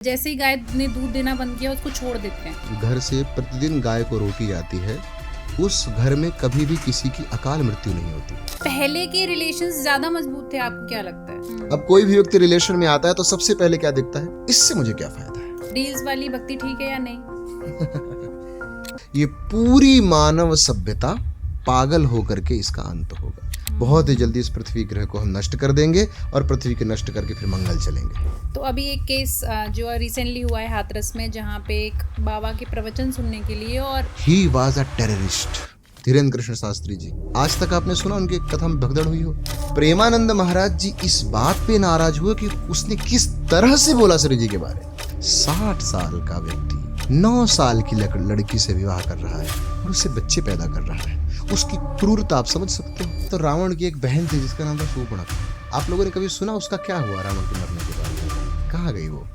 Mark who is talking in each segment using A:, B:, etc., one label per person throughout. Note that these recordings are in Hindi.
A: जैसे ही गाय ने दूध देना बंद किया उसको छोड़ देते हैं।
B: घर से प्रतिदिन गाय को रोटी जाती है, उस घर में कभी भी किसी की अकाल मृत्यु नहीं होती।
A: पहले के रिलेशंस ज्यादा मजबूत थे, आपको क्या लगता है?
B: अब कोई भी व्यक्ति रिलेशन में आता है तो सबसे पहले क्या दिखता है, इससे मुझे क्या फायदा है।
A: डील्स वाली भक्ति ठीक है या नहीं?
B: ये पूरी मानव सभ्यता पागल होकर के इसका अंत होगा। बहुत ही जल्दी इस पृथ्वी ग्रह को हम नष्ट कर देंगे और पृथ्वी के नष्ट करके फिर मंगल चलेंगे।
A: तो अभी एक केस जो रिसेंटली हुआ है हाथरस में, जहाँ पे एक बाबा के प्रवचन सुनने के लिए और
B: he was a terrorist, Dhirendra Krishna Shastri ji. आज तक आपने सुना उनकी कथा में भगदड़ हुई हो? प्रेमानंद महाराज जी इस बात पे नाराज हुए कि उसने किस तरह से बोला श्री जी के बारे में। 60 साल का व्यक्ति 9 साल की लड़की से विवाह कर रहा है और उससे बच्चे पैदा कर रहा है। उसकी क्रूरता आप समझ सकते हो। तो रावण की एक बहन थी जिसका नाम था शूर्पणखा। आप लोगों ने कभी सुना उसका क्या हुआ रावण के मरने के बाद? कहाँ गई वो?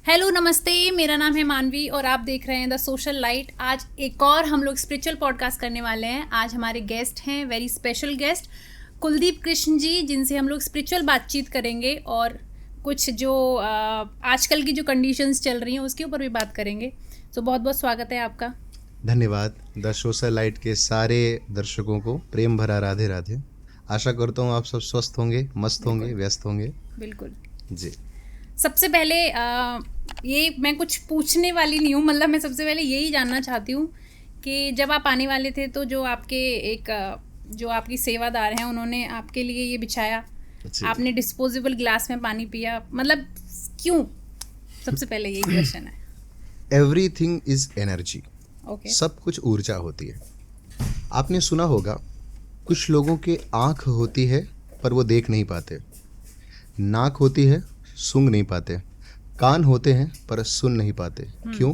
A: हेलो नमस्ते, मेरा नाम है मानवी और आप देख रहे हैं द सोशल लाइट। आज एक और हम लोग स्पिरिचुअल पॉडकास्ट करने वाले हैं। आज हमारे गेस्ट हैं, very special guest, Kuldeep Krishna ji, जिनसे हम लोग स्पिरिचुअल बातचीत करेंगे और कुछ जो आजकल की जो कंडीशंस चल रही हैं उसके ऊपर भी बात करेंगे। तो बहुत बहुत स्वागत है आपका।
B: धन्यवाद। द सोशल लाइट के सारे दर्शकों को प्रेम भरा राधे राधे। आशा करता हूँ आप सब स्वस्थ होंगे, मस्त होंगे, व्यस्त होंगे।
A: बिल्कुल
B: जी।
A: सबसे पहले ये मैं कुछ पूछने वाली नहीं हूँ, मतलब मैं सबसे पहले यही जानना चाहती हूँ कि जब आप आने वाले थे तो जो आपके एक जो आपकी सेवादार हैं उन्होंने आपके लिए ये बिछाया, आपने डिस्पोजेबल ग्लास में पानी पिया, मतलब क्यों? सबसे पहले यही क्वेश्चन है।
B: Everything is energy.
A: ओके।
B: सब कुछ ऊर्जा होती है। आपने सुना होगा कुछ लोगों के आँख होती है पर वो देख नहीं पाते, नाक होती है सूंघ नहीं पाते, कान होते हैं पर सुन नहीं पाते। क्यों?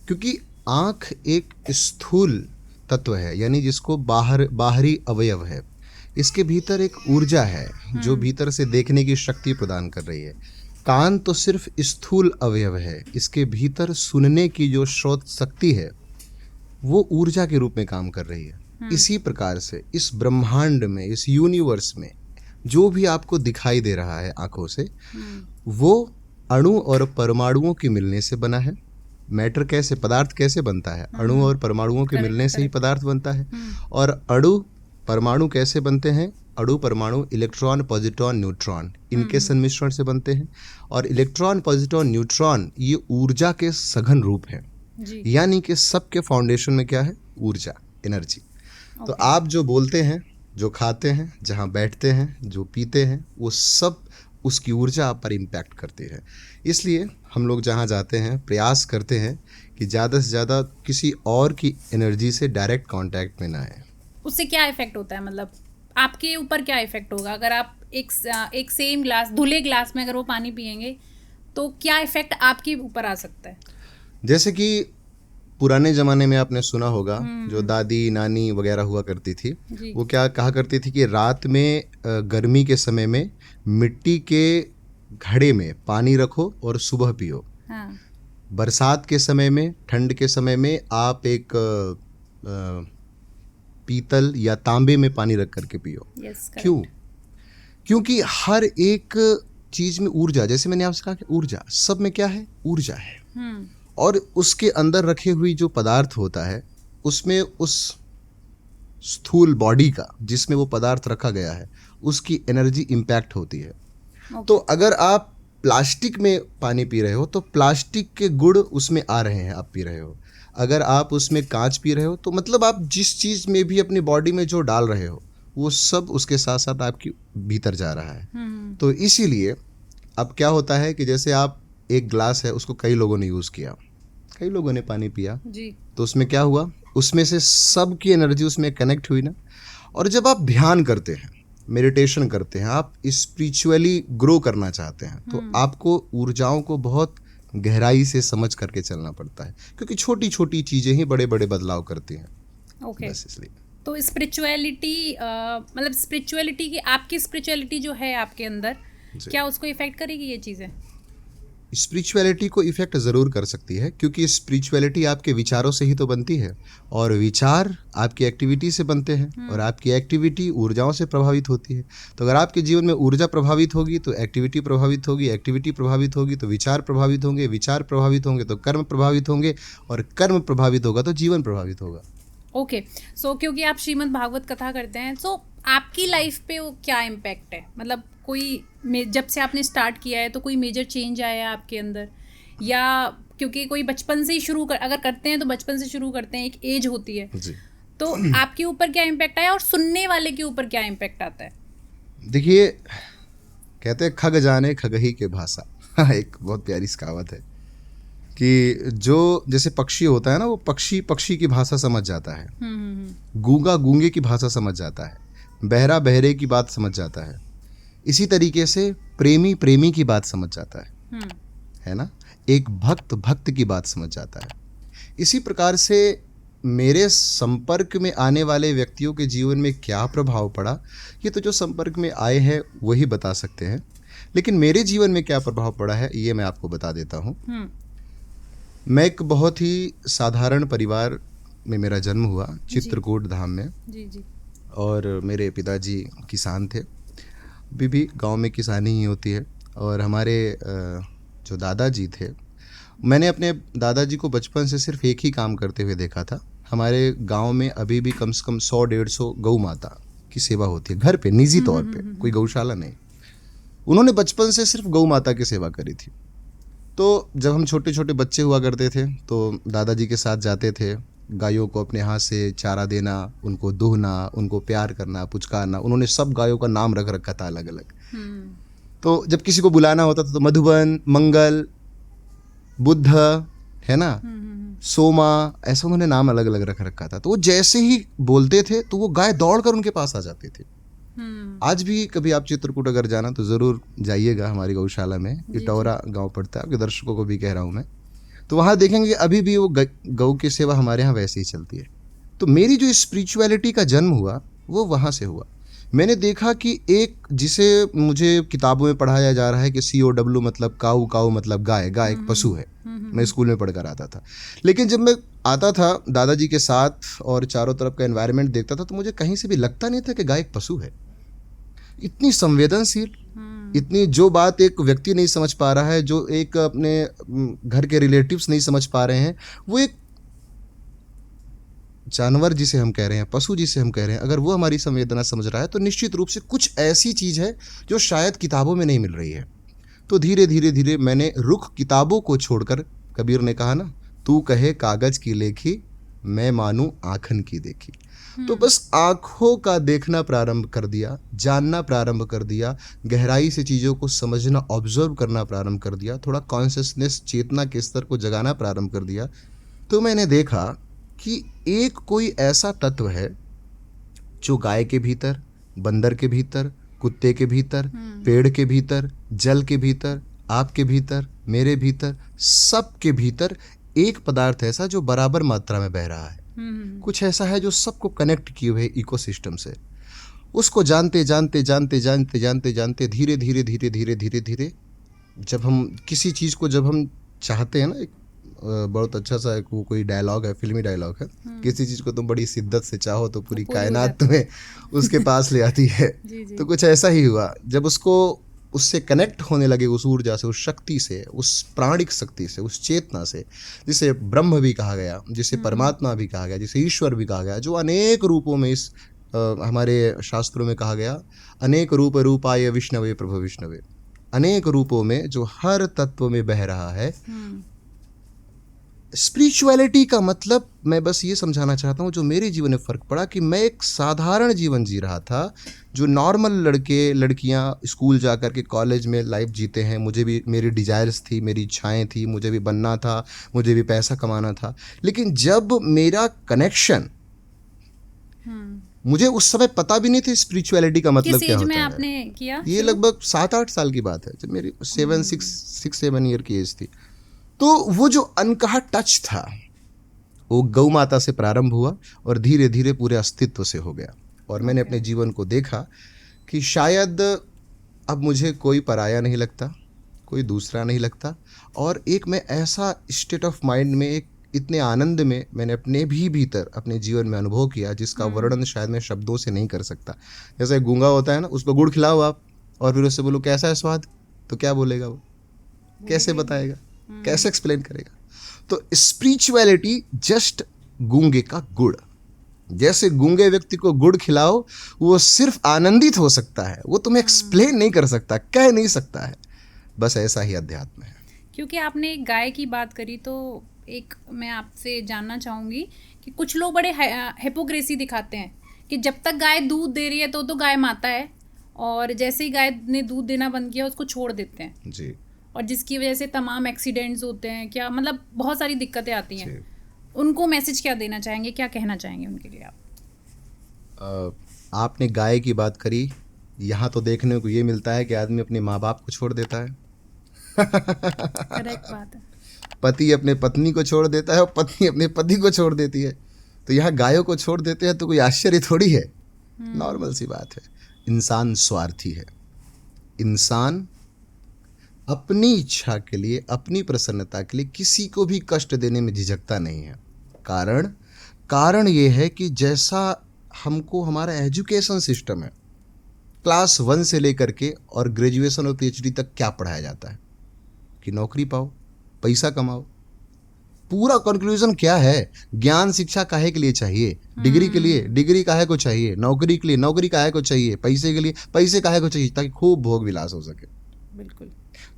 B: क्योंकि आँख एक स्थूल तत्व है, यानी जिसको बाहरी अवयव है। इसके भीतर एक ऊर्जा है जो भीतर से देखने की शक्ति प्रदान कर रही है। कान तो सिर्फ स्थूल अवयव है, इसके भीतर सुनने की जो श्रोत शक्ति है वो ऊर्जा के रूप में काम कर रही है। इसी प्रकार से इस ब्रह्मांड में, इस यूनिवर्स में जो भी आपको दिखाई दे रहा है आंखों से, वो अणु और परमाणुओं के मिलने से बना है। मैटर कैसे, पदार्थ कैसे बनता है? अणु और परमाणुओं के मिलने से ही पदार्थ बनता है। और अणु परमाणु कैसे बनते हैं? अणु परमाणु इलेक्ट्रॉन, पॉजिट्रॉन, न्यूट्रॉन, इनके सम्मिश्रण से बनते हैं। और इलेक्ट्रॉन, पॉजिट्रॉन, न्यूट्रॉन ये ऊर्जा के सघन रूप हैं। यानी कि सबके फाउंडेशन में क्या है? ऊर्जा, एनर्जी। तो आप जो बोलते हैं, जो खाते हैं, जहाँ बैठते हैं, जो पीते हैं, वो सब उसकी ऊर्जा आप पर इम्पैक्ट करती है। इसलिए हम लोग जहाँ जाते हैं प्रयास करते हैं कि ज़्यादा से ज़्यादा किसी और की एनर्जी से डायरेक्ट कांटेक्ट में ना आए।
A: उससे क्या इफेक्ट होता है, मतलब आपके ऊपर क्या इफेक्ट होगा अगर आप एक सेम ग्लास, धुले ग्लास में अगर वो पानी पिएंगे तो क्या इफेक्ट आपके ऊपर आ सकता है?
B: जैसे कि पुराने ज़माने में आपने सुना होगा जो दादी नानी वगैरह हुआ करती थी, वो क्या कहा करती थी कि रात में गर्मी के समय में मिट्टी के घड़े में पानी रखो और सुबह पियो।
A: हाँ।
B: बरसात के समय में, ठंड के समय में आप एक पीतल या तांबे में पानी रख करके पियो। क्यों? क्योंकि हर एक चीज़ में ऊर्जा, जैसे मैंने आपसे कहा कि ऊर्जा सब में क्या है? ऊर्जा है। और उसके अंदर रखे हुई जो पदार्थ होता है उसमें उस स्थूल बॉडी का, जिसमें वो पदार्थ रखा गया है, उसकी एनर्जी इम्पैक्ट होती है। तो अगर आप प्लास्टिक में पानी पी रहे हो तो प्लास्टिक के गुण उसमें आ रहे हैं, आप पी रहे हो। अगर आप उसमें कांच पी रहे हो तो मतलब आप जिस चीज़ में भी अपनी बॉडी में जो डाल रहे हो वो सब उसके साथ साथ आपकी भीतर जा रहा है। तो इसीलिए अब क्या होता है कि जैसे आप एक ग्लास है, उसको कई लोगों ने यूज़ किया, कई लोगों ने पानी पिया जी, तो उसमें क्या हुआ? उसमें से सब की एनर्जी उसमें कनेक्ट हुई ना। और जब आप ध्यान करते हैं, मेडिटेशन करते हैं, आप स्पिरिचुअली ग्रो करना चाहते हैं, तो आपको ऊर्जाओं को बहुत गहराई से समझ करके चलना पड़ता है, क्योंकि छोटी छोटी चीज़ें ही बड़े बड़े बदलाव करती हैं।
A: ओके। इसलिए तो स्पिरिचुअलिटी, मतलब स्पिरिचुअलिटी की, आपकी स्पिरिचुअलिटी जो है आपके अंदर, क्या उसको इफेक्ट करेगी ये चीज़ें?
B: स्पिरिचुअलिटी को इफ़ेक्ट ज़रूर कर सकती है, क्योंकि स्पिरिचुअलिटी आपके विचारों से ही तो बनती है, और विचार आपकी एक्टिविटी से बनते हैं, और आपकी एक्टिविटी ऊर्जाओं से प्रभावित होती है। तो अगर आपके जीवन में ऊर्जा प्रभावित होगी तो एक्टिविटी प्रभावित होगी, एक्टिविटी प्रभावित होगी तो विचार प्रभावित होंगे, विचार प्रभावित होंगे तो कर्म प्रभावित होंगे, और कर्म प्रभावित होगा तो जीवन प्रभावित होगा।
A: ओके, सो क्योंकि आप श्रीमद् भागवत कथा करते हैं, सो आपकी लाइफ पे वो क्या इम्पैक्ट है? मतलब कोई जब से आपने स्टार्ट किया है तो कोई मेजर चेंज आया है आपके अंदर, या क्योंकि कोई बचपन से ही अगर करते हैं तो बचपन से शुरू करते हैं, एक एज होती है
B: जी।
A: तो आपके ऊपर क्या इम्पैक्ट आया और सुनने वाले के ऊपर क्या इम्पैक्ट आता है?
B: देखिए, कहते हैं खग जाने खगही के भाषा एक बहुत प्यारी सी कहावत है कि जो जैसे पक्षी होता है ना, वो पक्षी पक्षी की भाषा समझ जाता है, गूंगा गूंगे की भाषा समझ जाता है, बहरा बहरे की बात समझ जाता है। इसी तरीके से प्रेमी प्रेमी की बात समझ जाता है ना, एक भक्त भक्त की बात समझ जाता है। इसी प्रकार से मेरे संपर्क में आने वाले व्यक्तियों के जीवन में क्या प्रभाव पड़ा, ये तो जो संपर्क में आए हैं वही बता सकते हैं, लेकिन मेरे जीवन में क्या प्रभाव पड़ा है ये मैं आपको बता देता हूँ। मैं एक बहुत ही साधारण परिवार में मेरा जन्म हुआ, चित्रकूट धाम में।
A: जी।
B: और मेरे पिताजी किसान थे, अभी भी गांव में किसानी ही होती है। और हमारे जो दादाजी थे, मैंने अपने दादाजी को बचपन से सिर्फ एक ही काम करते हुए देखा था। हमारे गांव में अभी भी कम से कम 100-150 गौ माता की सेवा होती है घर पे, निजी तौर पे, कोई गौशाला नहीं। उन्होंने बचपन से सिर्फ गौ माता की सेवा करी थी। तो जब हम छोटे छोटे बच्चे हुआ करते थे तो दादाजी के साथ जाते थे, गायों को अपने हाथ से चारा देना, उनको दूहना, उनको प्यार करना, पुचकारना। उन्होंने सब गायों का नाम रख रखा था अलग अलग। तो जब किसी को बुलाना होता था तो मधुबन, मंगल, बुद्ध, है ना, सोमा, ऐसा उन्होंने नाम अलग अलग रख रखा था। तो वो जैसे ही बोलते थे तो वो गाय दौड़कर उनके पास आ जाती थी। आज भी कभी आप चित्रकूट अगर जाना तो ज़रूर जाइएगा हमारी गौशाला में, इटौरा गांव पड़ता है, आपके दर्शकों को भी कह रहा हूँ मैं। तो वहाँ देखेंगे अभी भी वो गौ की सेवा हमारे यहाँ वैसे ही चलती है। तो मेरी जो स्पिरिचुअलिटी का जन्म हुआ वो वहाँ से हुआ। मैंने देखा कि एक जिसे मुझे किताबों में पढ़ाया जा रहा है कि COW मतलब काऊ, काऊ मतलब गाय, गाय एक पशु है। मैं स्कूल में पढ़कर आता था, लेकिन जब मैं आता था दादाजी के साथ और चारों तरफ का एनवायरनमेंट देखता था तो मुझे कहीं से भी लगता नहीं था कि गाय एक पशु है। इतनी संवेदनशील, इतनी जो बात एक व्यक्ति नहीं समझ पा रहा है, जो एक अपने घर के रिलेटिव्स नहीं समझ पा रहे हैं, वो एक जानवर जिसे हम कह रहे हैं, पशु जिसे हम कह रहे हैं, अगर वो हमारी संवेदना समझ रहा है तो निश्चित रूप से कुछ ऐसी चीज़ है जो शायद किताबों में नहीं मिल रही है। तो धीरे धीरे धीरे मैंने रुख किताबों को छोड़कर, कबीर ने कहा ना, तू कहे कागज की लेखी, मैं मानूं आँखन की देखी। तो बस आँखों का देखना प्रारंभ कर दिया, जानना प्रारंभ कर दिया, गहराई से चीज़ों को समझना, ऑब्जर्व करना प्रारंभ कर दिया, थोड़ा कॉन्शियसनेस, चेतना के स्तर को जगाना प्रारंभ कर दिया। तो मैंने देखा कि एक कोई ऐसा तत्व है जो गाय के भीतर, बंदर के भीतर, कुत्ते के भीतर, पेड़ के भीतर, जल के भीतर, आपके भीतर, मेरे भीतर, सबके भीतर एक पदार्थ ऐसा जो बराबर मात्रा में बह रहा है। कुछ ऐसा है जो सबको कनेक्ट किए हुए इकोसिस्टम से। उसको जानते जानते जानते जानते जानते जानते धीरे धीरे धीरे धीरे धीरे धीरे जब हम किसी चीज़ को जब हम चाहते हैं ना, एक बहुत अच्छा सा एक वो कोई डायलॉग है, फिल्मी डायलॉग है, किसी चीज़ को तुम बड़ी शिद्दत से चाहो तो पूरी कायनात तुम्हें उसके पास ले आती है। तो कुछ ऐसा ही हुआ जब उससे कनेक्ट होने लगे, उस ऊर्जा से, उस शक्ति से, उस प्राणिक शक्ति से, उस चेतना से, जिसे ब्रह्म भी कहा गया, जिसे परमात्मा भी कहा गया, जिसे ईश्वर भी कहा गया, जो अनेक रूपों में इस हमारे शास्त्रों में कहा गया, अनेक रूप रूपाय विष्णवे प्रभु विष्णवे, अनेक रूपों में जो हर तत्व में बह रहा है। स्पिरिचुअलिटी का मतलब मैं बस ये समझाना चाहता हूँ, जो मेरे जीवन में फ़र्क पड़ा कि मैं एक साधारण जीवन जी रहा था, जो नॉर्मल लड़के लड़कियाँ स्कूल जा कर के कॉलेज में लाइफ जीते हैं। मुझे भी मेरी डिज़ायर्स थी, मेरी इच्छाएं थी, मुझे भी बनना था, मुझे भी पैसा कमाना था। लेकिन जब मेरा कनेक्शन, मुझे उस समय पता भी नहीं था स्पिरिचुअलिटी का मतलब क्या होता है।
A: आपने किया?
B: ये लगभग 7-8 साल की बात है, जब मेरी 6-7 ईयर की एज थी। तो वो जो अनकहा टच था वो गौ माता से प्रारंभ हुआ और धीरे धीरे पूरे अस्तित्व से हो गया। और मैंने अपने जीवन को देखा कि शायद अब मुझे कोई पराया नहीं लगता, कोई दूसरा नहीं लगता। और एक मैं ऐसा स्टेट ऑफ माइंड में, एक इतने आनंद में मैंने अपने भी भीतर अपने जीवन में अनुभव किया जिसका वर्णन शायद मैं शब्दों से नहीं कर सकता। जैसे गूंगा होता है ना, उसको गुड़ खिलाओ आप और फिर उससे बोलो कैसा है स्वाद, तो क्या बोलेगा वो, कैसे बताएगा, कैसे एक्सप्लेन करेगा। तो स्पिरिचुअलिटी जस्ट गूंगे का गुड़। जैसे गूंगे व्यक्ति को गुड़ खिलाओ, वो सिर्फ आनंदित हो सकता है, वो तुम्हें एक्सप्लेन नहीं कर सकता, कह नहीं सकता है। बस ऐसा ही अध्यात्म है।
A: क्योंकि आपने एक गाय की बात करी, तो एक मैं आपसे जानना चाहूँगी कि कुछ लोग बड़े हिपोक्रेसी दिखाते हैं कि जब तक गाय दूध दे रही है तो गाय माता है, और जैसे ही गाय ने दूध देना बंद किया उसको छोड़ देते हैं
B: जी।
A: और जिसकी वजह से तमाम एक्सीडेंट्स होते हैं, क्या मतलब बहुत सारी दिक्कतें आती हैं। उनको मैसेज क्या देना चाहेंगे, क्या कहना चाहेंगे उनके लिए आप?
B: आपने गाय की बात करी, यहाँ तो देखने को ये मिलता है कि आदमी अपने माँ बाप को छोड़ देता है।
A: करेक्ट बात है।
B: पति अपने पत्नी को छोड़ देता है और पत्नी अपने पति को छोड़ देती है। तो यहाँ गायों को छोड़ देते हैं तो कोई आश्चर्य थोड़ी है, नॉर्मल सी बात है। इंसान स्वार्थी है। इंसान अपनी इच्छा के लिए, अपनी प्रसन्नता के लिए किसी को भी कष्ट देने में झिझकता नहीं है। कारण ये है कि जैसा हमको हमारा एजुकेशन सिस्टम है, क्लास 1 से लेकर के और ग्रेजुएशन और PhD तक क्या पढ़ाया जाता है कि नौकरी पाओ, पैसा कमाओ। पूरा कंक्लूजन क्या है? ज्ञान शिक्षा काहे के लिए चाहिए? डिग्री के लिए। डिग्री काहे को चाहिए? नौकरी के लिए। नौकरी काहे को चाहिए? पैसे के लिए। पैसे काहे को चाहिए? ताकि खूब भोग विलास हो सके।
A: बिल्कुल।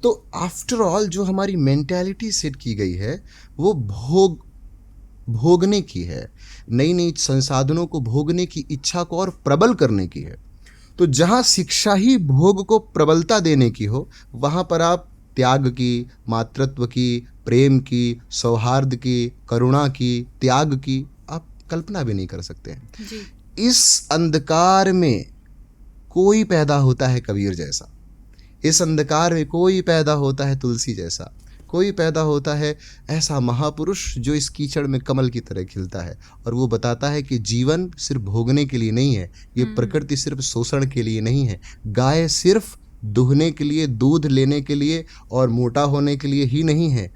B: तो आफ्टर ऑल जो हमारी मेंटालिटी सेट की गई है वो भोगने की है, नई नई संसाधनों को भोगने की इच्छा को और प्रबल करने की है। तो जहाँ शिक्षा ही भोग को प्रबलता देने की हो, वहाँ पर आप त्याग की, मातृत्व की, प्रेम की, सौहार्द की, करुणा की, त्याग की आप कल्पना भी नहीं कर सकते हैं।
A: जी।
B: इस अंधकार में कोई पैदा होता है कबीर जैसा, इस अंधकार में कोई पैदा होता है तुलसी जैसा, कोई पैदा होता है ऐसा महापुरुष जो इस कीचड़ में कमल की तरह खिलता है और वो बताता है कि जीवन सिर्फ भोगने के लिए नहीं है, ये प्रकृति सिर्फ शोषण के लिए नहीं है, गाय सिर्फ दुहने के लिए, दूध लेने के लिए और मोटा होने के लिए ही नहीं है।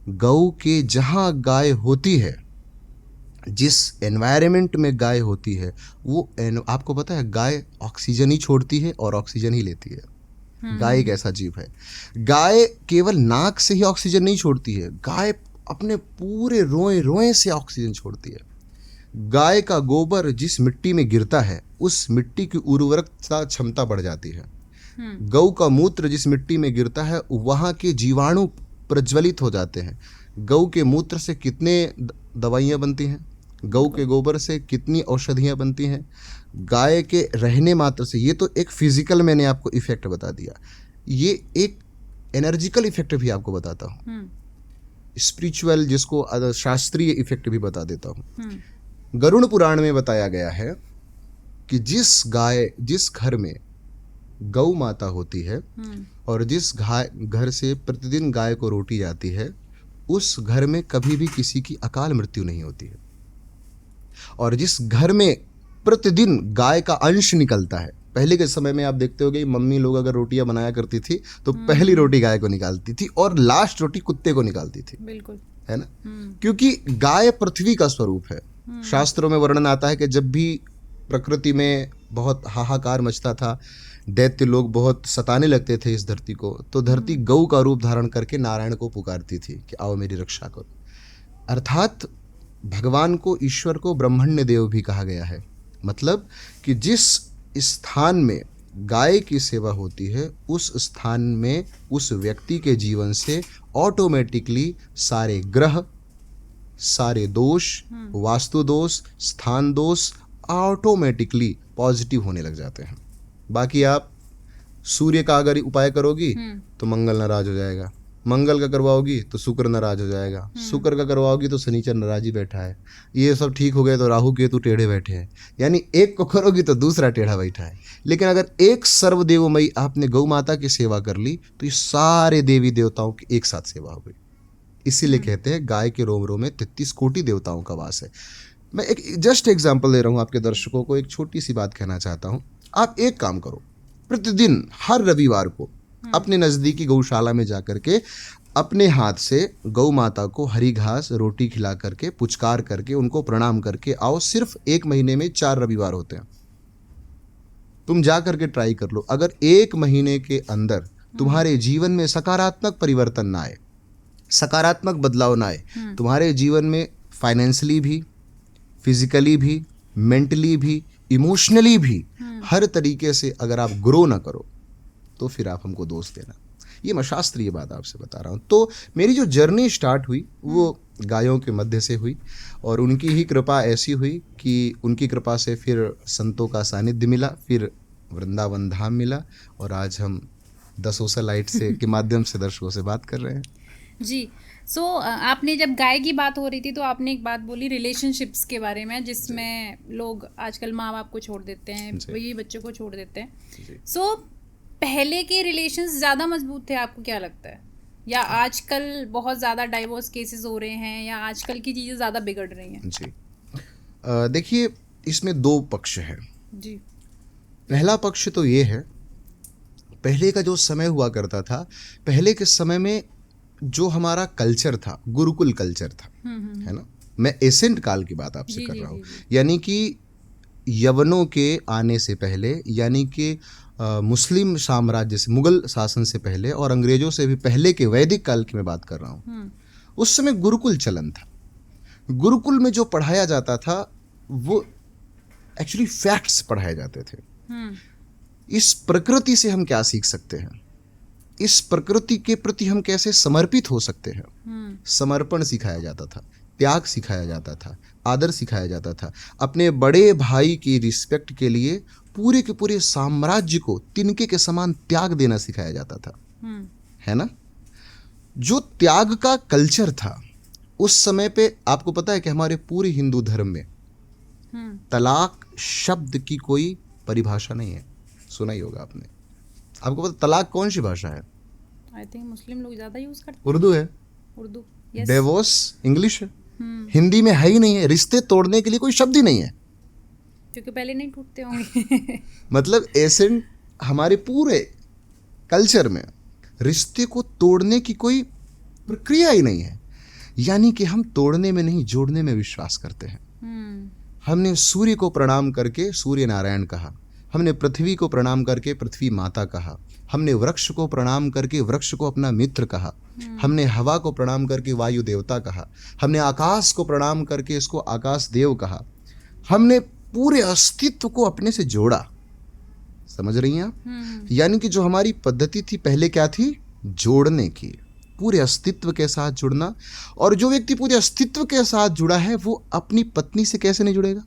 B: गौ के जहाँ गाय होती है, जिस एनवायरनमेंट में गाय होती है, वो आपको पता है गाय ऑक्सीजन ही छोड़ती है और ऑक्सीजन ही लेती है। गाय एक ऐसा जीव है। गाय केवल नाक से ही ऑक्सीजन नहीं छोड़ती है, गाय अपने पूरे रोए रोए से ऑक्सीजन छोड़ती है। गाय का गोबर जिस मिट्टी में गिरता है उस मिट्टी की उर्वरकता क्षमता बढ़ जाती है। गौ का मूत्र जिस मिट्टी में गिरता है वहाँ के जीवाणु प्रज्वलित हो जाते हैं। गौ के मूत्र से कितने दवाइयाँ बनती हैं, गौ के गोबर से कितनी औषधियाँ बनती हैं, गाय के रहने मात्र से। ये तो एक फिजिकल मैंने आपको इफेक्ट बता दिया, ये एक एनर्जिकल इफेक्ट भी आपको बताता हूँ, स्पिरिचुअल जिसको शास्त्रीय इफेक्ट भी बता देता हूँ। गरुड़ पुराण में बताया गया है कि जिस घर में गौ माता होती है और जिस घर से प्रतिदिन गाय को रोटी जाती है, उस घर में कभी भी किसी की अकाल मृत्यु नहीं होती है। और जिस घर में प्रतिदिन गाय का अंश निकलता है, पहले के समय में आप देखते होगे मम्मी लोग अगर रोटियां बनाया करती थी तो पहली रोटी गाय को निकालती थी और लास्ट रोटी कुत्ते को निकालती थी।
A: बिल्कुल,
B: है ना? क्योंकि गाय पृथ्वी का स्वरूप है। शास्त्रों में वर्णन आता है कि जब भी प्रकृति में बहुत हाहाकार मचता था, दैत्य लोग बहुत सताने लगते थे इस धरती को, तो धरती गौ का रूप धारण करके नारायण को पुकारती थी कि आओ मेरी रक्षा करो। अर्थात भगवान को, ईश्वर को ब्रह्मण्य देव भी कहा गया है। मतलब कि जिस स्थान में गाय की सेवा होती है उस स्थान में उस व्यक्ति के जीवन से ऑटोमेटिकली सारे ग्रह, सारे दोष, वास्तु दोष, स्थान दोष ऑटोमेटिकली पॉजिटिव होने लग जाते हैं। बाकी आप सूर्य का अगर उपाय करोगी तो मंगल नाराज हो जाएगा, मंगल का करवाओगी तो शुक्र नाराज हो जाएगा, शुक्र का करवाओगी तो शनिचर नाराज ही बैठा है, ये सब ठीक हो गए तो राहु केतु टेढ़े बैठे हैं। यानी एक को करोगी तो दूसरा टेढ़ा बैठा है। लेकिन अगर एक सर्वदेवमयी आपने गौ माता की सेवा कर ली तो ये सारे देवी देवताओं की एक साथ सेवा हो गई। इसीलिए कहते हैं गाय के रोम रोम में 33 कोटि देवताओं का वास है। मैं एक जस्ट एग्जाम्पल दे रहा हूँ आपके दर्शकों को, एक छोटी सी बात कहना चाहता हूँ। आप एक काम करो, प्रतिदिन हर रविवार को अपने नज़दीकी गौशाला में जा करके अपने हाथ से गौ माता को हरी घास रोटी खिला करके पुचकार करके उनको प्रणाम करके आओ। सिर्फ 1 महीने में 4 रविवार होते हैं। तुम जा करके ट्राई कर लो। अगर 1 महीने के अंदर तुम्हारे जीवन में सकारात्मक परिवर्तन ना आए, सकारात्मक बदलाव ना आए, तुम्हारे जीवन में फाइनेंशियली भी, फिजिकली भी, मेंटली भी, इमोशनली भी, हर तरीके से अगर आप ग्रो ना करो तो फिर आप हमको दोष देना। ये मैं शास्त्रीय बात आपसे बता रहा हूँ। तो मेरी जो जर्नी स्टार्ट हुई वो गायों के मध्य से हुई और उनकी ही कृपा ऐसी हुई कि उनकी कृपा से फिर संतों का सानिध्य मिला, फिर वृंदावन धाम मिला और आज हम द सोशलाइट से के माध्यम से दर्शकों से बात कर रहे हैं।
A: जी। सो आपने जब गाय की बात हो रही थी तो आपने एक बात बोली रिलेशनशिप्स के बारे में, जिसमें लोग आजकल माँ बाप को छोड़ देते हैं, वही बच्चों को छोड़ देते हैं। सो पहले के रिलेशंस ज़्यादा मजबूत थे, आपको क्या लगता है? या आजकल बहुत ज़्यादा डाइवोर्स केसेस हो रहे हैं, या आजकल की चीज़ें ज़्यादा बिगड़ रही हैं?
B: जी, देखिए इसमें 2 पक्ष हैं
A: जी।
B: पहला पक्ष तो ये है, पहले का जो समय हुआ करता था, पहले के समय में जो हमारा कल्चर था, गुरुकुल कल्चर था, है ना। मैं एसेंट काल की बात आपसे कर रहा हूँ, यानी कि यवनों के आने से पहले, यानी कि मुस्लिम साम्राज्य से, मुगल शासन से पहले और अंग्रेजों से भी पहले के वैदिक काल की मैं बात कर रहा हूँ। उस समय गुरुकुल चलन था। गुरुकुल में जो पढ़ाया जाता था वो एक्चुअली फैक्ट्स पढ़ाए जाते थे। इस प्रकृति से हम क्या सीख सकते हैं, इस प्रकृति के प्रति हम कैसे समर्पित हो सकते हैं, समर्पण सिखाया जाता था, त्याग सिखाया जाता था, आदर सिखाया जाता था। अपने बड़े भाई की रिस्पेक्ट के लिए पूरे के पूरे साम्राज्य को तिनके के समान त्याग देना सिखाया जाता था, है ना। जो त्याग का कल्चर था उस समय पे, आपको पता है कि हमारे पूरे हिंदू धर्म में तलाक शब्द की कोई परिभाषा नहीं है। सुना ही होगा आपने। आपको पता तलाक कौन सी भाषा है?
A: आई थिंक मुस्लिम लोग ज्यादा यूज करते हैं।
B: उर्दू है।
A: उर्दू।
B: डिवोर्स इंग्लिश है। हिंदी में है ही नहीं है। रिश्ते तोड़ने के लिए कोई शब्द ही नहीं है,
A: क्योंकि पहले नहीं टूटते होंगे।
B: मतलब एसेंट हमारे पूरे कल्चर में रिश्ते को तोड़ने की कोई प्रक्रिया ही नहीं है। यानी कि हम तोड़ने में नहीं, जोड़ने में विश्वास करते हैं। हमने सूर्य को प्रणाम करके सूर्य नारायण कहा, हमने पृथ्वी को प्रणाम करके पृथ्वी माता कहा, हमने वृक्ष को प्रणाम करके वृक्ष को अपना मित्र कहा, हमने हवा को प्रणाम करके वायु देवता कहा, हमने आकाश को प्रणाम करके इसको आकाश देव कहा। हमने पूरे अस्तित्व को अपने से जोड़ा। समझ रही हैं आप? यानी कि जो हमारी पद्धति थी पहले क्या थी? जोड़ने की, पूरे अस्तित्व के साथ जुड़ना। और जो व्यक्ति पूरे अस्तित्व के साथ जुड़ा है वो अपनी पत्नी से कैसे नहीं जुड़ेगा?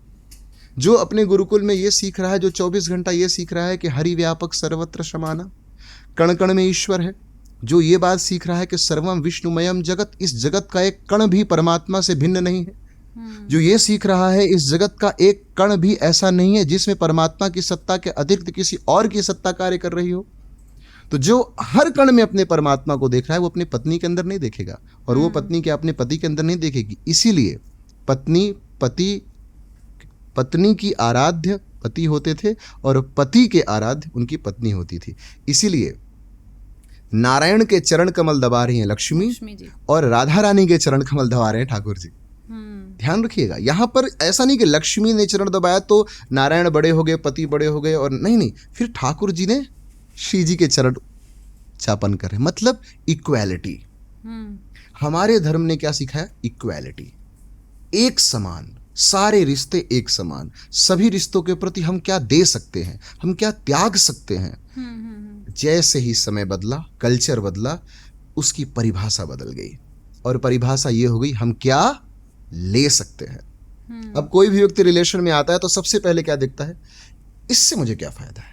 B: जो अपने गुरुकुल में ये सीख रहा है, जो 24 घंटा ये सीख रहा है कि हरि व्यापक सर्वत्र समाना, कण कण में ईश्वर है, जो ये बात सीख रहा है कि सर्वम विष्णुमयम जगत, इस जगत का एक कण भी परमात्मा से भिन्न नहीं है, जो ये सीख रहा है इस जगत का एक कण भी ऐसा नहीं है जिसमें परमात्मा की सत्ता के अतिरिक्त किसी और की सत्ता कार्य कर रही हो, तो जो हर कण में अपने परमात्मा को देख रहा है वो अपनी पत्नी के अंदर नहीं देखेगा, और वो पत्नी के अपने पति के अंदर नहीं देखेगी। इसीलिए पत्नी की आराध्य पति होते थे और पति के आराध्य उनकी पत्नी होती थी। इसीलिए नारायण के चरण कमल दबा रही हैं लक्ष्मी जी, और राधा रानी के चरण कमल दबा रहे हैं ठाकुर जी। ध्यान रखिएगा, यहाँ पर ऐसा नहीं कि लक्ष्मी ने चरण दबाया तो नारायण बड़े हो गए, पति बड़े हो गए, और नहीं, फिर ठाकुर जी ने श्री जी के चरण चापन करे, मतलब इक्वालिटी। हमारे धर्म ने क्या सिखाया? इक्वालिटी, एक समान, सारे रिश्ते एक समान। सभी रिश्तों के प्रति हम क्या दे सकते हैं, हम क्या त्याग सकते हैं। जैसे ही समय बदला, कल्चर बदला, उसकी परिभाषा बदल गई, और परिभाषा ये हो गई हम क्या ले सकते हैं। अब कोई भी व्यक्ति रिलेशन में आता है तो सबसे पहले क्या देखता है? इससे मुझे क्या फायदा है।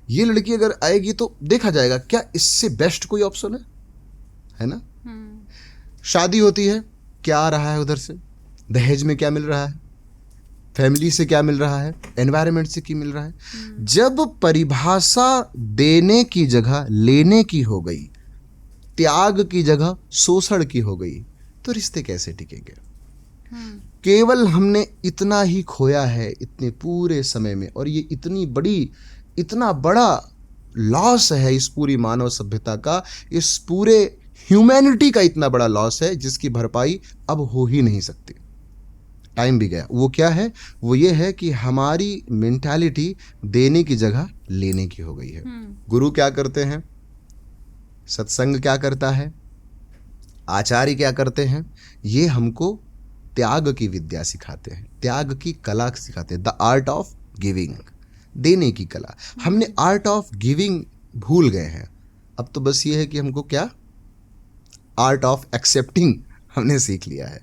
B: ये लड़की अगर आएगी तो देखा जाएगा क्या इससे बेस्ट कोई ऑप्शन है ना। शादी होती है, क्या आ रहा है उधर से, दहेज में क्या मिल रहा है, फैमिली से क्या मिल रहा है, एनवायरनमेंट से क्या मिल रहा है। जब परिभाषा देने की जगह लेने की हो गई, त्याग की जगह शोषण की हो गई, तो रिश्ते कैसे टिकेंगे। केवल हमने इतना ही खोया है इतने पूरे समय में, और ये इतना बड़ा लॉस है इस पूरी मानव सभ्यता का, इस पूरे ह्यूमैनिटी का इतना बड़ा लॉस है जिसकी भरपाई अब हो ही नहीं सकती। टाइम भी गया। वो क्या है? वो ये है कि हमारी मेंटालिटी देने की जगह लेने की हो गई है। गुरु क्या करते हैं, सत्संग क्या करता है, आचार्य क्या करते हैं? ये हमको त्याग की विद्या सिखाते हैं, त्याग की कला सिखाते हैं, द आर्ट ऑफ गिविंग, देने की कला। हमने आर्ट ऑफ गिविंग भूल गए हैं। अब तो बस ये है कि हमको क्या, आर्ट ऑफ एक्सेप्टिंग हमने सीख लिया है।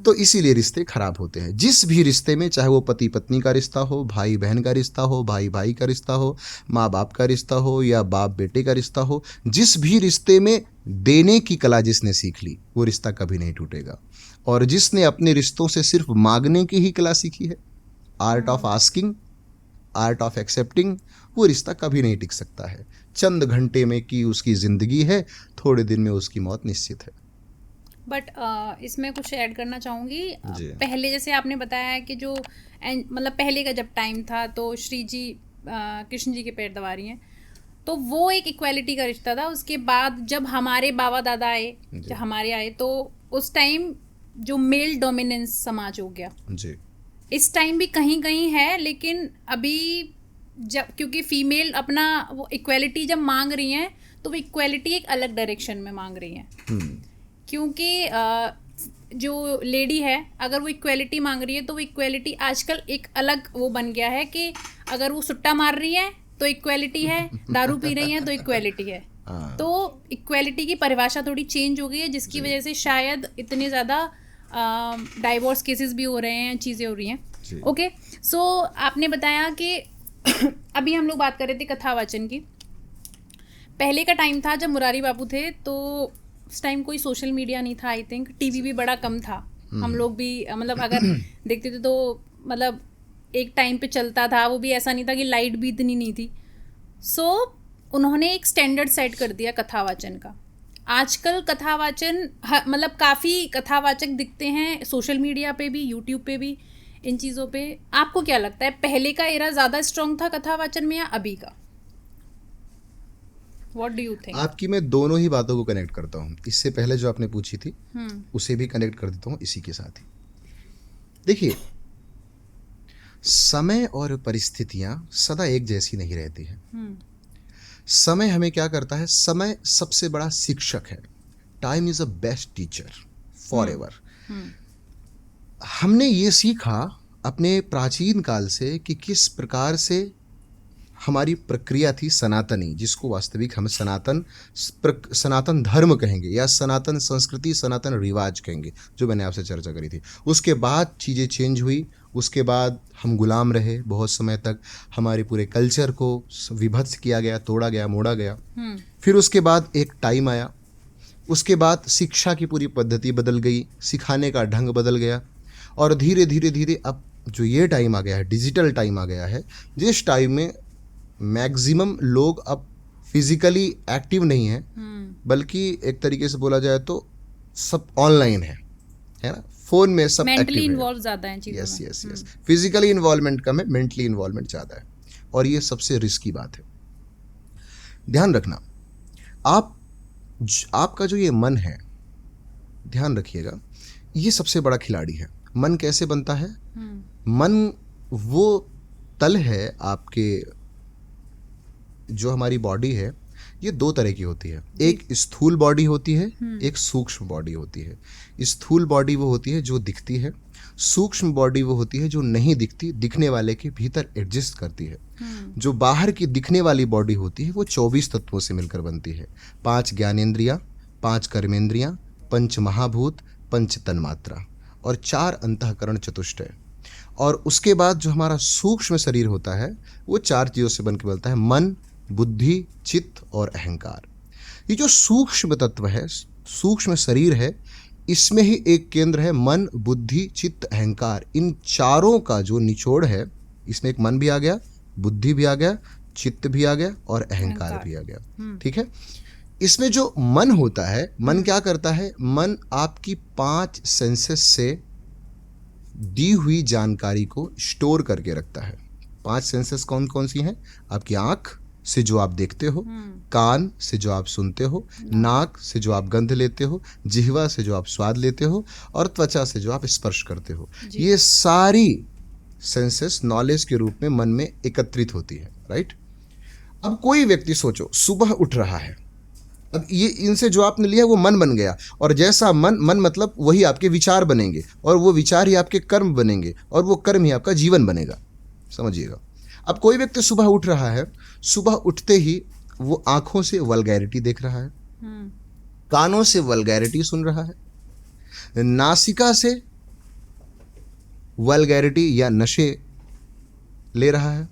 B: तो इसीलिए रिश्ते खराब होते हैं। जिस भी रिश्ते में, चाहे वो पति पत्नी का रिश्ता हो, भाई बहन का रिश्ता हो, भाई भाई का रिश्ता हो, माँ बाप का रिश्ता हो, या बाप बेटे का रिश्ता हो, जिस भी रिश्ते में देने की कला जिसने सीख ली वो रिश्ता कभी नहीं टूटेगा। और जिसने अपने रिश्तों से सिर्फ मांगने की ही कला सीखी है, art of asking, art of accepting, वो रिश्ता कभी नहीं टिक सकता है। चंद घंटे में की उसकी ज़िंदगी है, थोड़े दिन में उसकी मौत निश्चित है।
A: बट इसमें कुछ ऐड करना चाहूँगी। पहले जैसे आपने बताया है कि जो मतलब पहले का जब टाइम था तो श्री जी कृष्ण जी के पैर दबा रही हैं, तो वो एक इक्वालिटी का रिश्ता था। उसके बाद जब हमारे बाबा दादा आए, जब हमारे आए, तो उस टाइम जो मेल डोमिनेंस समाज हो गया जी। इस टाइम भी कहीं कहीं है, लेकिन अभी जब क्योंकि फीमेल अपना वो इक्वालिटी जब मांग रही हैं तो वो इक्वालिटी एक अलग डायरेक्शन में मांग रही हैं। क्योंकि जो लेडी है अगर वो इक्वालिटी मांग रही है तो वो इक्वालिटी आजकल एक अलग वो बन गया है कि अगर वो सुट्टा मार रही है तो इक्वालिटी है, दारू पी रही है तो इक्वालिटी है। तो इक्वालिटी की परिभाषा थोड़ी चेंज हो गई है, जिसकी वजह से शायद इतने ज़्यादा डाइवोर्स केसेस भी हो रहे हैं, चीज़ें हो रही हैं। ओके, सो आपने बताया कि अभी हम लोग बात कर रहे थे कथावाचन की। पहले का टाइम था जब मुरारी बाबू थे, तो उस टाइम कोई सोशल मीडिया नहीं था, आई थिंक टीवी भी बड़ा कम था। हम लोग भी मतलब अगर देखते थे तो मतलब एक टाइम पे चलता था, वो भी ऐसा नहीं था कि लाइट भी इतनी नहीं थी। सो उन्होंने एक स्टैंडर्ड सेट कर दिया कथावाचन का। आजकल कथावाचन मतलब काफ़ी कथावाचक दिखते हैं सोशल मीडिया पे भी, यूट्यूब पे भी, इन चीज़ों पे। आपको क्या लगता है, पहले का एरा ज़्यादा स्ट्रॉन्ग था कथावाचन में या अभी का? What do you think?
B: आपकी मैं दोनों ही बातों को कनेक्ट करता हूँ। इससे पहले जो आपने पूछी थी उसे भी कनेक्ट कर देता हूँ इसी के साथ ही। देखिए, समय और परिस्थितियां सदा एक जैसी नहीं रहती हैं। समय हमें क्या करता है? समय सबसे बड़ा शिक्षक है। Time is a best teacher for ever. हमने ये सीखा अपने प्राचीन काल से कि किस प्रकार से हमारी प्रक्रिया थी सनातनी, जिसको वास्तविक हम सनातन धर्म कहेंगे या सनातन संस्कृति, सनातन रिवाज कहेंगे, जो मैंने आपसे चर्चा करी थी। उसके बाद चीज़ें चेंज हुई, उसके बाद हम गुलाम रहे बहुत समय तक, हमारे पूरे कल्चर को विभत्स किया गया, तोड़ा गया, मोड़ा गया। फिर उसके बाद एक टाइम आया, उसके बाद शिक्षा की पूरी पद्धति बदल गई, सिखाने का ढंग बदल गया, और धीरे धीरे धीरे अब जो ये टाइम आ गया है, डिजिटल टाइम आ गया है, जिस टाइम में मैक्सिमम लोग अब फिजिकली एक्टिव नहीं है, बल्कि एक तरीके से बोला जाए तो सब ऑनलाइन है ना, फोन में सब
A: मेंटली इन्वॉल्व ज़्यादा हैं चीज़ों में।
B: यस। फिजिकली इन्वॉल्वमेंट कम है, मेंटली इन्वॉल्वमेंट ज़्यादा है, और ये सबसे रिस्की बात है। ध्यान रखना, आपका जो ये मन है, ध्यान रखिएगा, ये सबसे बड़ा खिलाड़ी है। मन कैसे बनता है? मन वो तल है आपके, जो हमारी बॉडी है ये दो तरह की होती है। एक स्थूल बॉडी होती है, एक सूक्ष्म बॉडी होती है। स्थूल बॉडी वो होती है जो दिखती है, सूक्ष्म बॉडी वो होती है जो नहीं दिखती, दिखने वाले के भीतर एडजस्ट करती है। जो बाहर की दिखने वाली बॉडी होती है वो 24 तत्वों से मिलकर बनती है। 5 ज्ञानेंद्रियाँ, 5 कर्मेंद्रियाँ, 5 महाभूत, 5 तन्मात्रा और 4 अंतःकरण चतुष्टय। और उसके बाद जो हमारा सूक्ष्म शरीर होता है वो 4 चीज़ों से बनकर बनता है, मन, बुद्धि, चित्त और अहंकार। ये जो सूक्ष्म तत्व है, सूक्ष्म शरीर है, इसमें ही एक केंद्र है मन, बुद्धि, चित्त, अहंकार। इन चारों का जो निचोड़ है, इसमें एक मन भी आ गया, बुद्धि भी आ गया, चित्त भी आ गया और अहंकार भी आ गया। ठीक है। इसमें जो मन होता है, मन क्या करता है? मन आपकी 5 सेंसेस से दी हुई जानकारी को स्टोर करके रखता है। 5 सेंसेस कौन कौन सी हैं? आपकी आँख, से जो आप देखते हो, कान से जो आप सुनते हो, नाक से जो आप गंध लेते हो, जिह्वा से जो आप स्वाद लेते हो, और त्वचा से जो आप स्पर्श करते हो, ये सारी सेंसेस नॉलेज के रूप में मन में एकत्रित होती है, राइट। अब कोई व्यक्ति सोचो सुबह उठ रहा है, अब ये इनसे जो आपने लिया वो मन बन गया, और जैसा मन मतलब वही आपके विचार बनेंगे, और वो विचार ही आपके कर्म बनेंगे, और वो कर्म ही आपका जीवन बनेगा, समझिएगा। अब कोई व्यक्ति सुबह उठ रहा है, सुबह उठते ही वो आंखों से वल्गैरिटी देख रहा है, कानों से वल्गैरिटी सुन रहा है, नासिका से वल्गैरिटी या नशे ले रहा है,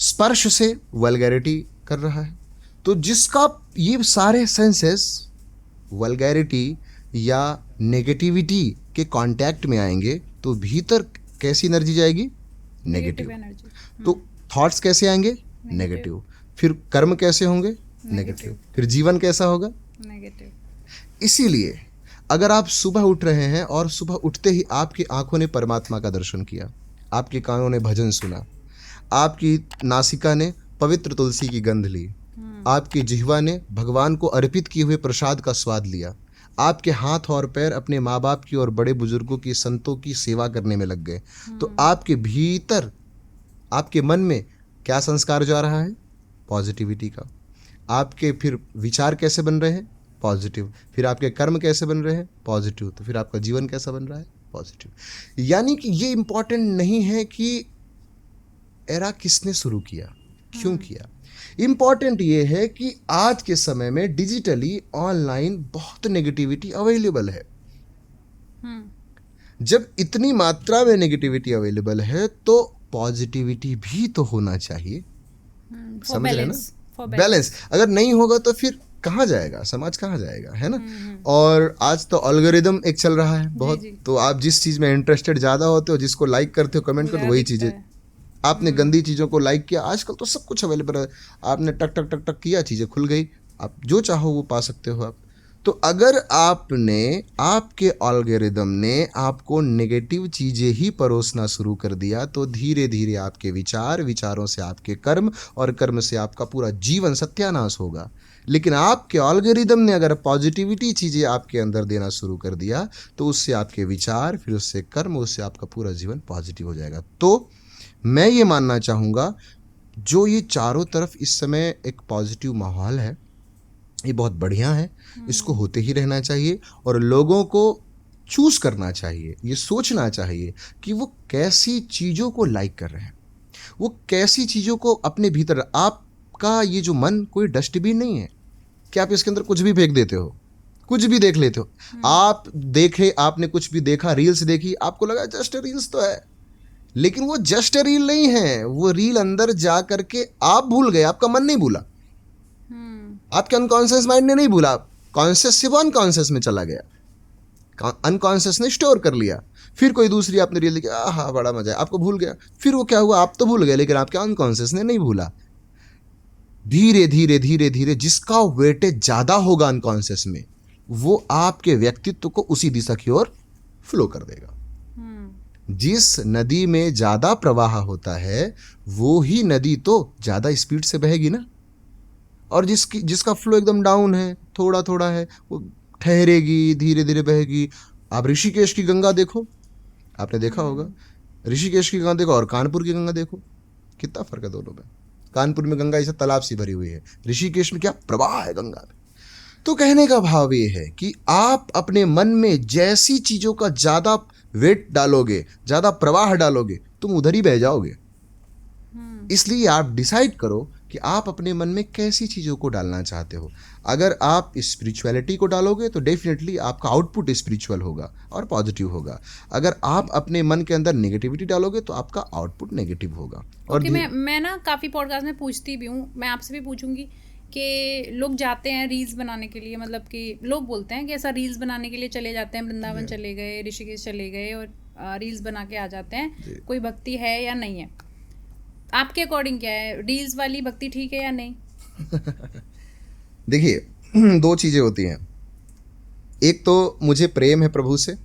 B: स्पर्श से वल्गैरिटी कर रहा है। तो जिसका ये सारे सेंसेस वल्गैरिटी या नेगेटिविटी के कांटेक्ट में आएंगे तो भीतर कैसी एनर्जी जाएगी? नेगेटिव। तो थॉट्स कैसे आएंगे? नेगेटिव। फिर कर्म कैसे होंगे? नेगेटिव। फिर जीवन कैसा होगा? नेगेटिव। इसीलिए अगर आप सुबह उठ रहे हैं और सुबह उठते ही आपकी आंखों ने परमात्मा का दर्शन किया, आपके कानों ने भजन सुना, आपकी नासिका ने पवित्र तुलसी की गंध ली, आपकी जिह्वा ने भगवान को अर्पित किए हुए प्रसाद का स्वाद लिया, आपके हाथ और पैर अपने माँ बाप की और बड़े बुजुर्गों की, संतों की सेवा करने में लग गए, तो आपके भीतर, आपके मन में क्या संस्कार जा रहा है? पॉजिटिविटी का। आपके फिर विचार कैसे बन रहे हैं? पॉजिटिव। फिर आपके कर्म कैसे बन रहे हैं? पॉजिटिव। तो फिर आपका जीवन कैसा बन रहा है? पॉजिटिव। यानी कि ये इंपॉर्टेंट नहीं है कि एरा किसने शुरू किया, क्यों किया। इंपॉर्टेंट ये है कि आज के समय में डिजिटली ऑनलाइन बहुत नेगेटिविटी अवेलेबल है। जब इतनी मात्रा में नेगेटिविटी अवेलेबल है तो पॉजिटिविटी भी तो होना चाहिए, समझ रहे ना? बैलेंस अगर नहीं होगा तो फिर कहाँ जाएगा समाज, कहाँ जाएगा, है ना। और आज तो एल्गोरिदम एक चल रहा है बहुत, तो आप जिस चीज में इंटरेस्टेड ज्यादा होते हो, जिसको लाइक करते हो, कमेंट करते हो, वही चीजें। आपने गंदी चीज़ों को लाइक किया, आजकल तो सब कुछ अवेलेबल है, आपने टक टक टक टक किया, चीज़ें खुल गई, आप जो चाहो वो पा सकते हो आप। तो अगर आपने, आपके एल्गोरिदम ने आपको नेगेटिव चीज़ें ही परोसना शुरू कर दिया तो धीरे धीरे आपके विचार, विचारों से आपके कर्म, और कर्म से आपका पूरा जीवन सत्यानाश होगा। लेकिन आपके एल्गोरिदम ने अगर पॉजिटिविटी चीज़ें आपके अंदर देना शुरू कर दिया तो उससे आपके विचार, फिर उससे कर्म, उससे आपका पूरा जीवन पॉजिटिव हो जाएगा। तो मैं ये मानना चाहूँगा जो ये चारों तरफ इस समय एक पॉजिटिव माहौल है, ये बहुत बढ़िया है, इसको होते ही रहना चाहिए, और लोगों को चूज़ करना चाहिए, ये सोचना चाहिए कि वो कैसी चीज़ों को लाइक कर रहे हैं, वो कैसी चीज़ों को अपने भीतर। आपका ये जो मन कोई डस्टबिन नहीं है कि आप इसके अंदर कुछ भी फेंक देते हो, कुछ भी देख लेते हो। आप देखे, आपने कुछ भी देखा, रील्स देखी, आपको लगा जस्ट रील्स तो है, लेकिन वो जस्ट रील नहीं है, वो रील अंदर जा करके आप भूल गए, आपका मन नहीं भूला, आपके अनकॉन्शियस माइंड ने नहीं भूला, कॉन्शियस से वो अनकॉन्शियस में चला गया, अनकॉन्शियस ने स्टोर कर लिया। फिर कोई दूसरी आपने रील देखी, हाँ बड़ा मजा है, आपको भूल गया। फिर वो क्या हुआ, आप तो भूल गए लेकिन आपके अनकॉन्शियस ने नहीं भूला। धीरे धीरे धीरे धीरे जिसका वेटेज ज्यादा होगा अनकॉन्शियस में, वो आपके व्यक्तित्व को उसी दिशा की ओर फ्लो कर देगा। जिस नदी में ज्यादा प्रवाह होता है वो ही नदी तो ज्यादा स्पीड से बहेगी ना, और जिसका फ्लो एकदम डाउन है, थोड़ा थोड़ा है, वो ठहरेगी, धीरे धीरे बहेगी। आप ऋषिकेश की गंगा देखो, आपने देखा होगा, ऋषिकेश की गंगा देखो और कानपुर की गंगा देखो, कितना फर्क है दोनों में। कानपुर में गंगा ऐसा तालाब सी भरी हुई है, ऋषिकेश में क्या प्रवाह है गंगा में। तो कहने का भाव ये है कि आप अपने मन में जैसी चीजों का ज्यादा वेट डालोगे, ज्यादा प्रवाह डालोगे, तुम उधर ही बह जाओगे। इसलिए आप डिसाइड करो कि आप अपने मन में कैसी चीजों को डालना चाहते हो। अगर आप स्पिरिचुअलिटी को डालोगे तो डेफिनेटली आपका आउटपुट स्पिरिचुअल होगा और पॉजिटिव होगा। अगर आप अपने मन के अंदर नेगेटिविटी डालोगे तो आपका आउटपुट नेगेटिव होगा। और
A: मैं ना काफ़ी पॉडकास्ट में पूछती भी हूँ, मैं आपसे भी पूछूंगी कि लोग जाते हैं रील्स बनाने के लिए, मतलब कि लोग बोलते हैं कि ऐसा रील्स बनाने के लिए चले जाते हैं, वृंदावन चले गए, ऋषिकेश चले गए और रील्स बना के आ जाते हैं। कोई भक्ति है या नहीं है? आपके अकॉर्डिंग क्या है, रील्स वाली भक्ति ठीक है या नहीं?
B: देखिए दो चीजें होती हैं, एक तो मुझे प्रेम है प्रभु से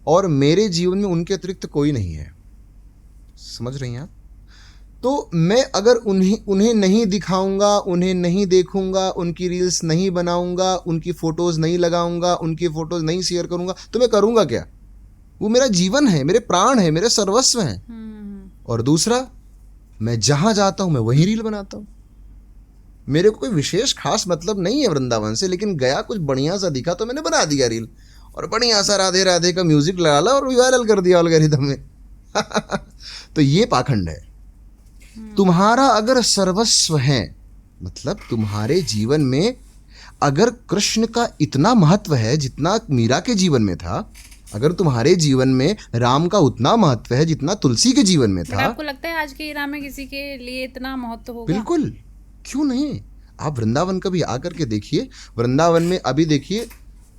B: और मेरे जीवन में उनके अतिरिक्त कोई नहीं है, समझ रही हैं आप। तो मैं अगर उन्हें नहीं दिखाऊंगा, उन्हें नहीं देखूंगा, उनकी रील्स नहीं बनाऊंगा, उनकी फोटोज नहीं लगाऊंगा, उनकी फोटोज नहीं शेयर करूंगा, तो मैं करूंगा क्या? वो मेरा जीवन है, मेरे प्राण है, मेरे सर्वस्व हैं। और दूसरा, मैं जहां जाता हूं मैं वहीं रील बनाता हूं। मेरे को कोई विशेष खास मतलब नहीं है वृंदावन से, लेकिन गया कुछ बढ़िया सा दिखा तो मैंने बना दिया रील, और बढ़िया सा राधे राधे का म्यूजिक लगा ला और वायरल कर दिया एल्गोरिथम में। तो ये पाखंड है। तुम्हारा अगर सर्वस्व है, मतलब तुम्हारे जीवन में अगर कृष्ण का इतना महत्व है जितना मीरा के जीवन में था, अगर तुम्हारे जीवन में राम का उतना महत्व है जितना तुलसी के जीवन में था,
A: आपको लगता है आज के इरा में किसी के लिए इतना महत्व होगा?
B: बिल्कुल, क्यों नहीं। आप वृंदावन कभी आकर के देखिए, वृंदावन में अभी देखिए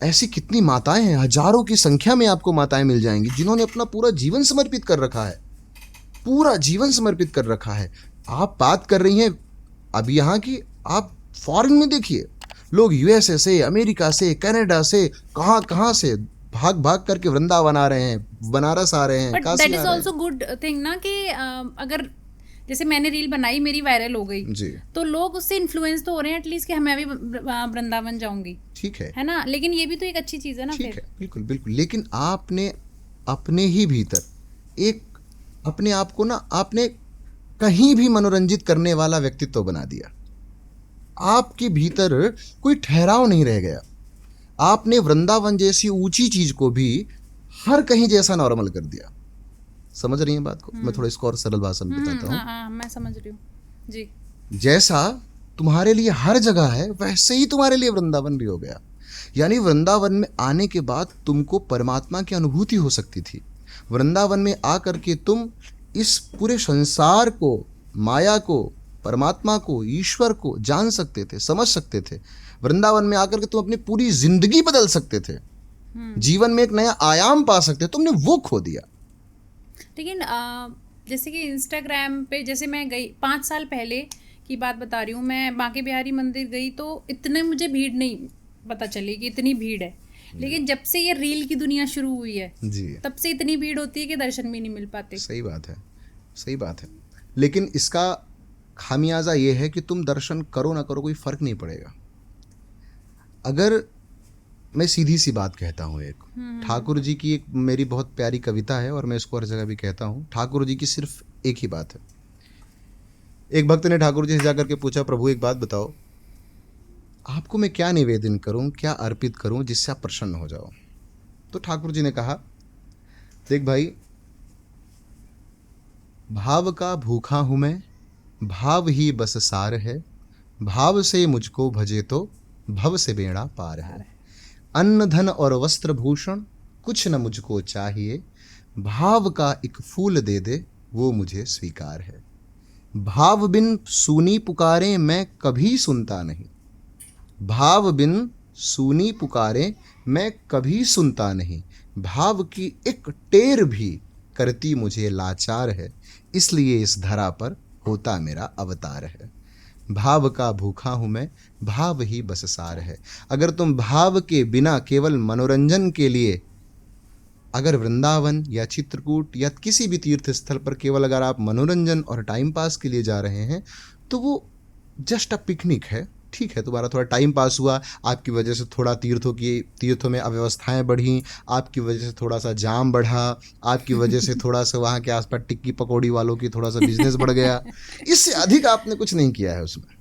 B: ऐसी कितनी माताएं हैं, हजारों की संख्या में आपको माताएं मिल जाएंगी जिन्होंने अपना पूरा जीवन समर्पित कर रखा है, पूरा जीवन समर्पित कर रखा है। आप बात कर रही हैं अभी यहाँ की, आप फॉरेन में देखिए, लोग यूएसए से, अमेरिका से, कनाडा से, कहाँ कहाँ से भाग भाग करके वृंदावन आ रहे हैं, बनारस आ रहे हैं, काशी आ रहे हैं।
A: That is also good thing ना कि अगर जैसे मैंने रील बनाई, मेरी वायरल हो गई
B: जी,
A: तो लोग उससे इन्फ्लुएंस तो हो रहे हैं एटलीस्ट कि मैं भी वृंदावन जाऊंगी,
B: ठीक है
A: ना? लेकिन ये भी तो एक अच्छी चीज है ना।
B: ठीक है, बिल्कुल बिल्कुल। लेकिन आपने अपने ही भीतर एक अपने आप को ना, आपने कहीं भी मनोरंजित करने वाला व्यक्तित्व बना दिया। आपके भीतर कोई ठहराव नहीं रह गया। आपने वृंदावन जैसी ऊंची चीज को भी हर कहीं जैसा नॉर्मल कर दिया। समझ रही हैं बात को? मैं थोड़ा इसको और सरल भाषा में बताता हूँ।
A: हाँ, मैं समझ रही हूँ जी।
B: जैसा तुम्हारे लिए हर जगह है, वैसे ही तुम्हारे लिए वृंदावन भी हो गया। यानी वृंदावन में आने के बाद तुमको परमात्मा की अनुभूति हो सकती थी। वृंदावन में आकर के तुम इस पूरे संसार को, माया को, परमात्मा को, ईश्वर को जान सकते थे, समझ सकते थे। वृंदावन में आकर के तुम अपनी पूरी जिंदगी बदल सकते थे, जीवन में एक नया आयाम पा सकते थे, तुमने वो खो दिया।
A: लेकिन जैसे कि इंस्टाग्राम पे, जैसे मैं गई 5 साल पहले की बात बता रही हूँ, मैं बांके बिहारी मंदिर गई तो इतने मुझे भीड़ नहीं पता चली कि इतनी भीड़ है। लेकिन जब से ये रील की दुनिया शुरू हुई है
B: जी,
A: तब से इतनी भीड़ होती है कि दर्शन भी नहीं मिल पाते।
B: सही बात है, सही बात है। लेकिन इसका खामियाजा ये है कि तुम दर्शन करो ना करो, कोई फर्क नहीं पड़ेगा। अगर मैं सीधी सी बात कहता हूँ, एक ठाकुर जी की एक मेरी बहुत प्यारी कविता है और मैं इसको हर जगह भी कहता हूँ। ठाकुर जी की सिर्फ एक ही बात है। एक भक्त ने ठाकुर जी से जाकर के पूछा, प्रभु एक बात बताओ, आपको मैं क्या निवेदन करूं, क्या अर्पित करूं जिससे आप प्रसन्न हो जाओ? तो ठाकुर जी ने कहा, देख भाई, भाव का भूखा हूं मैं, भाव ही बस सार है, भाव से मुझको भजे तो भव से बेड़ा पार है। अन्न धन और वस्त्र भूषण कुछ न मुझको चाहिए, भाव का एक फूल दे दे वो मुझे स्वीकार है। भाव बिन सूनी पुकारे मैं कभी सुनता नहीं, भाव बिन सूनी पुकारे मैं कभी सुनता नहीं, भाव की एक टेर भी करती मुझे लाचार है, इसलिए इस धरा पर होता मेरा अवतार है। भाव का भूखा हूँ मैं, भाव ही बस सार है। अगर तुम भाव के बिना केवल मनोरंजन के लिए अगर वृंदावन या चित्रकूट या किसी भी तीर्थ स्थल पर केवल अगर आप मनोरंजन और टाइम पास के लिए जा रहे हैं, तो वो जस्ट अ पिकनिक है। ठीक है, तुम्हारा थोड़ा टाइम पास हुआ, आपकी वजह से थोड़ा तीर्थों में अव्यवस्थाएं बढ़ी, आपकी वजह से थोड़ा सा जाम बढ़ा, आपकी वजह से थोड़ा सा वहाँ के आसपास टिक्की पकौड़ी वालों की थोड़ा सा बिजनेस बढ़ गया। इससे अधिक आपने कुछ नहीं किया है उसमें।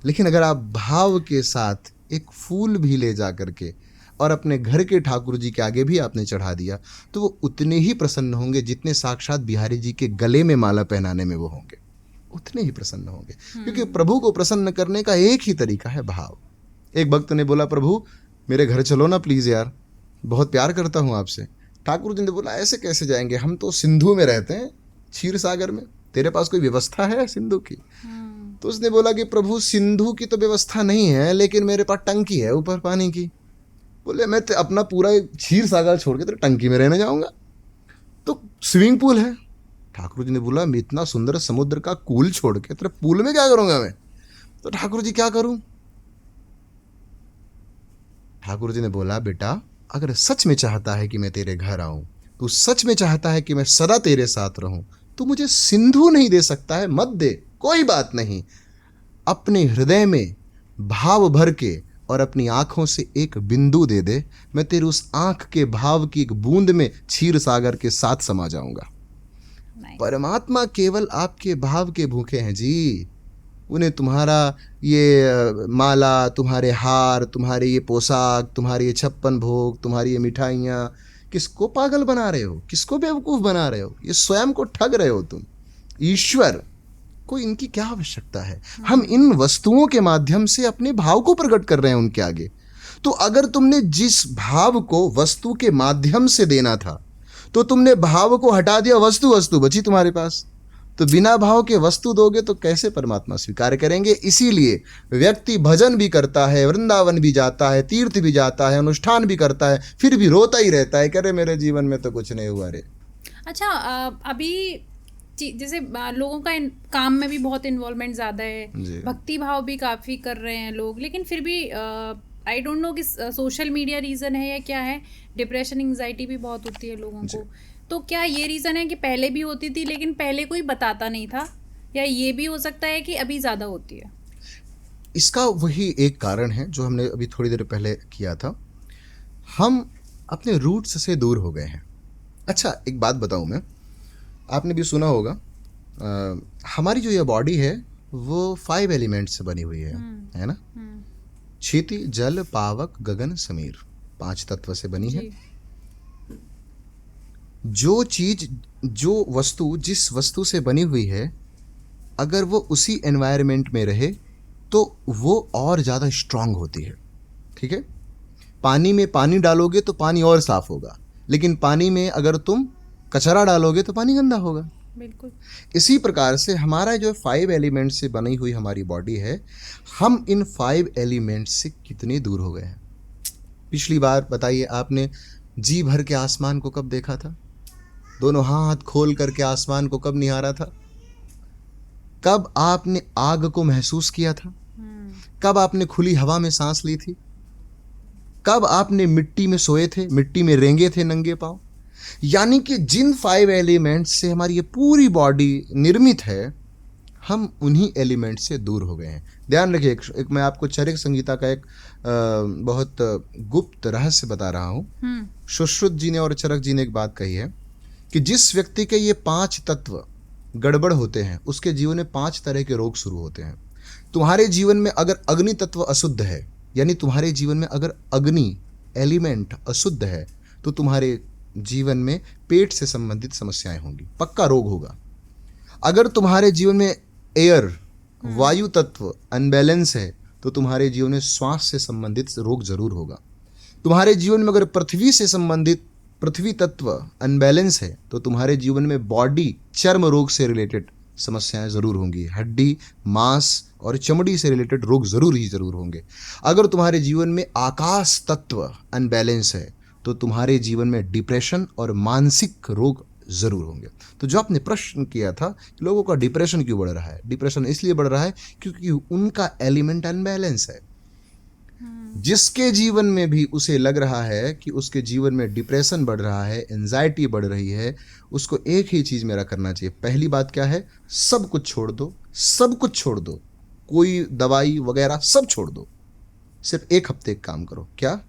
B: लेकिन अगर आप भाव के साथ एक फूल भी ले जा करके और अपने घर के ठाकुर जी के आगे भी आपने चढ़ा दिया, तो वो उतने ही प्रसन्न होंगे जितने साक्षात बिहारी जी के गले में माला पहनाने में वो होंगे, उतने ही प्रसन्न होंगे। क्योंकि प्रभु को प्रसन्न करने का एक ही तरीका है, भाव। एक भक्त ने बोला, प्रभु मेरे घर चलो ना प्लीज़ यार, बहुत प्यार करता हूँ आपसे। ठाकुर जी ने बोला, ऐसे कैसे जाएंगे, हम तो सिंधु में रहते हैं, क्षीर सागर में, तेरे पास कोई व्यवस्था है सिंधु की? तो उसने बोला कि प्रभु सिंधु की तो व्यवस्था नहीं है, लेकिन मेरे पास टंकी है ऊपर पानी की। बोले, मैं अपना पूरा क्षीर सागर छोड़ के तेरे टंकी में रहने जाऊंगा, तो स्विमिंग पूल है। ठाकुर जी ने बोला, मैं इतना सुंदर समुद्र का कूल छोड़ के तेरे पूल में क्या करूंगा मैं? तो ठाकुर जी, क्या करूं? ठाकुर जी ने बोला, बेटा अगर सच में चाहता है कि मैं तेरे घर आऊं, तू सच में चाहता है कि मैं सदा तेरे साथ रहूं, तू मुझे सिंधु नहीं दे सकता है, मत दे, कोई बात नहीं। अपने हृदय में भाव भर के और अपनी आंखों से एक बिंदु दे दे, मैं तेरे उस आंख के भाव की एक बूंद में क्षीर सागर के साथ समा जाऊंगा। परमात्मा केवल आपके भाव के भूखे हैं जी। उन्हें तुम्हारा ये माला, तुम्हारे हार, तुम्हारे ये पोशाक, तुम्हारे ये 56 भोग, तुम्हारी ये मिठाइयाँ, किसको पागल बना रहे हो, किसको बेवकूफ़ बना रहे हो? ये स्वयं को ठग रहे हो तुम। ईश्वर को इनकी क्या आवश्यकता है? हम इन वस्तुओं के माध्यम से अपने भाव को प्रकट कर रहे हैं उनके आगे। तो अगर तुमने जिस भाव को वस्तु के माध्यम से देना था, तो तुमने भाव को हटा दिया, वस्तु बची तुम्हारे पास। तो बिना भाव के वस्तु दोगे तो कैसे परमात्मा स्वीकार करेंगे? इसीलिए व्यक्ति भजन भी करता है, वृंदावन भी जाता है, तीर्थ भी जाता है, अनुष्ठान भी करता है, फिर भी रोता ही रहता है, करे मेरे जीवन में तो कुछ नहीं हुआ रे।
A: अच्छा, अभी जैसे लोगों का काम में भी बहुत इन्वॉल्वमेंट ज़्यादा है, भक्ति भाव भी काफ़ी कर रहे हैं लोग, लेकिन फिर भी आई डोंट नो कि सोशल मीडिया रीज़न है या क्या है, डिप्रेशन एंजाइटी भी बहुत होती है लोगों को। तो क्या ये रीज़न है कि पहले भी होती थी लेकिन पहले कोई बताता नहीं था, या ये भी हो सकता है कि अभी ज़्यादा होती है?
B: इसका वही एक कारण है जो हमने अभी थोड़ी देर पहले किया था। हम अपने रूट्स से दूर हो गए हैं। अच्छा, एक बात बताऊं मैं, आपने भी सुना होगा, हमारी जो ये बॉडी है वो 5 एलिमेंट से बनी हुई है ना? क्षिति, जल, पावक, गगन, समीर, 5 तत्व से बनी है। जो चीज, जो वस्तु जिस वस्तु से बनी हुई है, अगर वो उसी एनवायरनमेंट में रहे तो वो और ज़्यादा स्ट्रांग होती है। ठीक है? पानी में पानी डालोगे तो पानी और साफ होगा, लेकिन पानी में अगर तुम कचरा डालोगे तो पानी गंदा होगा।
A: बिल्कुल।
B: इसी प्रकार से हमारा जो 5 एलिमेंट से बनी हुई हमारी बॉडी है, हम इन 5 एलिमेंट से कितने दूर हो गए हैं? पिछली बार बताइए, आपने जी भर के आसमान को कब देखा था? दोनों हाथ खोल करके आसमान को कब निहारा था? कब आपने आग को महसूस किया था? कब आपने खुली हवा में सांस ली थी? कब आपने मिट्टी में सोए थे, मिट्टी में रेंगे थे नंगे पांव? यानी कि जिन 5 एलिमेंट्स से हमारी ये पूरी बॉडी निर्मित है, हम उन्हीं एलिमेंट से दूर हो गए हैं। ध्यान रखिए, एक मैं आपको चरक संहिता का एक बहुत गुप्त रहस्य बता रहा हूँ। सुश्रुत जी ने और चरक जी ने एक बात कही है कि जिस व्यक्ति के ये 5 तत्व गड़बड़ होते हैं, उसके जीवन में 5 तरह के रोग शुरू होते हैं। तुम्हारे जीवन में अगर अग्नि तत्व अशुद्ध है, यानी तुम्हारे जीवन में अगर अग्नि एलिमेंट अशुद्ध है, तो तुम्हारे जीवन में पेट से संबंधित समस्याएं होंगी, पक्का रोग होगा। अगर तुम्हारे जीवन में एयर, वायु तत्व अनबैलेंस है, तो तुम्हारे जीवन में श्वास से संबंधित रोग जरूर होगा। तुम्हारे जीवन में अगर पृथ्वी से संबंधित पृथ्वी तत्व अनबैलेंस है, तो तुम्हारे जीवन में बॉडी, चर्म रोग से रिलेटेड समस्याएं जरूर होंगी। हड्डी, मांस और चमड़ी से रिलेटेड रोग जरूर होंगे। अगर तुम्हारे जीवन में आकाश तत्व अनबैलेंस है, तो तुम्हारे जीवन में डिप्रेशन और मानसिक रोग जरूर होंगे। तो जो आपने प्रश्न किया था, लोगों का डिप्रेशन क्यों बढ़ रहा है? डिप्रेशन इसलिए बढ़ रहा है क्योंकि उनका एलिमेंट अनबैलेंस है। जिसके जीवन में भी उसे लग रहा है कि उसके जीवन में डिप्रेशन बढ़ रहा है, एंजाइटी बढ़ रही है, उसको एक ही चीज मेरा करना चाहिए। पहली बात क्या है? सब कुछ छोड़ दो, सब कुछ छोड़ दो, कोई दवाई वगैरह सब छोड़ दो। सिर्फ 1 हफ्ते एक काम करो। क्या?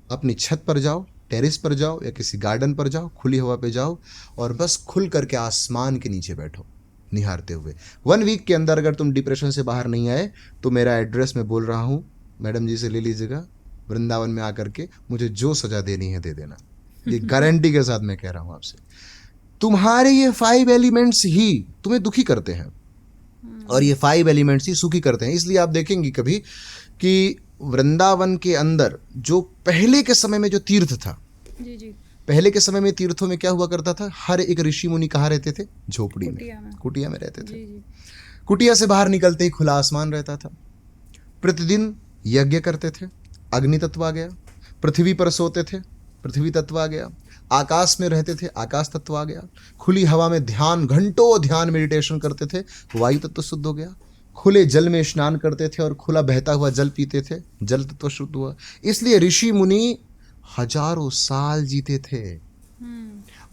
B: अपनी छत पर जाओ, टेरेस पर जाओ या किसी गार्डन पर जाओ, खुली हवा पे जाओ और बस खुल करके आसमान के नीचे बैठो निहारते हुए। 1 वीक के अंदर अगर तुम डिप्रेशन से बाहर नहीं आए, तो मेरा एड्रेस मैं बोल रहा हूँ, मैडम जी से ले लीजिएगा, वृंदावन में आकर के मुझे जो सजा देनी है दे देना। ये गारंटी के साथ मैं कह रहा हूँ आपसे। तुम्हारे ये 5 एलिमेंट्स ही तुम्हें दुखी करते हैं और ये 5 एलिमेंट्स ही सुखी करते हैं। इसलिए आप देखेंगे कभी कि वृंदावन के अंदर जो पहले के समय में जो तीर्थ था,
A: जी।
B: पहले के समय में तीर्थों में क्या हुआ करता था? हर एक ऋषि मुनि कहाँ रहते थे? झोपड़ी में, कुटिया में रहते थे। कुटिया से बाहर निकलते ही खुला आसमान रहता था। प्रतिदिन यज्ञ करते थे, अग्नि तत्व आ गया। पृथ्वी पर सोते थे, पृथ्वी तत्व आ गया। आकाश में रहते थे, आकाश तत्व आ गया। खुली हवा में ध्यान, घंटों ध्यान मेडिटेशन करते थे, वायु तत्व शुद्ध हो गया। खुले जल में स्नान करते थे और खुला बहता हुआ जल पीते थे, जल तत्व शुद्ध हुआ। इसलिए ऋषि मुनि हजारों साल जीते थे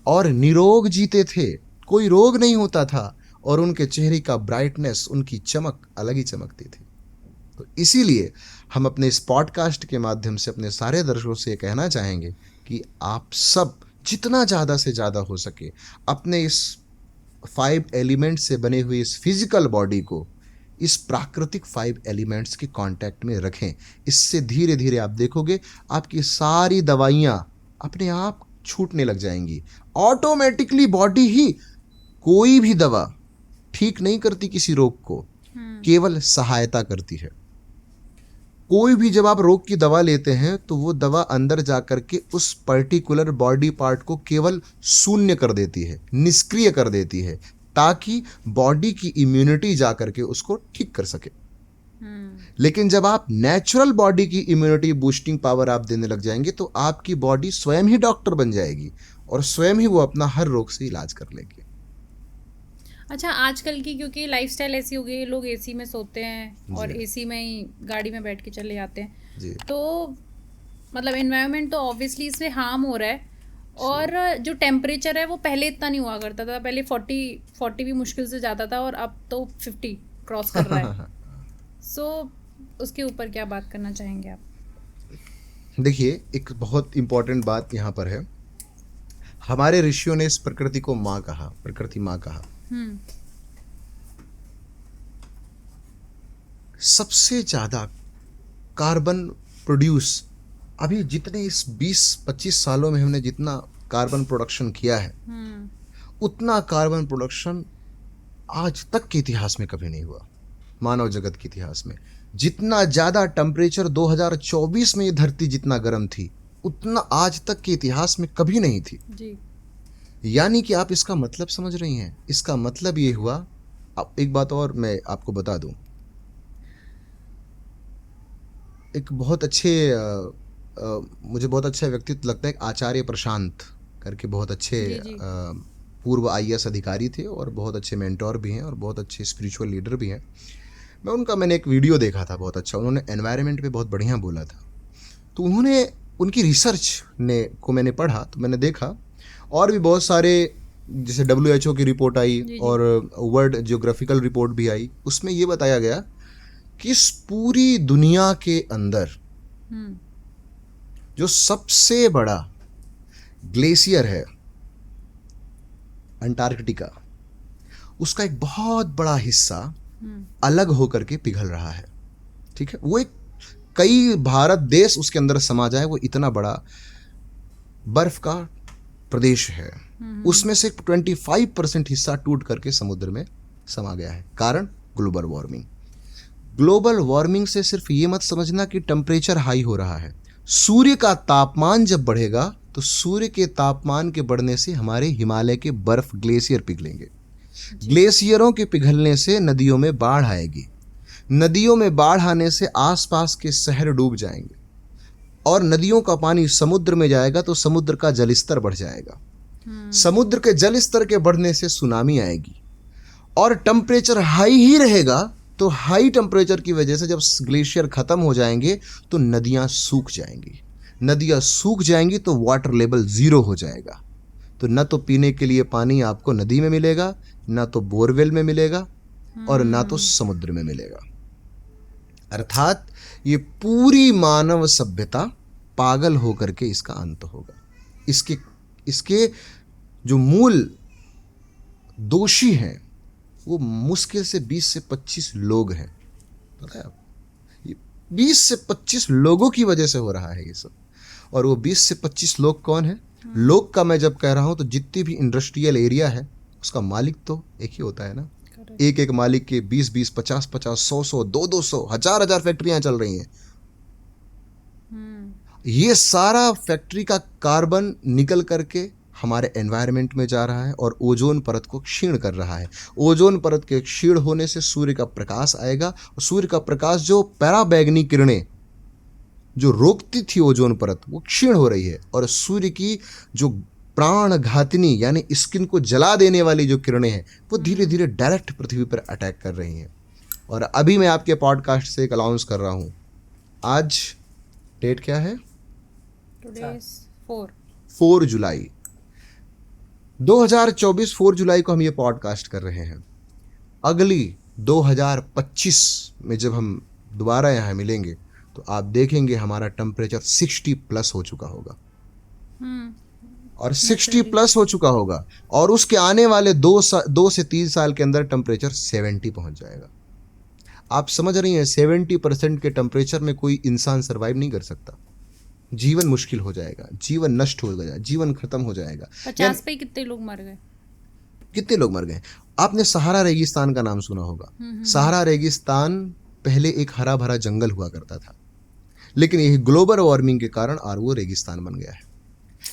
B: और निरोग जीते थे, कोई रोग नहीं होता था और उनके चेहरे का ब्राइटनेस, उनकी चमक अलग ही चमकती थी। तो इसीलिए हम अपने इस पॉडकास्ट के माध्यम से अपने सारे दर्शकों से ये कहना चाहेंगे कि आप सब जितना ज़्यादा से ज़्यादा हो सके अपने इस 5 एलिमेंट से बने हुए इस फिजिकल बॉडी को इस प्राकृतिक 5 एलिमेंट्स के कांटेक्ट में रखें। इससे धीरे धीरे आप देखोगे आपकी सारी दवाइयाँ अपने आप छूटने लग जाएंगी। ऑटोमेटिकली बॉडी ही कोई भी दवा ठीक नहीं करती किसी रोग को, केवल सहायता करती है। कोई भी जब आप रोग की दवा लेते हैं तो वो दवा अंदर जाकर के उस पर्टिकुलर बॉडी पार्ट को केवल शून्य कर देती है, निष्क्रिय कर देती है, ताकि बॉडी की इम्यूनिटी जाकर के उसको ठीक कर सके। लेकिन जब आप नेचुरल बॉडी की इम्यूनिटी बूस्टिंग पावर आप देने लग जाएंगे तो आपकी बॉडी स्वयं ही डॉक्टर बन जाएगी और स्वयं ही वो अपना हर रोग से इलाज कर लेगी।
A: अच्छा, आजकल की क्योंकि लाइफस्टाइल ऐसी हो गई है, लोग एसी में सोते हैं और एसी में ही गाड़ी में बैठ के चले जाते हैं
B: जी।
A: तो मतलब एनवायरनमेंट तो ऑब्वियसली इससे हार्म हो रहा है। और जो टेम्परेचर है वो पहले इतना नहीं हुआ करता था, पहले 40 भी मुश्किल से जाता था और अब तो 50 क्रॉस कर रहा है। सो उसके ऊपर क्या बात करना चाहेंगे आप?
B: देखिए, एक बहुत इम्पोर्टेंट बात यहाँ पर है। हमारे ऋषियों ने इस प्रकृति को माँ कहा, प्रकृति माँ कहा। सबसे ज्यादा कार्बन प्रोड्यूस अभी जितने इस 20-25 सालों में हमने जितना कार्बन प्रोडक्शन किया है उतना कार्बन प्रोडक्शन आज तक के इतिहास में कभी नहीं हुआ, मानव जगत के इतिहास में। जितना ज़्यादा टेम्परेचर 2024 में ये धरती जितना गर्म थी उतना आज तक के इतिहास में कभी नहीं थी
A: जी।
B: यानी कि आप इसका मतलब समझ रही हैं। इसका मतलब ये हुआ, अब एक बात और मैं आपको बता दूं। एक बहुत अच्छे मुझे बहुत अच्छा व्यक्तित्व लगता है, आचार्य प्रशांत करके, बहुत अच्छे पूर्व IAS अधिकारी थे और बहुत अच्छे मेंटोर भी हैं और बहुत अच्छे स्पिरिचुअल लीडर भी हैं। मैंने एक वीडियो देखा था बहुत अच्छा, उन्होंने एनवायरनमेंट पे बहुत बढ़िया बोला था। तो उन्होंने उनकी रिसर्च को मैंने पढ़ा तो मैंने देखा और भी बहुत सारे, जैसे WHO की रिपोर्ट आई और वर्ल्ड जियोग्राफिकल रिपोर्ट भी आई, उसमें ये बताया गया कि इस पूरी दुनिया के अंदर जो सबसे बड़ा ग्लेशियर है अंटार्कटिका, उसका एक बहुत बड़ा हिस्सा अलग होकर के पिघल रहा है। ठीक है, वो एक कई भारत देश उसके अंदर समा जाए, वो इतना बड़ा बर्फ का प्रदेश है। उसमें से 25% हिस्सा टूट करके समुद्र में समा गया है। कारण ग्लोबल वार्मिंग। ग्लोबल वार्मिंग से सिर्फ ये मत समझना कि टेम्परेचर हाई हो रहा है। सूर्य का तापमान जब बढ़ेगा तो सूर्य के तापमान के बढ़ने से हमारे हिमालय के बर्फ ग्लेशियर पिघलेंगे। ग्लेशियरों के पिघलने से नदियों में बाढ़ आएगी। नदियों में बाढ़ आने से आसपास के शहर डूब जाएंगे और नदियों का पानी समुद्र में जाएगा तो समुद्र का जलस्तर बढ़ जाएगा। समुद्र के जल स्तर के बढ़ने से सुनामी आएगी और टेम्परेचर हाई ही रहेगा तो हाई टेम्परेचर की वजह से जब ग्लेशियर खत्म हो जाएंगे तो नदियां सूख जाएंगी। नदियां सूख जाएंगी तो वाटर लेवल 0 हो जाएगा। तो न तो पीने के लिए पानी आपको नदी में मिलेगा, न तो बोरवेल में मिलेगा और न तो समुद्र में मिलेगा। अर्थात ये पूरी मानव सभ्यता पागल होकर के इसका अंत होगा। इसके जो मूल दोषी हैं वो मुश्किल से 20 से 25 लोग हैं। पता है आप, ये 20 से 25 लोगों की वजह से हो रहा है ये सब। और वो 20 से 25 लोग कौन है? लोग का मैं जब कह रहा हूं तो जितनी भी इंडस्ट्रियल एरिया है उसका मालिक तो एक ही होता है ना। एक मालिक के 20-20, 50-50, 100-100, 200-200, हजार फैक्ट्रियां चल रही हैं। ये सारा फैक्ट्री का कार्बन निकल करके हमारे एनवायरनमेंट में जा रहा है और ओजोन परत को क्षीण कर रहा है। ओजोन परत के क्षीण होने से सूर्य का प्रकाश आएगा और सूर्य का प्रकाश जो पराबैंगनी किरणें जो रोकती थी ओजोन परत, वो क्षीण हो रही है और सूर्य की जो प्राण घातिनी यानी स्किन को जला देने वाली जो किरणें हैं वो धीरे धीरे डायरेक्ट पृथ्वी पर अटैक कर रही हैं। और अभी मैं आपके पॉडकास्ट से एक अनाउंस कर रहा हूँ, आज डेट क्या है?
A: 4
B: जुलाई। 2024 4 जुलाई को हम ये पॉडकास्ट कर रहे हैं। अगली 2025 में जब हम दोबारा यहाँ मिलेंगे तो आप देखेंगे हमारा टेम्परेचर 60 प्लस हो चुका होगा और 60 प्लस हो चुका होगा और उसके आने वाले 2 से 3 साल के अंदर टेम्परेचर 70 पहुंच जाएगा। आप समझ रही हैं 70% के टेम्परेचर में कोई इंसान सरवाइव नहीं कर सकता। जीवन मुश्किल हो जाएगा, जीवन नष्ट हो जाएगा, जीवन खत्म हो जाएगा।
A: 50 पे कितने लोग मर गए?
B: कितने लोग मर गए? आपने सहारा रेगिस्तान का नाम सुना होगा। सहारा रेगिस्तान पहले एक हरा भरा जंगल हुआ करता था, लेकिन यही ग्लोबल वार्मिंग के कारण आज वो रेगिस्तान बन गया है।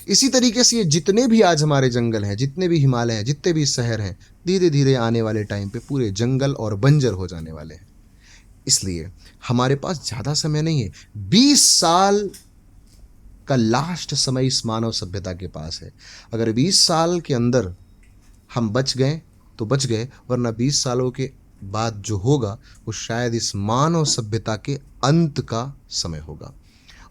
B: इसी तरीके से ये जितने भी आज हमारे जंगल हैं, जितने भी हिमालय हैं, जितने भी शहर हैं, धीरे धीरे आने वाले टाइम पे पूरे जंगल और बंजर हो जाने वाले हैं। इसलिए हमारे पास ज़्यादा समय नहीं है। 20 साल का लास्ट समय इस मानव सभ्यता के पास है। अगर 20 साल के अंदर हम बच गए तो बच गए, वरना 20 सालों के बाद जो होगा वो शायद इस मानव सभ्यता के अंत का समय होगा।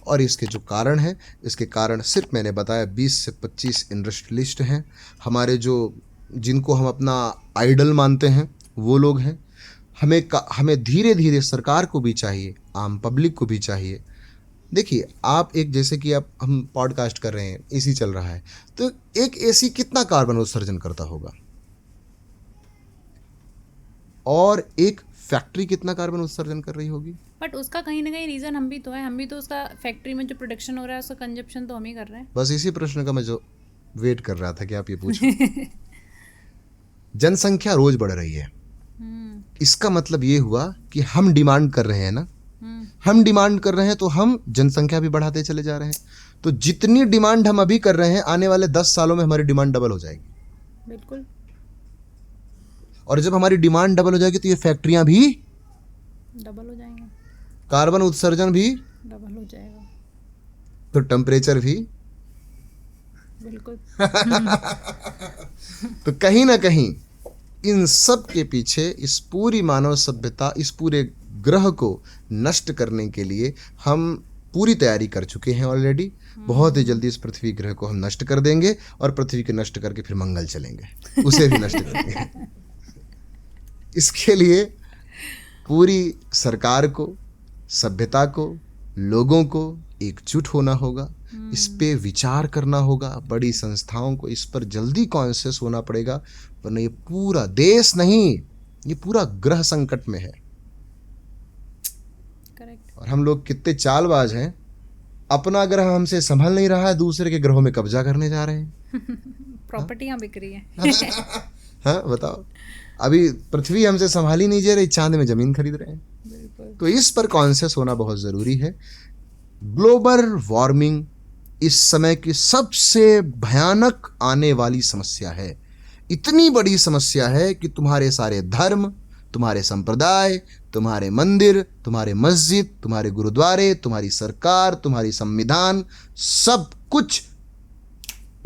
B: और इसके जो कारण हैं, इसके कारण सिर्फ मैंने बताया 20 से 25 इंडस्ट्रियलिस्ट हैं हमारे, जिनको हम अपना आइडल मानते हैं, वो लोग हैं। हमें धीरे धीरे सरकार को भी चाहिए, आम पब्लिक को भी चाहिए। देखिए आप एक, जैसे कि आप हम पॉडकास्ट कर रहे हैं, एसी चल रहा है, तो एक एसी कितना कार्बन उत्सर्जन करता होगा और एक फैक्ट्री कितना कार्बन उत्सर्जन कर रही होगी?
A: बट उसका कहीं ना कहीं रीजन हम भी तो है, हम भी तो उसका फैक्ट्री में जो प्रोडक्शन हो रहा है उसका कंजप्शन तो हम ही कर रहे हैं।
B: बस इसी प्रश्न का मैं जो वेट कर रहा था कि आप ये पूछें। जनसंख्या रोज बढ़ रही है, इसका मतलब ये हुआ कि हम डिमांड कर रहे हैं ना, हम डिमांड कर रहे हैं तो हम जनसंख्या भी बढ़ाते चले जा रहे हैं। तो जितनी डिमांड हम अभी कर रहे हैं, आने वाले 10 सालों में हमारी डिमांड डबल हो जाएगी।
A: बिल्कुल।
B: और जब हमारी डिमांड डबल हो जाएगी तो ये फैक्ट्रियां भी
A: डबल हो जाएंगे,
B: कार्बन उत्सर्जन भी
A: डबल हो जाएगा,
B: तो टेम्परेचर भी।
A: बिल्कुल।
B: तो कहीं ना कहीं इन सब के पीछे इस पूरी मानव सभ्यता, इस पूरे ग्रह को नष्ट करने के लिए हम पूरी तैयारी कर चुके हैं ऑलरेडी। बहुत ही जल्दी इस पृथ्वी ग्रह को हम नष्ट कर देंगे और पृथ्वी को नष्ट करके फिर मंगल चलेंगे, उसे भी नष्ट करेंगे। इसके लिए पूरी सरकार को, सभ्यता को, लोगों को एकजुट होना होगा, इस पे विचार करना होगा। बड़ी संस्थाओं को इस पर जल्दी कॉन्शियस होना पड़ेगा, वरना ये पूरा देश नहीं, ये पूरा ग्रह संकट में है।
A: करेक्ट।
B: और हम लोग कितने चालबाज हैं, अपना ग्रह हमसे संभल नहीं रहा है, दूसरे के ग्रहों में कब्जा करने जा रहे हैं।
A: प्रॉपर्टियां बिक रही हैं।
B: हाँ बताओ, अभी पृथ्वी हमसे संभाली नहीं जा रही, चांद में जमीन खरीद रहे हैं। तो इस पर कॉन्शियस होना बहुत ज़रूरी है। ग्लोबल वार्मिंग इस समय की सबसे भयानक आने वाली समस्या है। इतनी बड़ी समस्या है कि तुम्हारे सारे धर्म, तुम्हारे संप्रदाय, तुम्हारे मंदिर, तुम्हारे मस्जिद, तुम्हारे गुरुद्वारे, तुम्हारी सरकार, तुम्हारी संविधान, सब कुछ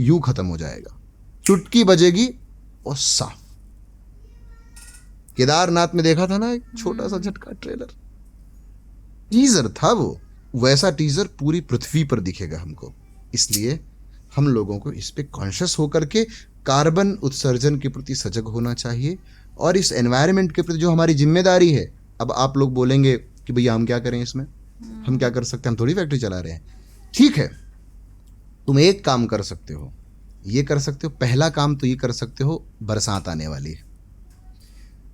B: यूं खत्म हो जाएगा। चुटकी बजेगी और साफ। केदारनाथ में देखा था ना एक छोटा सा झटका ट्रेलर, टीजर था वो, वैसा टीजर पूरी पृथ्वी पर दिखेगा हमको। इसलिए हम लोगों को इस पे कॉन्शियस होकर के कार्बन उत्सर्जन के प्रति सजग होना चाहिए और इस एनवायरनमेंट के प्रति जो हमारी जिम्मेदारी है। अब आप लोग बोलेंगे कि भैया हम क्या करें इसमें, हम क्या कर सकते हैं, हम थोड़ी फैक्ट्री चला रहे हैं। ठीक है, तुम एक काम कर सकते हो, ये कर सकते हो। पहला काम तो ये कर सकते हो, बरसात आने वाली है,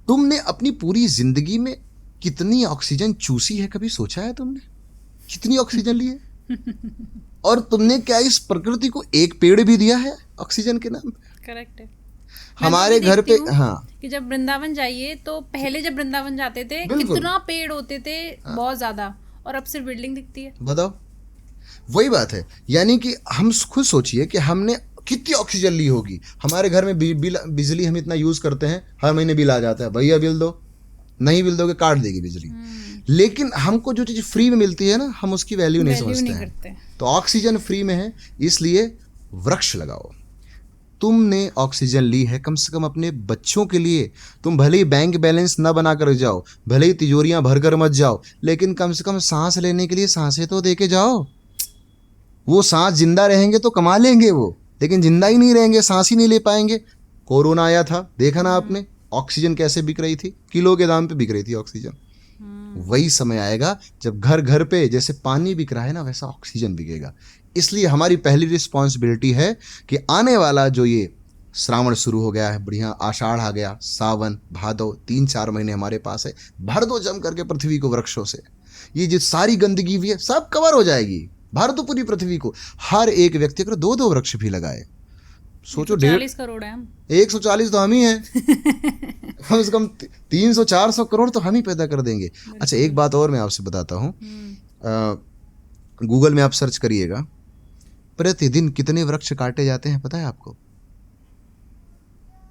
B: तुमने अपनी पूरी जिंदगी में कितनी ऑक्सीजन चूसी है, कभी सोचा है तुमने? कितनी ऑक्सीजन ली है? और तुमने क्या इस प्रकृति को एक पेड़ भी दिया है ऑक्सीजन के नाम पे?
A: करेक्ट है।
B: हमारे घर पे हाँ,
A: कि जब वृंदावन जाइए तो पहले जब वृंदावन जाते थे कितना पेड़ होते थे, बहुत ज्यादा, और अब सिर्फ बिल्डिंग दिखती है।
B: बताओ, वही बात है। यानी कि हम खुद सोचिए कि हमने कितनी ऑक्सीजन ली होगी। हमारे घर में बिजली हम इतना यूज करते हैं, हर महीने बिल आ जाता है, भैया बिल दो, नहीं बिल दोगे काट देगी बिजली। लेकिन हमको जो चीज फ्री में मिलती है ना, हम उसकी वैल्यू नहीं समझते हैं। तो ऑक्सीजन फ्री में है, इसलिए वृक्ष लगाओ। तुमने ऑक्सीजन ली है, कम से कम अपने बच्चों के लिए। तुम भले ही बैंक बैलेंस ना बना कर जाओ, भले ही तिजोरियां भर कर मत जाओ, लेकिन कम से कम सांस लेने के लिए सांसें तो दे के जाओ। वो सांस जिंदा रहेंगे तो कमा लेंगे वो, लेकिन जिंदा ही नहीं रहेंगे, सांस ही नहीं ले पाएंगे। कोरोना आया था, देखा ना आपने, ऑक्सीजन कैसे बिक रही थी, किलो के दाम पे बिक रही थी ऑक्सीजन। वही समय आएगा जब घर घर पे जैसे पानी बिक रहा है ना, वैसा ऑक्सीजन बिकेगा। इसलिए हमारी पहली रिस्पॉन्सिबिलिटी है कि आने वाला जो ये श्रावण शुरू हो गया है, बढ़िया आषाढ़ आ गया, सावन भादो, 3-4 महीने हमारे पास है, भर दो जम करके पृथ्वी को वृक्षों से। ये जो सारी गंदगी भी है सब कवर हो जाएगी, भर दो पूरी पृथ्वी को। हर एक व्यक्ति अगर 2-2 वृक्ष भी लगाए, सोचो
A: 140 करोड़ है हम।
B: 140 तो हम ही हैं। कम से कम 300-400 करोड़ तो हम ही पैदा कर देंगे। अच्छा, एक बात और मैं आपसे बताता हूँ, गूगल में आप सर्च करिएगा, प्रतिदिन कितने वृक्ष काटे जाते हैं पता है आपको?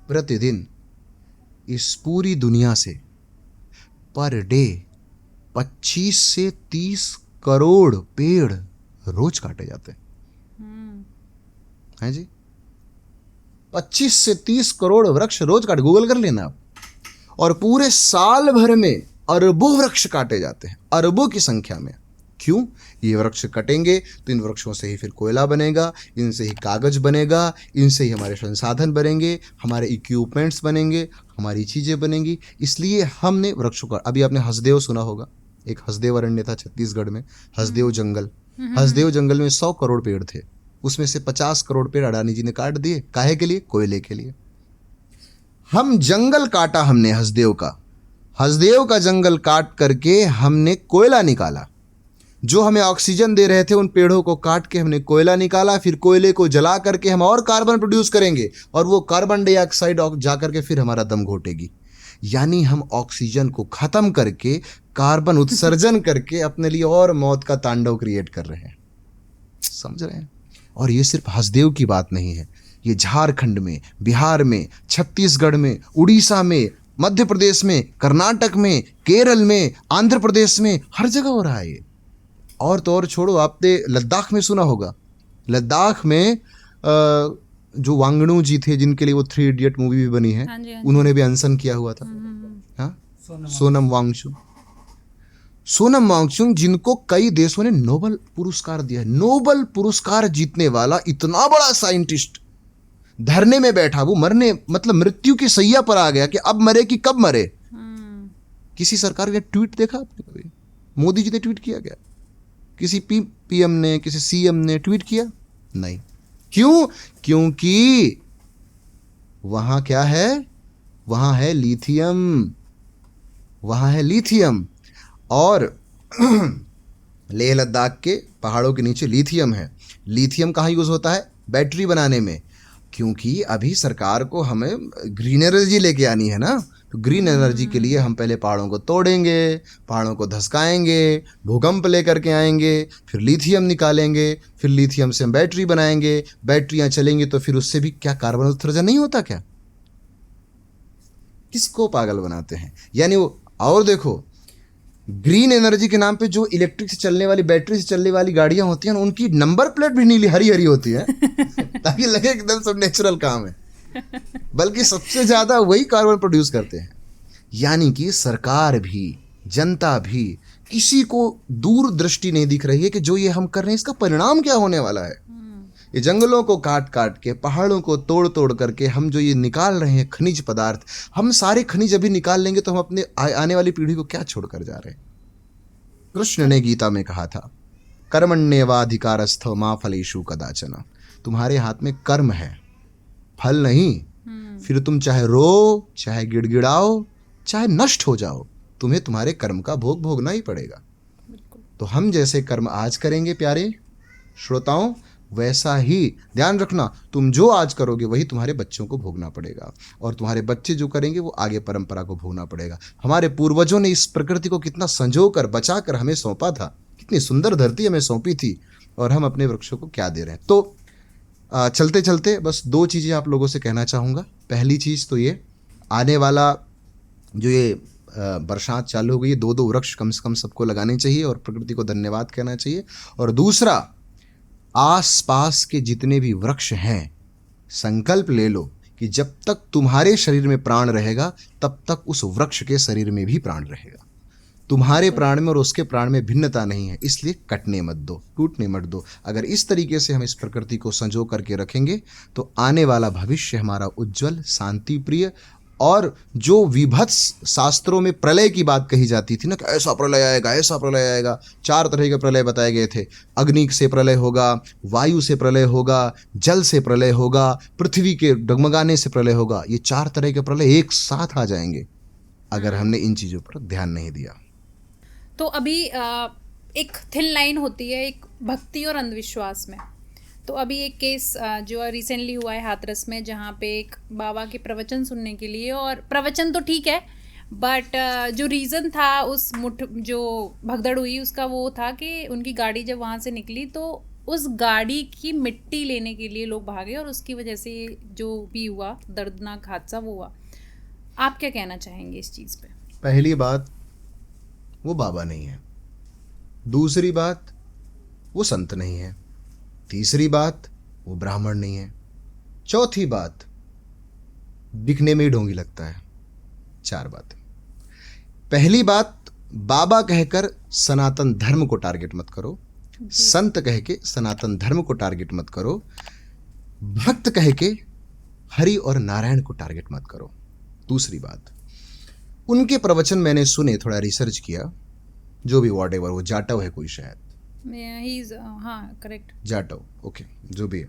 B: प्रतिदिन इस पूरी दुनिया से पर डे 25 से 30 करोड़ पेड़ रोज काटे जाते हैं जी। 25 से 30 करोड़ वृक्ष रोज काटे, गूगल कर लेना आप। और पूरे साल भर में अरबों वृक्ष काटे जाते हैं, अरबों की संख्या में। क्यों? ये वृक्ष कटेंगे तो इन वृक्षों से ही फिर कोयला बनेगा, इनसे ही कागज बनेगा, इनसे ही हमारे संसाधन बनेंगे, हमारे इक्विपमेंट्स बनेंगे, हमारी चीज़ें बनेंगी। इसलिए हमने वृक्षों का, अभी आपने हसदेव सुना होगा, एक हसदेव अरण्य था छत्तीसगढ़ में, हसदेव जंगल। हसदेव जंगल में 100 करोड़ पेड़ थे, उसमें से 50 करोड़ पेड़ अडानी जी ने काट दिए। काहे के लिए? कोयले के लिए। हम जंगल काटा हमने हसदेव का, हसदेव का जंगल काट करके हमने कोयला निकाला। जो हमें ऑक्सीजन दे रहे थे उन पेड़ों को काट के हमने कोयला निकाला। फिर कोयले को जला करके हम और कार्बन प्रोड्यूस करेंगे, और वो कार्बन डाइऑक्साइड जा करके फिर हमारा दम घोटेगी। यानी हम ऑक्सीजन को खत्म करके कार्बन उत्सर्जन करके अपने लिए और मौत का तांडव क्रिएट कर रहे हैं। समझ रहे हैं? और ये सिर्फ हसदेव की बात नहीं है, ये झारखंड में, बिहार में, छत्तीसगढ़ में, उड़ीसा में, मध्य प्रदेश में, कर्नाटक में, केरल में, आंध्र प्रदेश में, हर जगह हो रहा है ये। और तो और छोड़ो, आपने लद्दाख में सुना होगा, लद्दाख में जो वांगड़ू जी थे जिनके लिए वो 3 इडियट मूवी भी बनी है,
A: हाँ जी।
B: उन्होंने भी अनशन किया हुआ था। हाँ, सोनम वांगचुक, सोनम वांगचुक, जिनको कई देशों ने नोबेल पुरस्कार दिया है। नोबेल पुरस्कार जीतने वाला इतना बड़ा साइंटिस्ट धरने में बैठा, वो मरने मतलब मृत्यु की सैया पर आ गया कि अब मरे कि कब मरे। किसी सरकार का ट्वीट देखा आपने कभी? मोदी जी ने ट्वीट किया क्या? किसी पीएम ने, किसी सीएम ने ट्वीट किया? नहीं। क्यों? क्योंकि वहां क्या है? वहां है लिथियम, वहां है लिथियम। और लेह लद्दाख के पहाड़ों के नीचे लिथियम है। लिथियम कहाँ यूज होता है? बैटरी बनाने में। क्योंकि अभी सरकार को हमें ग्रीन एनर्जी लेके आनी है ना, तो ग्रीन एनर्जी के लिए हम पहले पहाड़ों को तोड़ेंगे, पहाड़ों को धसकाएंगे, भूकंप लेकर के आएंगे, फिर लिथियम निकालेंगे, फिर लिथियम से हम बैटरी बनाएंगे, बैटरियां चलेंगी तो फिर उससे भी क्या कार्बन उत्सर्जन नहीं होता क्या? किसको पागल बनाते हैं? यानी वो, और देखो, ग्रीन एनर्जी के नाम पे जो इलेक्ट्रिक से चलने वाली, बैटरी से चलने वाली गाड़ियां होती हैं, उनकी नंबर प्लेट भी नीली हरी हरी होती है ताकि लगे एकदम सब नेचुरल काम है। बल्कि सबसे ज्यादा वही कार्बन प्रोड्यूस करते हैं। यानी कि सरकार भी, जनता भी, किसी को दूर दृष्टि नहीं दिख रही है कि जो ये हम कर रहे हैं इसका परिणाम क्या होने वाला है। ये जंगलों को काट काट के, पहाड़ों को तोड़ तोड़ करके हम जो ये निकाल रहे हैं खनिज पदार्थ, हम सारे खनिज अभी निकाल लेंगे तो हम अपने आने वाली पीढ़ी को क्या छोड़कर जा रहे हैं? कृष्ण ने गीता में कहा था, कर्मण्येवाधिकारस्थो मा फलेषु कदाचन। तुम्हारे हाथ में कर्म है, फल नहीं। फिर तुम चाहे रो, चाहे गिड़गिड़ाओ, चाहे नष्ट हो जाओ, तुम्हें तुम्हारे कर्म का भोग भोगना ही पड़ेगा। तो हम जैसे कर्म आज करेंगे प्यारे श्रोताओं, वैसा ही ध्यान रखना, तुम जो आज करोगे वही तुम्हारे बच्चों को भोगना पड़ेगा, और तुम्हारे बच्चे जो करेंगे वो आगे परंपरा को भोगना पड़ेगा। हमारे पूर्वजों ने इस प्रकृति को कितना संजो कर, बचा कर हमें सौंपा था, कितनी सुंदर धरती हमें सौंपी थी, और हम अपने वृक्षों को क्या दे रहे हैं। तो चलते चलते बस 2 चीज़ें आप लोगों से कहना चाहूँगा। पहली चीज़ तो ये, आने वाला जो ये बरसात चालू हो गई है, 2-2 वृक्ष कम से कम सबको लगाने चाहिए और प्रकृति को धन्यवाद कहना चाहिए। और दूसरा, आसपास के जितने भी वृक्ष हैं, संकल्प ले लो कि जब तक तुम्हारे शरीर में प्राण रहेगा तब तक उस वृक्ष के शरीर में भी प्राण रहेगा। तुम्हारे प्राण में और उसके प्राण में भिन्नता नहीं है, इसलिए कटने मत दो, टूटने मत दो। अगर इस तरीके से हम इस प्रकृति को संजो करके रखेंगे तो आने वाला भविष्य हमारा उज्जवल, शांति प्रिय, और जो विभत्स शास्त्रों में प्रलय की बात कही जाती थी ना कि ऐसा प्रलय आएगा, ऐसा प्रलय आएगा, 4 तरह के प्रलय बताए गए थे। अग्नि से प्रलय होगा, वायु से प्रलय होगा, जल से प्रलय होगा, पृथ्वी के डगमगाने से प्रलय होगा। ये 4 तरह के प्रलय एक साथ आ जाएंगे अगर हमने इन चीज़ों पर ध्यान नहीं दिया।
A: तो अभी एक थिन लाइन होती है एक भक्ति और अंधविश्वास में। तो अभी एक केस जो रिसेंटली हुआ है हाथरस में, जहाँ पे एक बाबा के प्रवचन सुनने के लिए, और प्रवचन तो ठीक है बट जो रीज़न था उस जो भगदड़ हुई उसका वो था कि उनकी गाड़ी जब वहाँ से निकली तो उस गाड़ी की मिट्टी लेने के लिए लोग भागे और उसकी वजह से जो भी हुआ दर्दनाक हादसा वो हुआ। आप क्या कहना चाहेंगे इस चीज़ पे?
B: पहली बात, वो बाबा नहीं है। दूसरी बात, वो संत नहीं है। तीसरी बात, वो ब्राह्मण नहीं है। चौथी बात, दिखने में ही ढोंगी लगता है। 4 बातें। पहली बात, बाबा कहकर सनातन धर्म को टारगेट मत करो, संत कह के सनातन धर्म को टारगेट मत करो, भक्त कह के हरि और नारायण को टारगेट मत करो। दूसरी बात, उनके प्रवचन मैंने सुने, थोड़ा रिसर्च किया, जो भी वॉटेवर, वो जाटव है कोई शायद,
A: हाँ करेक्ट,
B: जाटव, ओके, जो भी है,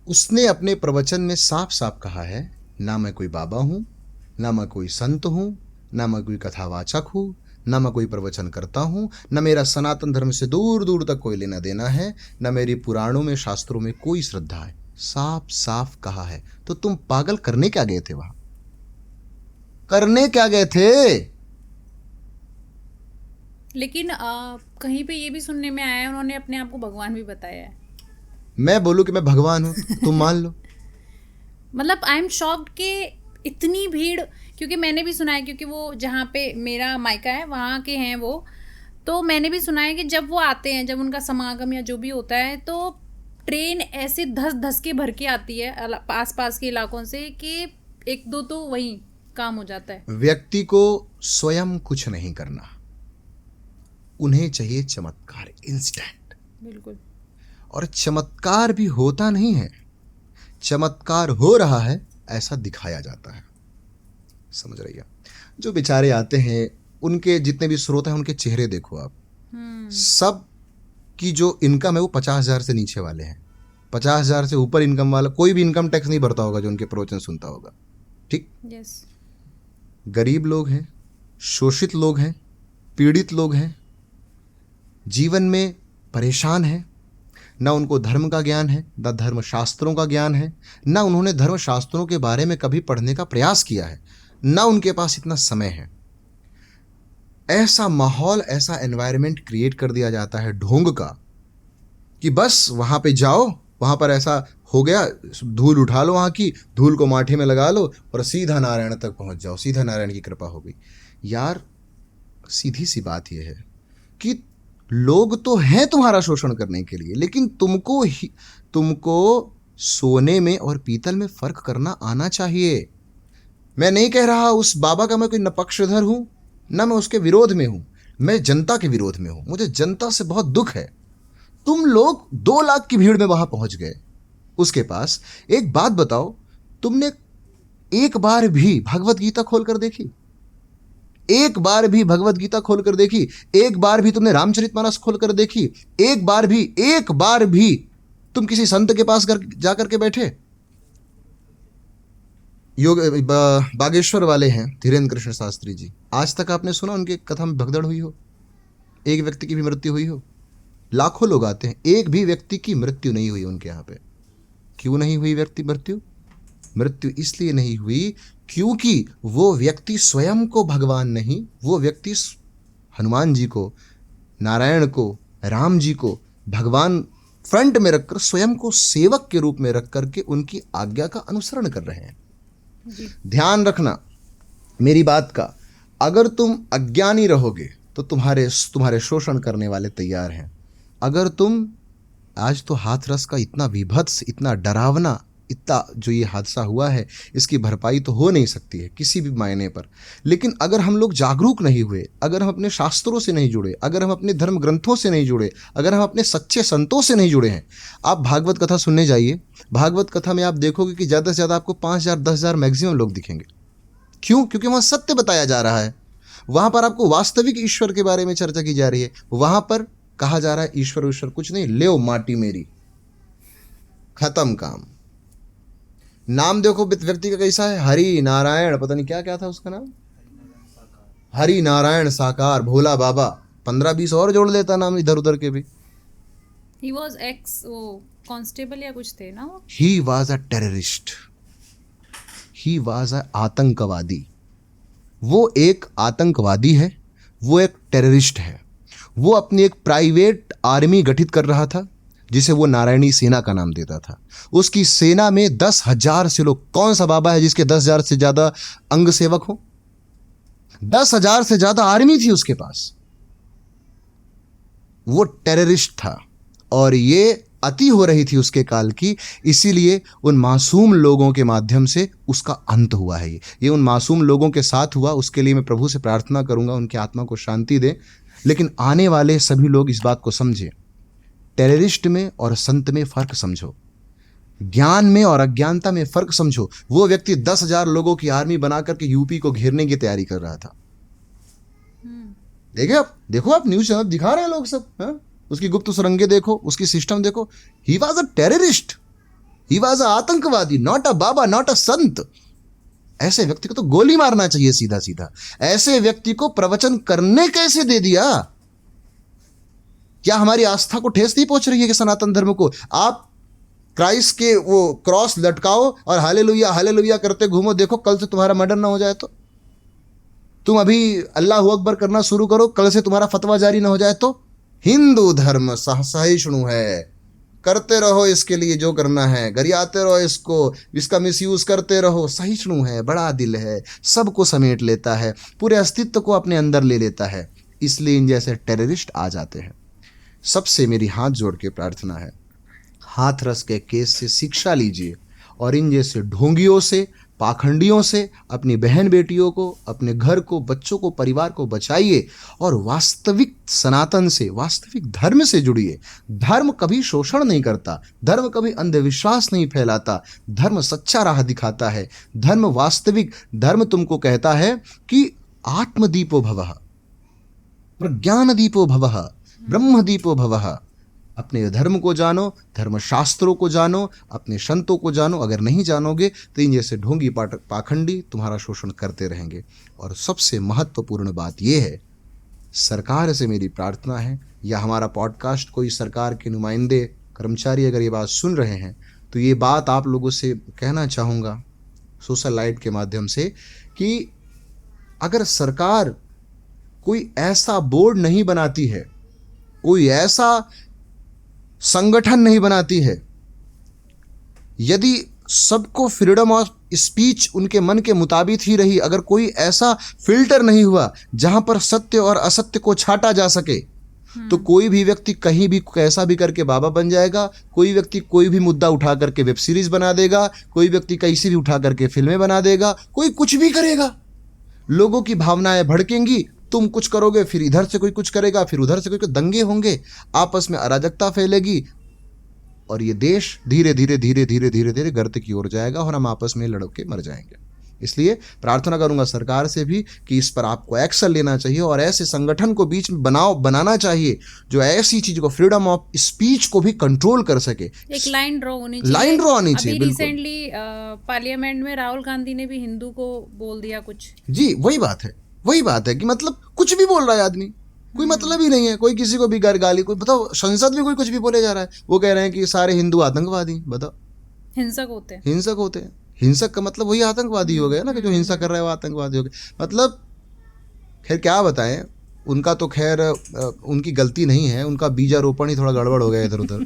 B: उसने अपने प्रवचन में साफ साफ कहा है, ना मैं कोई बाबा हूँ, ना मैं कोई संत हूँ, ना मैं कोई कथावाचक हूँ, ना मैं कोई प्रवचन करता हूँ, ना मेरा सनातन धर्म से दूर दूर तक कोई लेना देना है, ना मेरी पुराणों में शास्त्रों में कोई श्रद्धा है। साफ साफ कहा है। तो तुम पागल करने क्या गए थे वहां? करने क्या गए थे?
A: लेकिन कहीं पे ये भी सुनने में आया है उन्होंने अपने आप को भगवान भी बताया है।
B: मैं बोलूं कि मैं भगवान हूं, तुम मान लो।
A: मतलब आई एम शॉक्ड कि इतनी भीड़, क्योंकि मैंने भी सुना है, क्योंकि वो जहाँ पे मेरा मायका है वहाँ के हैं वो, तो मैंने भी सुना है कि जब वो आते हैं, जब उनका समागम या जो भी होता है, तो ट्रेन ऐसे धस धस के भर के आती है आस पास के इलाकों से कि 1-2 तो वहीं काम हो जाता है।
B: व्यक्ति को स्वयं कुछ नहीं करना, उन्हें चाहिए चमत्कार, इंस्टेंट।
A: बिल्कुल।
B: और चमत्कार भी होता नहीं है, चमत्कार हो रहा है ऐसा दिखाया जाता है। समझ रही है? जो बेचारे आते हैं, उनके जितने भी स्रोत हैं, उनके चेहरे देखो आप, सब की जो इनकम है वो 50,000 से नीचे वाले हैं। 50,000 से ऊपर इनकम वाला कोई भी इनकम टैक्स नहीं भरता होगा जो उनके प्रवचन सुनता होगा। ठीक?
A: यस।
B: गरीब लोग हैं, शोषित लोग हैं, पीड़ित लोग हैं, जीवन में परेशान हैं, ना उनको धर्म का ज्ञान है, ना धर्म शास्त्रों का ज्ञान है, ना उन्होंने धर्म शास्त्रों के बारे में कभी पढ़ने का प्रयास किया है, ना उनके पास इतना समय है। ऐसा माहौल, ऐसा एनवायरनमेंट क्रिएट कर दिया जाता है ढोंग का कि बस वहाँ पे जाओ, वहाँ पर ऐसा हो गया, धूल उठा लो, वहाँ की धूल को माथे में लगा लो और सीधा नारायण तक पहुँच जाओ, सीधा नारायण की कृपा हो गई। यार सीधी सी बात यह है कि लोग तो हैं तुम्हारा शोषण करने के लिए, लेकिन तुमको सोने में और पीतल में फर्क करना आना चाहिए। मैं नहीं कह रहा उस बाबा का मैं कोई पक्षधर हूं, ना मैं उसके विरोध में हूं, मैं जनता के विरोध में हूं। मुझे जनता से बहुत दुख है। तुम लोग 2 लाख की भीड़ में वहां पहुंच गए उसके पास। एक बात बताओ, तुमने एक बार भी भगवत गीता खोलकर देखी? एक बार भी भगवत गीता खोलकर देखी? एक बार भी तुमने रामचरितमानस खोलकर देखी? एक बार भी तुम किसी संत के पास जाकर के बैठे? योग बागेश्वर वाले हैं धीरेन्द्र कृष्ण शास्त्री जी, आज तक आपने सुना उनके कथा में भगदड़ हुई हो? एक व्यक्ति की भी मृत्यु हुई हो? लाखों लोग आते हैं, एक भी व्यक्ति की मृत्यु नहीं हुई उनके यहाँ पे। क्यों नहीं हुई मृत्यु इसलिए नहीं हुई क्योंकि वो व्यक्ति स्वयं को भगवान नहीं, वो व्यक्ति हनुमान जी को, नारायण को, राम जी को भगवान फ्रंट में रखकर स्वयं को सेवक के रूप में रख करके उनकी आज्ञा का अनुसरण कर रहे हैं। ध्यान रखना मेरी बात का, अगर तुम अज्ञानी रहोगे तो तुम्हारे शोषण करने वाले तैयार हैं। अगर तुम आज तो हाथरस का इतना विभत्स, इतना डरावना इतना जो ये हादसा हुआ है इसकी भरपाई तो हो नहीं सकती है किसी भी मायने पर। लेकिन अगर हम लोग जागरूक नहीं हुए, अगर हम अपने शास्त्रों से नहीं जुड़े, अगर हम अपने धर्म ग्रंथों से नहीं जुड़े, अगर हम अपने सच्चे संतों से नहीं जुड़े हैं। आप भागवत कथा सुनने जाइए, भागवत कथा में आप देखोगे कि ज़्यादा से ज़्यादा आपको 5,000 10,000 मैक्सिमम लोग दिखेंगे। क्यों? क्योंकि वहाँ सत्य बताया जा रहा है, वहाँ पर आपको वास्तविक ईश्वर के बारे में चर्चा की जा रही है। वहाँ पर कहा जा रहा है ईश्वर ईश्वर कुछ नहीं, ले माटी मेरी, खत्म काम। नाम देखो व्यक्ति का कैसा है, हरि नारायण, पता नहीं क्या क्या था उसका नाम, हरि नारायण साकार, भोला बाबा। 15-20 और जोड़ लेता नाम इधर उधर के भी।
A: He was ex वो कांस्टेबल या कुछ थे ना वो।
B: He was a terrorist. He was a आतंकवादी। वो एक आतंकवादी है, वो एक टेररिस्ट है। वो अपनी एक प्राइवेट आर्मी गठित कर रहा था जिसे वो नारायणी सेना का नाम देता था। उसकी सेना में 10,000 से लोग, कौन सा बाबा है जिसके 10,000 से ज़्यादा अंग सेवक हो? 10,000 से ज़्यादा आर्मी थी उसके पास। वो टेररिस्ट था और ये अति हो रही थी उसके काल की, इसीलिए उन मासूम लोगों के माध्यम से उसका अंत हुआ है। ये उन मासूम लोगों के साथ हुआ, उसके लिए मैं प्रभु से प्रार्थना करूंगा उनकी आत्मा को शांति दे। लेकिन आने वाले सभी लोग इस बात को समझें, टेररिस्ट में और संत में फ़र्क समझो, ज्ञान में और अज्ञानता में फ़र्क समझो। वो व्यक्ति 10,000 लोगों की आर्मी बना करके यूपी को घेरने की तैयारी कर रहा था। देखो आप न्यूज़ चैनल दिखा रहे हैं लोग सब, हाँ? उसकी गुप्त सुरंगें देखो, उसकी सिस्टम देखो। ही was a terrorist, he was अ आतंकवादी, not a Baba, not a संत। ऐसे व्यक्ति को तो गोली मारना चाहिए सीधा सीधा। ऐसे व्यक्ति को प्रवचन करने कैसे दे दिया? क्या हमारी आस्था को ठेस नहीं पहुंच रही है कि सनातन धर्म को? आप क्राइस्ट के वो क्रॉस लटकाओ और हालेलुया हालेलुया करते घूमो, देखो कल से तुम्हारा मर्डर ना हो जाए तो। तुम अभी अल्लाह अकबर करना शुरू करो, कल से तुम्हारा फतवा जारी ना हो जाए तो। हिंदू धर्म सहिष्णु है, करते रहो इसके लिए जो करना है, गरियाते रहो इसको, इसका मिसयूज करते रहो। सहिष्णु है, बड़ा दिल है, सबको समेट लेता है, पूरे अस्तित्व को अपने अंदर ले लेता है। इसलिए इन जैसे टेररिस्ट आ जाते हैं। सबसे मेरी हाथ जोड़ के प्रार्थना है, हाथरस के केस से शिक्षा लीजिए और इन जैसे ढोंगियों से, पाखंडियों से अपनी बहन बेटियों को, अपने घर को, बच्चों को, परिवार को बचाइए और वास्तविक सनातन से, वास्तविक धर्म से जुड़िए। धर्म कभी शोषण नहीं करता, धर्म कभी अंधविश्वास नहीं फैलाता, धर्म सच्चा राह दिखाता है। धर्म वास्तविक, धर्म तुमको कहता है कि आत्मदीपो भवः, प्रज्ञानदीपो भवः, ब्रह्मदीपो भवः। अपने धर्म को जानो, धर्मशास्त्रों को जानो, अपने संतों को जानो। अगर नहीं जानोगे तो इन जैसे ढोंगी पाखंडी तुम्हारा शोषण करते रहेंगे। और सबसे महत्वपूर्ण बात यह है, सरकार से मेरी प्रार्थना है, या हमारा पॉडकास्ट कोई सरकार के नुमाइंदे, कर्मचारी अगर ये बात सुन रहे हैं तो ये बात आप लोगों से कहना चाहूँगा सोशल लाइट के माध्यम से कि अगर सरकार कोई ऐसा बोर्ड नहीं बनाती है, कोई ऐसा संगठन नहीं बनाती है, यदि सबको फ्रीडम ऑफ स्पीच उनके मन के मुताबिक ही रही, अगर कोई ऐसा फिल्टर नहीं हुआ जहां पर सत्य और असत्य को छाटा जा सके, तो कोई भी व्यक्ति कहीं भी कैसा भी करके बाबा बन जाएगा। कोई व्यक्ति कोई भी मुद्दा उठा करके वेब सीरीज बना देगा, कोई व्यक्ति कैसी भी उठा करके फिल्में बना देगा, कोई कुछ भी करेगा। लोगों की भावनाएं भड़केंगी, तुम कुछ करोगे, फिर इधर से कोई कुछ करेगा, फिर उधर से कोई दंगे होंगे, आपस में अराजकता फैलेगी और ये देश धीरे धीरे धीरे धीरे धीरे धीरे गर्त की ओर जाएगा और हम आपस में लड़ के मर जाएंगे। इसलिए प्रार्थना करूंगा सरकार से भी कि इस पर आपको एक्शन लेना चाहिए और ऐसे संगठन को बीच में बनाना चाहिए जो ऐसी चीज को, फ्रीडम ऑफ स्पीच को भी कंट्रोल कर सके।
A: एक लाइन ड्रॉ होनी चाहिए,
B: लाइन ड्रॉ होनी चाहिए।
A: अभी रिसेंटली पार्लियामेंट में राहुल गांधी ने भी हिंदू को बोल दिया कुछ।
B: जी वही बात है कि मतलब कुछ भी बोल रहा है आदमी, कोई मतलब ही नहीं है। कोई किसी को भी गाली, कोई बताओ संसद में कोई कुछ भी बोले जा रहा है, वो कह रहे हैं कि सारे हिंदू आतंकवादी। बताओ, हिंसक होते हैं। हिंसक का मतलब वही आतंकवादी हो गया ना, कि जो हिंसा कर रहा है वो आतंकवादी हो गया। मतलब खैर क्या बताएं, उनका तो खैर उनकी गलती नहीं है, उनका बीजारोपण ही थोड़ा गड़बड़ हो गया इधर उधर,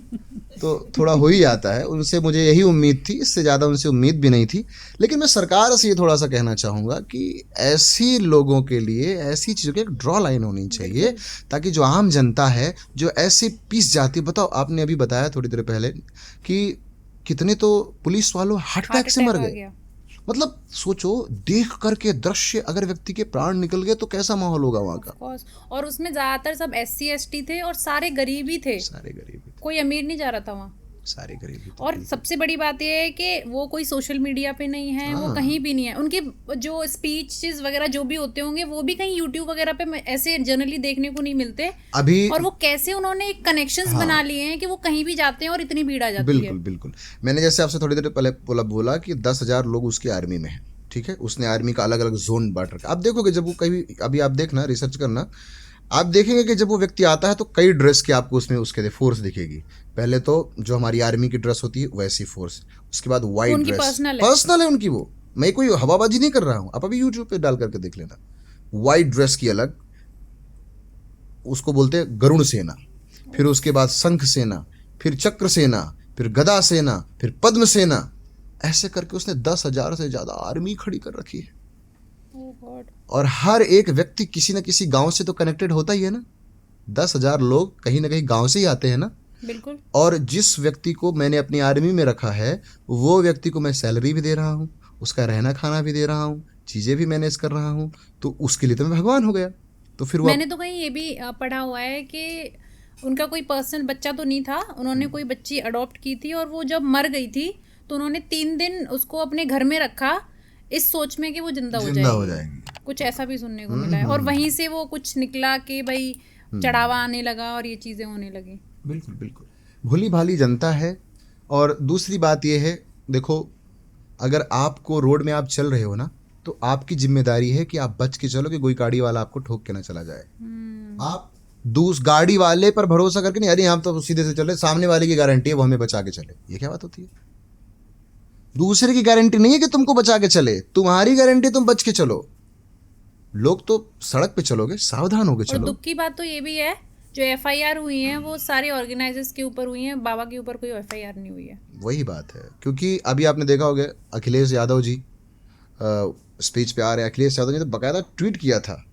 B: तो थोड़ा हो ही जाता है। उनसे मुझे यही उम्मीद थी, इससे ज़्यादा उनसे उम्मीद भी नहीं थी। लेकिन मैं सरकार से ये थोड़ा सा कहना चाहूँगा कि ऐसी लोगों के लिए ऐसी चीज़ों की एक ड्रॉ लाइन होनी चाहिए, ताकि जो आम जनता है जो ऐसे पीस जाती। बताओ, आपने अभी बताया थोड़ी देर पहले कि कितने तो पुलिस वालों हार्ट अटैक से मर
A: आ
B: गए।
A: गया।
B: मतलब सोचो, देख करके दृश्य अगर व्यक्ति के प्राण निकल गए तो कैसा माहौल होगा वहां का।
A: Of course। और उसमें ज्यादातर सब SC ST थे और सारे गरीब ही थे,
B: सारे गरीब ही थे,
A: कोई अमीर नहीं जा रहा था वहाँ।
B: सारे गरीब ही थे।
A: और सबसे बड़ी बात यह है कि वो कोई सोशल मीडिया पे नहीं है, वो कहीं भी नहीं है। उनकी जो स्पीचेस वगैरह जो भी होते होंगे वो भी कहीं यूट्यूब वगैरह पे ऐसे जनरली देखने को नहीं मिलते
B: अभी।
A: और वो कैसे उन्होंने कनेक्शंस बना लिए हैं कि वो कहीं भी जाते हैं और इतनी भीड़ आ जाती है।
B: बिल्कुल बिल्कुल। मैंने जैसे आपसे थोड़ी देर पहले बोला कि 10,000 लोग उसकी आर्मी में हैं, ठीक है। उसने आर्मी का अलग अलग जोन बांट रखा। आप देखोगे जब वो कहीं, अभी आप देखना, रिसर्च करना, आप देखेंगे कि जब वो व्यक्ति आता है तो कई ड्रेस की आपको उसमें उसके फोर्स दिखेगी। पहले तो जो हमारी आर्मी की ड्रेस होती है वैसी फोर्स, उसके बाद वाइट ड्रेस, पर्सनल है उनकी वो, मैं कोई हवाबाजी नहीं कर रहा हूँ, आप अभी यूट्यूब पे डाल करके देख लेना। वाइट ड्रेस की अलग, उसको बोलते हैं गरुड़ सेना, फिर उसके बाद शंख सेना, फिर चक्र सेना, फिर गदा सेना, फिर पद्म सेना, ऐसे करके उसने 10,000 से ज्यादा आर्मी खड़ी कर रखी है। और हर एक व्यक्ति किसी न किसी गांव से तो कनेक्टेड होता ही है ना। 10,000 लोग कहीं ना कहीं गांव से ही आते हैं ना।
A: बिल्कुल।
B: और जिस व्यक्ति को मैंने अपनी आर्मी में रखा है वो व्यक्ति को मैं सैलरी भी दे रहा हूँ, उसका रहना खाना भी दे रहा हूँ, चीजें भी मैनेज कर रहा हूँ, तो उसके लिए तो मैं भगवान हो गया। तो फिर
A: मैंने तो कहीं ये भी पढ़ा हुआ है कि उनका कोई पर्सनल बच्चा तो नहीं था, उन्होंने कोई बच्ची अडॉप्ट की थी और वो जब मर गई थी तो उन्होंने 3 दिन उसको अपने घर में रखा इस सोच में कि वो जिंदा हो जाएगी। कुछ ऐसा भी सुनने को मिला है। और वहीं से वो कुछ निकला कि भाई चढ़ावा आने लगा और ये चीजें होने लगी।
B: बिल्कुल बिल्कुल। भोली भाली जनता है। और दूसरी बात ये है, देखो, अगर आपको रोड में आप चल रहे हो ना तो आपकी जिम्मेदारी है कि आप बच के चलो कि कोई गाड़ी वाला आपको ठोक के ना चला जाए। आप गाड़ी वाले पर भरोसा करके नहीं, अरे हम तो सीधे से चले, सामने वाले की गारंटी है वो हमें बचा के चले, ये क्या बात होती है? दूसरे की गारंटी नहीं है कि तुमको बचा के चले, तुम्हारी गारंटी तुम बच के चलो। लोग तो सड़क पे चलोगे, सावधान होके चलो।
A: और दुख की बात तो ये भी है, जो FIR हुई हैं वो सारे ऑर्गेनाइजर्स के ऊपर हुई हैं, बाबा के ऊपर कोई FIR नहीं हुई है।
B: वही बात है, क्योंकि अभी आपने देखा होगा अखिलेश यादव जी स्पीच पे आ रहे हैं। अखिलेश यादव जी ने तो बाकायदा ट्वीट किया था,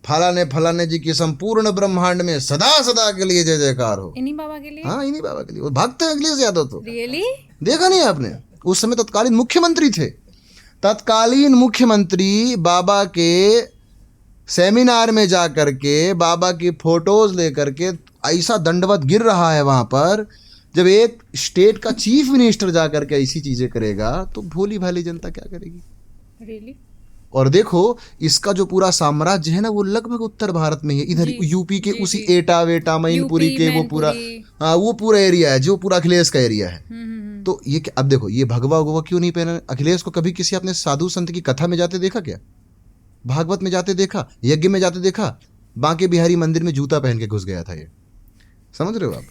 B: फलाने जी की संपूर्ण ब्रह्मांड में सदा सदा के लिए जय जयकार हो।
A: इन्हीं बाबा के लिए?
B: हाँ, इन्हीं बाबा के लिए। वो भक्त है अखिलेश यादव तो।
A: रियली?
B: देखा नहीं आपने? उस समय तत्कालीन मुख्यमंत्री थे। तत्कालीन मुख्यमंत्री बाबा के सेमिनार में जा करके बाबा की फोटोज लेकर के ऐसा दंडवत गिर रहा है वहां पर। जब एक स्टेट का चीफ मिनिस्टर जा करके ऐसी चीजें करेगा तो भोली भाली जनता क्या करेगी?
A: रियली?
B: और देखो, इसका जो पूरा साम्राज्य है ना वो लगभग उत्तर भारत में है, इधर यूपी के उसी एटा वेटा मैनपुरी के वो पूरा एरिया है जो पूरा अखिलेश का एरिया है। तो ये अब देखो, ये भगवा उगवा क्यों नहीं पहना? अखिलेश को कभी किसी आपने साधु संत की कथा में जाते देखा क्या? भागवत में जाते देखा? यज्ञ में जाते देखा? बांके बिहारी मंदिर में जूता पहन के घुस गया था ये, समझ रहे हो आप?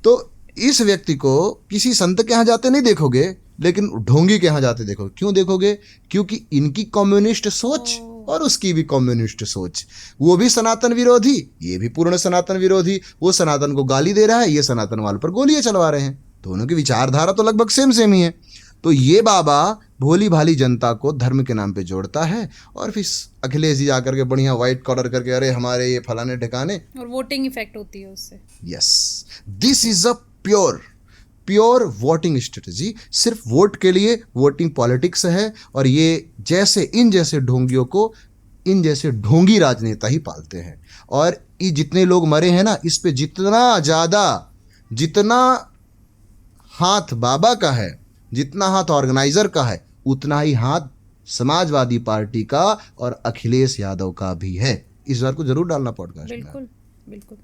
B: तो इस व्यक्ति को किसी संत के यहाँ जाते नहीं देखोगे, लेकिन ढोंगी के यहाँ जाते देखोगे। क्यों देखोगे? क्योंकि इनकी कम्युनिस्ट सोच और उसकी भी कम्युनिस्ट सोच, वो भी सनातन विरोधी, ये भी पूर्ण सनातन विरोधी। वो सनातन को गाली दे रहा है, ये सनातन वालों पर गोलियां चलवा रहे हैं। दोनों की विचारधारा तो लगभग सेम ही है। तो ये बाबा भोली भाली जनता को धर्म के नाम पे जोड़ता है और फिर अखिलेश जी आकर के बढ़िया व्हाइट कॉलर करके अरे हमारे ये फलाने ठिकाने,
A: और वोटिंग इफेक्ट होती है उससे।
B: Yes, this is a pure voting strategy. सिर्फ वोट के लिए वोटिंग पॉलिटिक्स है। और ये इन जैसे ढोंगियों को इन जैसे ढोंगी राजनेता ही पालते हैं। और ये जितने लोग मरे हैं ना, इस पे जितना हाथ बाबा का है, जितना हाथ ऑर्गेनाइजर का है, उतना ही हाथ समाजवादी पार्टी का और अखिलेश यादव का भी है। इस बार को जरूर डालना पॉडकास्ट में।
A: बिल्कुल बिल्कुल।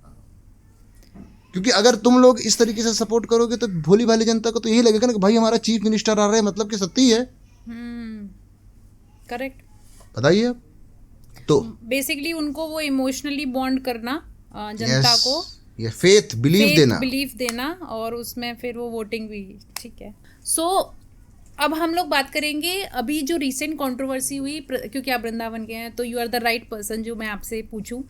B: क्योंकि अगर तुम लोग इस तरीके से सपोर्ट करोगे तो भोली भाली जनता को तो यही लगेगा ना कि भाई हमारा चीफ मिनिस्टर आ रहा है, मतलब कि सत्य है।
A: करेक्ट।
B: बताइए आप। तो
A: बेसिकली उनको वो इमोशनली बॉन्ड करना जनता को,
B: ये फेथ बिलीफ देना
A: और उसमें फिर वो वोटिंग भी, ठीक है। सो अब हम लोग बात करेंगे अभी जो रिसेंट कंट्रोवर्सी हुई, क्योंकि आप वृंदावन के हैं तो you are the right person जो मैं आपसे पूछूं।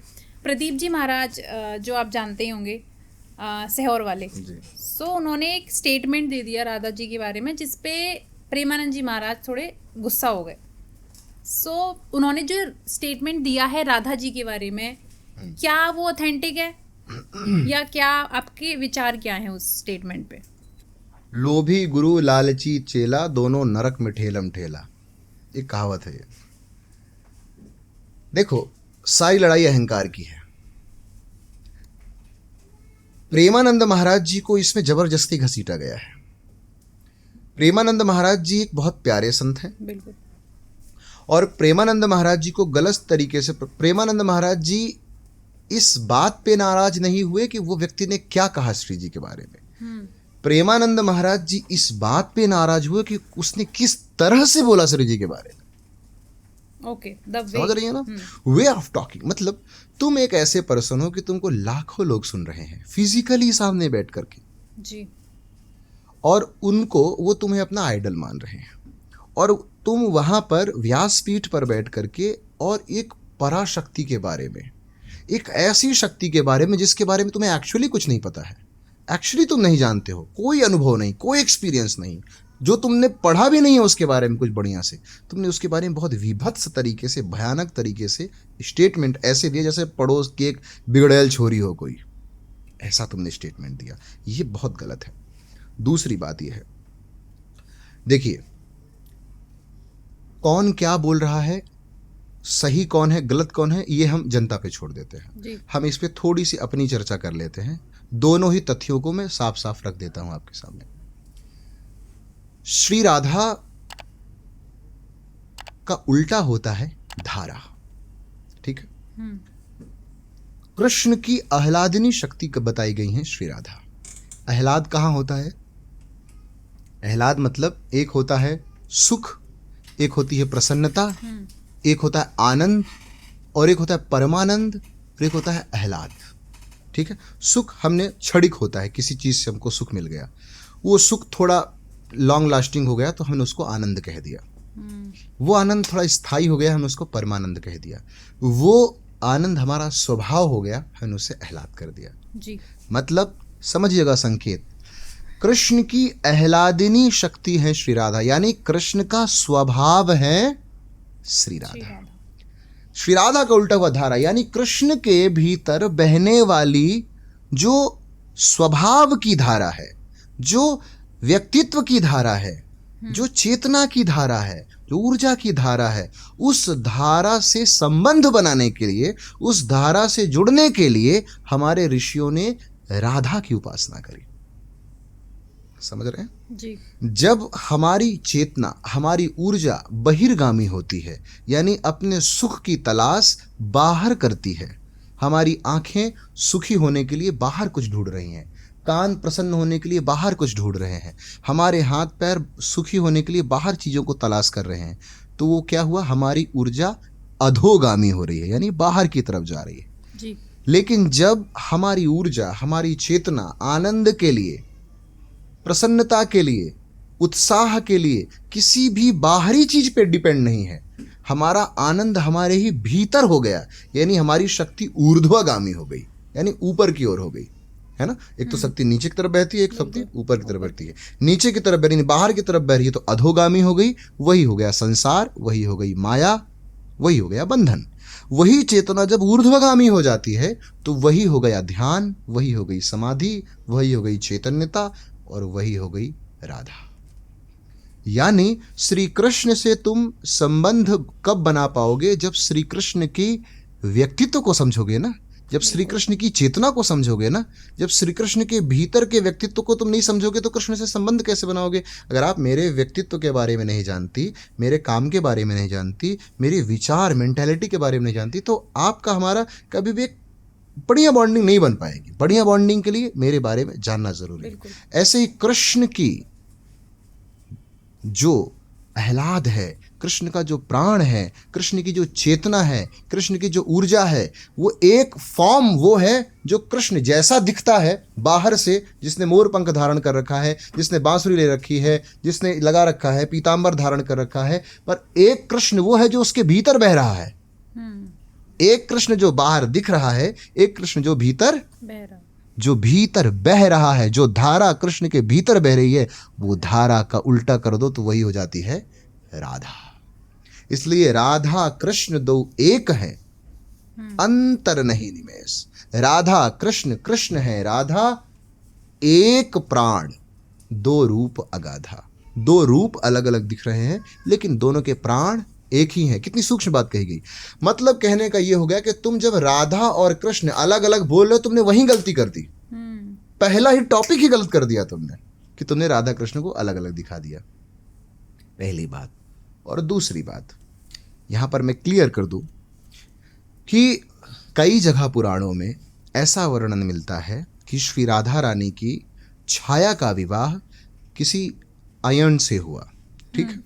A: प्रदीप जी महाराज जो आप जानते ही होंगे, सीहोर वाले, सो उन्होंने एक स्टेटमेंट दे दिया राधा जी के बारे में, जिसपे प्रेमानंद जी महाराज थोड़े गुस्सा हो गए। सो उन्होंने जो स्टेटमेंट दिया है राधा जी के बारे में, क्या वो ऑथेंटिक है या क्या आपके विचार क्या हैं उस स्टेटमेंट पे?
B: लोभी गुरु लालची चेला, दोनों नरक में ठेलम ठेला। एक कहावत है ये। देखो, सारी लड़ाई अहंकार की है। प्रेमानंद महाराज जी को इसमें जबरदस्ती घसीटा गया है। प्रेमानंद महाराज जी एक बहुत प्यारे संत हैं,
A: बिल्कुल।
B: और प्रेमानंद महाराज जी को गलत तरीके से, प्रेमानंद महाराज जी इस बात पे नाराज नहीं हुए कि वो व्यक्ति ने क्या कहा श्री जी के बारे में। प्रेमानंद महाराज जी इस बात पे नाराज हुए कि उसने किस तरह से बोला श्री जी के बारे में।
A: ओके,
B: समझ रही है ना? वे ऑफ टॉकिंग, मतलब तुम एक ऐसे पर्सन हो कि तुमको लाखों लोग सुन रहे हैं फिजिकली सामने बैठ करके
A: जी,
B: और उनको, वो तुम्हें अपना आइडल मान रहे हैं, और तुम वहां पर व्यासपीठ पर बैठ करके और एक पराशक्ति के बारे में, एक ऐसी शक्ति के बारे में जिसके बारे में तुम्हें एक्चुअली कुछ नहीं पता है, एक्चुअली तुम नहीं जानते हो, कोई अनुभव नहीं, कोई एक्सपीरियंस नहीं, जो तुमने पढ़ा भी नहीं है उसके बारे में कुछ बढ़िया से, तुमने उसके बारे में बहुत विभत्स तरीके से, भयानक तरीके से स्टेटमेंट ऐसे दिए जैसे पड़ोस की एक बिगड़ैल छोरी हो कोई, ऐसा तुमने स्टेटमेंट दिया। ये बहुत गलत है। दूसरी बात यह है, देखिए कौन क्या बोल रहा है, सही कौन है गलत कौन है, ये हम जनता पे छोड़ देते हैं
A: जी।
B: हम इस पे थोड़ी सी अपनी चर्चा कर लेते हैं। दोनों ही तथ्यों को मैं साफ साफ रख देता हूं आपके सामने। श्री राधा का उल्टा होता है धारा, ठीक है? कृष्ण की आह्लादिनी शक्ति बताई गई है श्री राधा। आह्लाद कहां होता है? आह्लाद मतलब एक होता है सुख, एक होती है प्रसन्नता, एक होता है आनंद, और एक होता है परमानंद, और एक होता है आह्लाद, ठीक है? सुख हमने क्षणिक होता है, किसी चीज से हमको सुख मिल गया, वो सुख थोड़ा लॉन्ग लास्टिंग हो गया तो हमने उसको आनंद कह दिया। वो आनंद थोड़ा स्थायी हो गया, हमने उसको परमानंद कह दिया। वो आनंद हमारा स्वभाव हो गया, हमने उसे आह्लाद कर दिया
A: जी।
B: मतलब समझिएगा संकेत, कृष्ण की आह्लादिनी शक्ति है श्री राधा, यानी कृष्ण का स्वभाव है श्री राधा। श्री राधा का उल्टा हुआ धारा, यानी कृष्ण के भीतर बहने वाली जो स्वभाव की धारा है, जो व्यक्तित्व की धारा है, जो चेतना की धारा है, जो ऊर्जा की धारा है, उस धारा से संबंध बनाने के लिए, उस धारा से जुड़ने के लिए हमारे ऋषियों ने राधा की उपासना करी। समझ रहे हैं
A: जी।
B: जब हमारी चेतना, हमारी ऊर्जा बहिर्गामी होती है, यानी अपने सुख की तलाश बाहर करती है, हमारी आंखें सुखी होने के लिए बाहर कुछ ढूंढ रही हैं, कान प्रसन्न होने के लिए बाहर कुछ ढूंढ रहे हैं, हमारे हाथ पैर सुखी होने के लिए बाहर चीज़ों को तलाश कर रहे हैं, तो वो क्या हुआ, हमारी ऊर्जा अधोगामी हो रही है, यानी बाहर की तरफ जा रही है
A: जी।
B: लेकिन जब हमारी ऊर्जा, हमारी चेतना आनंद के लिए, प्रसन्नता के लिए, उत्साह के लिए किसी भी बाहरी चीज पे डिपेंड नहीं है, हमारा आनंद हमारे ही भीतर हो गया, यानी हमारी शक्ति ऊर्ध्वगामी हो गई, यानी ऊपर की ओर हो गई, है ना? एक तो शक्ति नीचे की तरफ बहती है, एक शक्ति ऊपर की तरफ बहती है। नीचे की तरफ बह रही, बाहर की तरफ बह रही है तो अधोगामी हो गई, वही हो गया संसार, वही हो गई माया, वही हो गया बंधन। वही चेतना जब ऊर्ध्वगामी हो जाती है तो वही हो गया ध्यान, वही हो गई समाधि, वही हो गई चैतन्यता, और वही हो गई राधा। यानी श्री कृष्ण से तुम संबंध कब बना पाओगे? जब श्री कृष्ण की व्यक्तित्व को समझोगे ना, जब श्री कृष्ण की चेतना को समझोगे ना, जब श्री कृष्ण के भीतर के व्यक्तित्व को तुम नहीं समझोगे तो कृष्ण से संबंध कैसे बनाओगे? अगर आप मेरे व्यक्तित्व के बारे में नहीं जानती, मेरे काम के बारे में नहीं जानती, मेरी विचार मेंटालिटी के बारे में नहीं जानती, तो आपका हमारा कभी भी एक बढ़िया बॉन्डिंग नहीं बन पाएगी। बढ़िया बॉन्डिंग के लिए मेरे बारे में जानना जरूरी है। ऐसे ही कृष्ण की जो आह्लाद है, कृष्ण का जो प्राण है, कृष्ण की जो चेतना है, कृष्ण की जो ऊर्जा है, वो एक फॉर्म वो है जो कृष्ण जैसा दिखता है बाहर से, जिसने मोर पंख धारण कर रखा है, जिसने बांसुरी ले रखी है, जिसने लगा रखा है, पीतांबर धारण कर रखा है, पर एक कृष्ण वो है जो उसके भीतर बह रहा है। एक कृष्ण जो बाहर दिख रहा है, एक कृष्ण जो भीतर बह रहा है, जो धारा कृष्ण के भीतर बह रही है, वो धारा का उल्टा कर दो तो वही हो जाती है राधा। इसलिए राधा कृष्ण दो एक है, अंतर नहीं निमेष। राधा कृष्ण कृष्ण है, राधा एक प्राण, दो रूप अगाधा। दो रूप अलग अलग दिख रहे हैं लेकिन दोनों के प्राण एक ही हैं। कितनी सूक्ष्म बात कही गई। मतलब कहने का ये हो गया कि तुम जब राधा और कृष्ण अलग अलग बोल रहे हो, तुमने वहीं गलती कर दी। पहला ही टॉपिक ही गलत कर दिया तुमने कि तुमने राधा कृष्ण को अलग अलग दिखा दिया, पहली बात। और दूसरी बात यहां पर मैं क्लियर कर दूं कि कई जगह पुराणों में ऐसा वर्णन मिलता है कि श्री राधा रानी की छाया का विवाह किसी अयन से हुआ। ठीक है,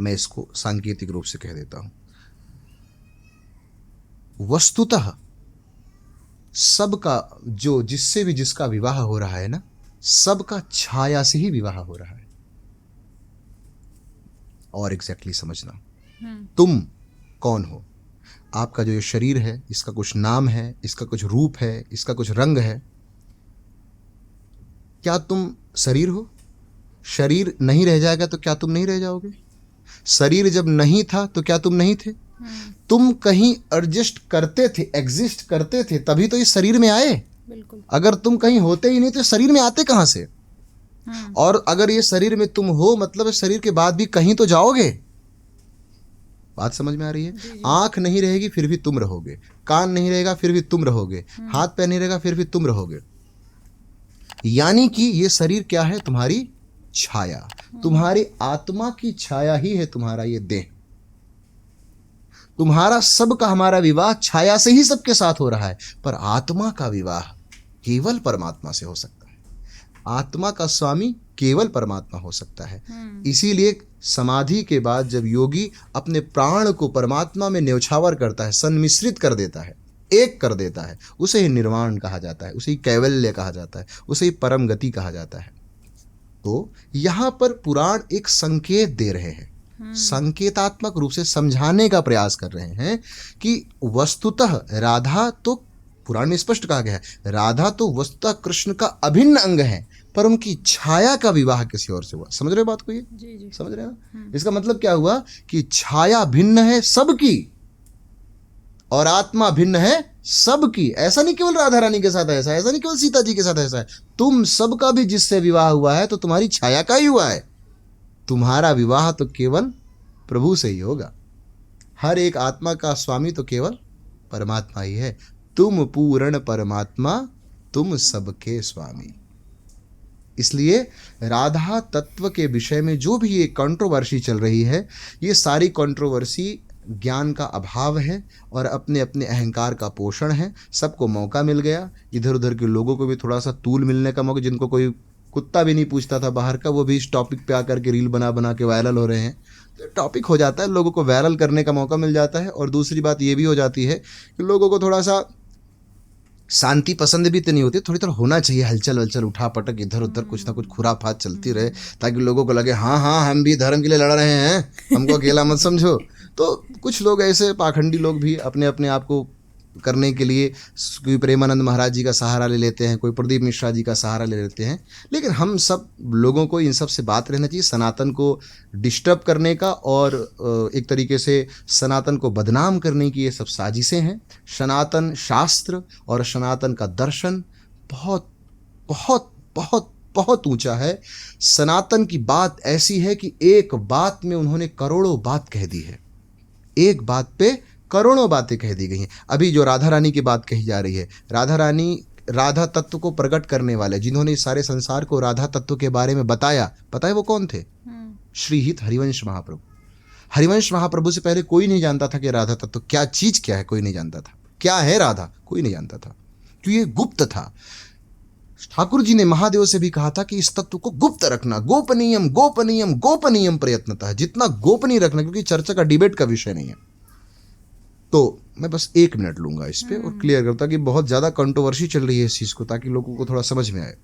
B: मैं इसको सांकेतिक रूप से कह देता हूं। वस्तुतः सबका जो जिससे भी जिसका विवाह हो रहा है ना, सबका छाया से ही विवाह हो रहा है। और एग्जैक्टली समझना, तुम कौन हो। आपका जो ये शरीर है, इसका कुछ नाम है, इसका कुछ रूप है, इसका कुछ रंग है। क्या तुम शरीर हो? शरीर नहीं रह जाएगा तो क्या तुम नहीं रह जाओगे? शरीर जब नहीं था तो क्या तुम नहीं थे? तुम कहीं एडजस्ट करते थे, एग्जिस्ट करते थे, तभी तो इस शरीर में आए।
A: बिल्कुल।
B: अगर तुम कहीं होते ही नहीं तो शरीर में आते कहां से? और अगर ये शरीर में तुम हो, मतलब शरीर के बाद भी कहीं तो जाओगे। बात समझ में आ रही है? आंख नहीं रहेगी फिर भी तुम रहोगे, कान नहीं रहेगा फिर भी तुम रहोगे, हाथ पैर नहीं रहेगा फिर भी तुम रहोगे। यानी कि ये शरीर क्या है? तुम्हारी छाया, तुम्हारी आत्मा की छाया ही है तुम्हारा ये देह। तुम्हारा सबका हमारा विवाह छाया से ही सबके साथ हो रहा है, पर आत्मा का विवाह केवल परमात्मा से हो सकता है। आत्मा का स्वामी केवल परमात्मा हो सकता है। इसीलिए समाधि के बाद जब योगी अपने प्राण को परमात्मा में न्यौछावर करता है, सन्मिश्रित कर देता है, एक कर देता है, उसे ही निर्वाण कहा जाता है, उसे ही कैवल्य कहा जाता है, उसे ही परम गति कहा जाता है। तो यहां पर पुराण एक संकेत दे रहे हैं, संकेतात्मक रूप से समझाने का प्रयास कर रहे हैं कि वस्तुतः राधा तो, पुराण में स्पष्ट कहा गया है, राधा तो वस्तुतः कृष्ण का अभिन्न अंग है, पर उनकी छाया का विवाह किसी और से हुआ। समझ रहे हो बात को? ये
A: जी।
B: समझ रहे हो? इसका मतलब क्या हुआ कि छाया भिन्न है सबकी और आत्मा भिन्न है सबकी। ऐसा नहीं केवल राधा रानी के साथ ऐसा, ऐसा नहीं केवल सीता जी के साथ ऐसा है, तुम सबका भी जिससे विवाह हुआ है तो तुम्हारी छाया का ही हुआ है। तुम्हारा विवाह तो केवल प्रभु से ही होगा। हर एक आत्मा का स्वामी तो केवल परमात्मा ही है। तुम पूर्ण परमात्मा, तुम सबके स्वामी। इसलिए राधा तत्व के विषय में जो भी ये कंट्रोवर्सी चल रही है, ये सारी कंट्रोवर्सी ज्ञान का अभाव है और अपने अपने अहंकार का पोषण है। सबको मौका मिल गया, इधर उधर के लोगों को भी थोड़ा सा तूल मिलने का मौका। जिनको कोई कुत्ता भी नहीं पूछता था बाहर का, वो भी इस टॉपिक पे आकर के रील बना बना के वायरल हो रहे हैं। तो टॉपिक हो जाता है, लोगों को वायरल करने का मौका मिल जाता है। और दूसरी बात ये भी हो जाती है कि लोगों को थोड़ा सा शांति पसंद भी तो नहीं होती, थोड़ी थोड़ा होना चाहिए हलचल वलचल, उठा पटक, इधर उधर कुछ ना कुछ खुराफात चलती रहे, ताकि लोगों को लगे हाँ हाँ हम भी धर्म के लिए लड़ रहे हैं, हमको अकेला मत समझो। तो कुछ लोग ऐसे पाखंडी लोग भी अपने अपने आप को करने के लिए कोई प्रेमानंद महाराज जी का सहारा ले लेते हैं, कोई प्रदीप मिश्रा जी का सहारा ले लेते हैं। लेकिन हम सब लोगों को इन सब से बात रहना चाहिए। सनातन को डिस्टर्ब करने का और एक तरीके से सनातन को बदनाम करने की ये सब साजिशें हैं। सनातन शास्त्र और सनातन का दर्शन बहुत बहुत बहुत बहुत ऊंचा है। सनातन की बात ऐसी है कि एक बात में उन्होंने करोड़ों बात कह दी है, एक बात पे करोड़ों बातें कह दी गई हैं। अभी जो राधा रानी की बात कही जा रही है, राधा रानी राधा तत्व को प्रकट करने वाले, जिन्होंने इस सारे संसार को राधा तत्व के बारे में बताया, पता है वो कौन थे? श्रीहित हरिवंश महाप्रभु। हरिवंश महाप्रभु से पहले कोई नहीं जानता था कि राधा तत्व क्या चीज क्या है, कोई नहीं जानता था। क्या है राधा, कोई नहीं जानता था, तो ये गुप्त था। ठाकुर जी ने महादेव से भी कहा था कि इस तत्व को गुप्त रखना, गोपनीयम गोपनीयम गोपनीयम प्रयत्नतः, जितना गोपनीय रखना, क्योंकि चर्चा का डिबेट का विषय नहीं है। तो मैं बस 1 मिनट लूंगा इस पे और क्लियर करता कि बहुत ज्यादा कंट्रोवर्सी चल रही है इस चीज को, ताकि लोगों को थोड़ा समझ में आए।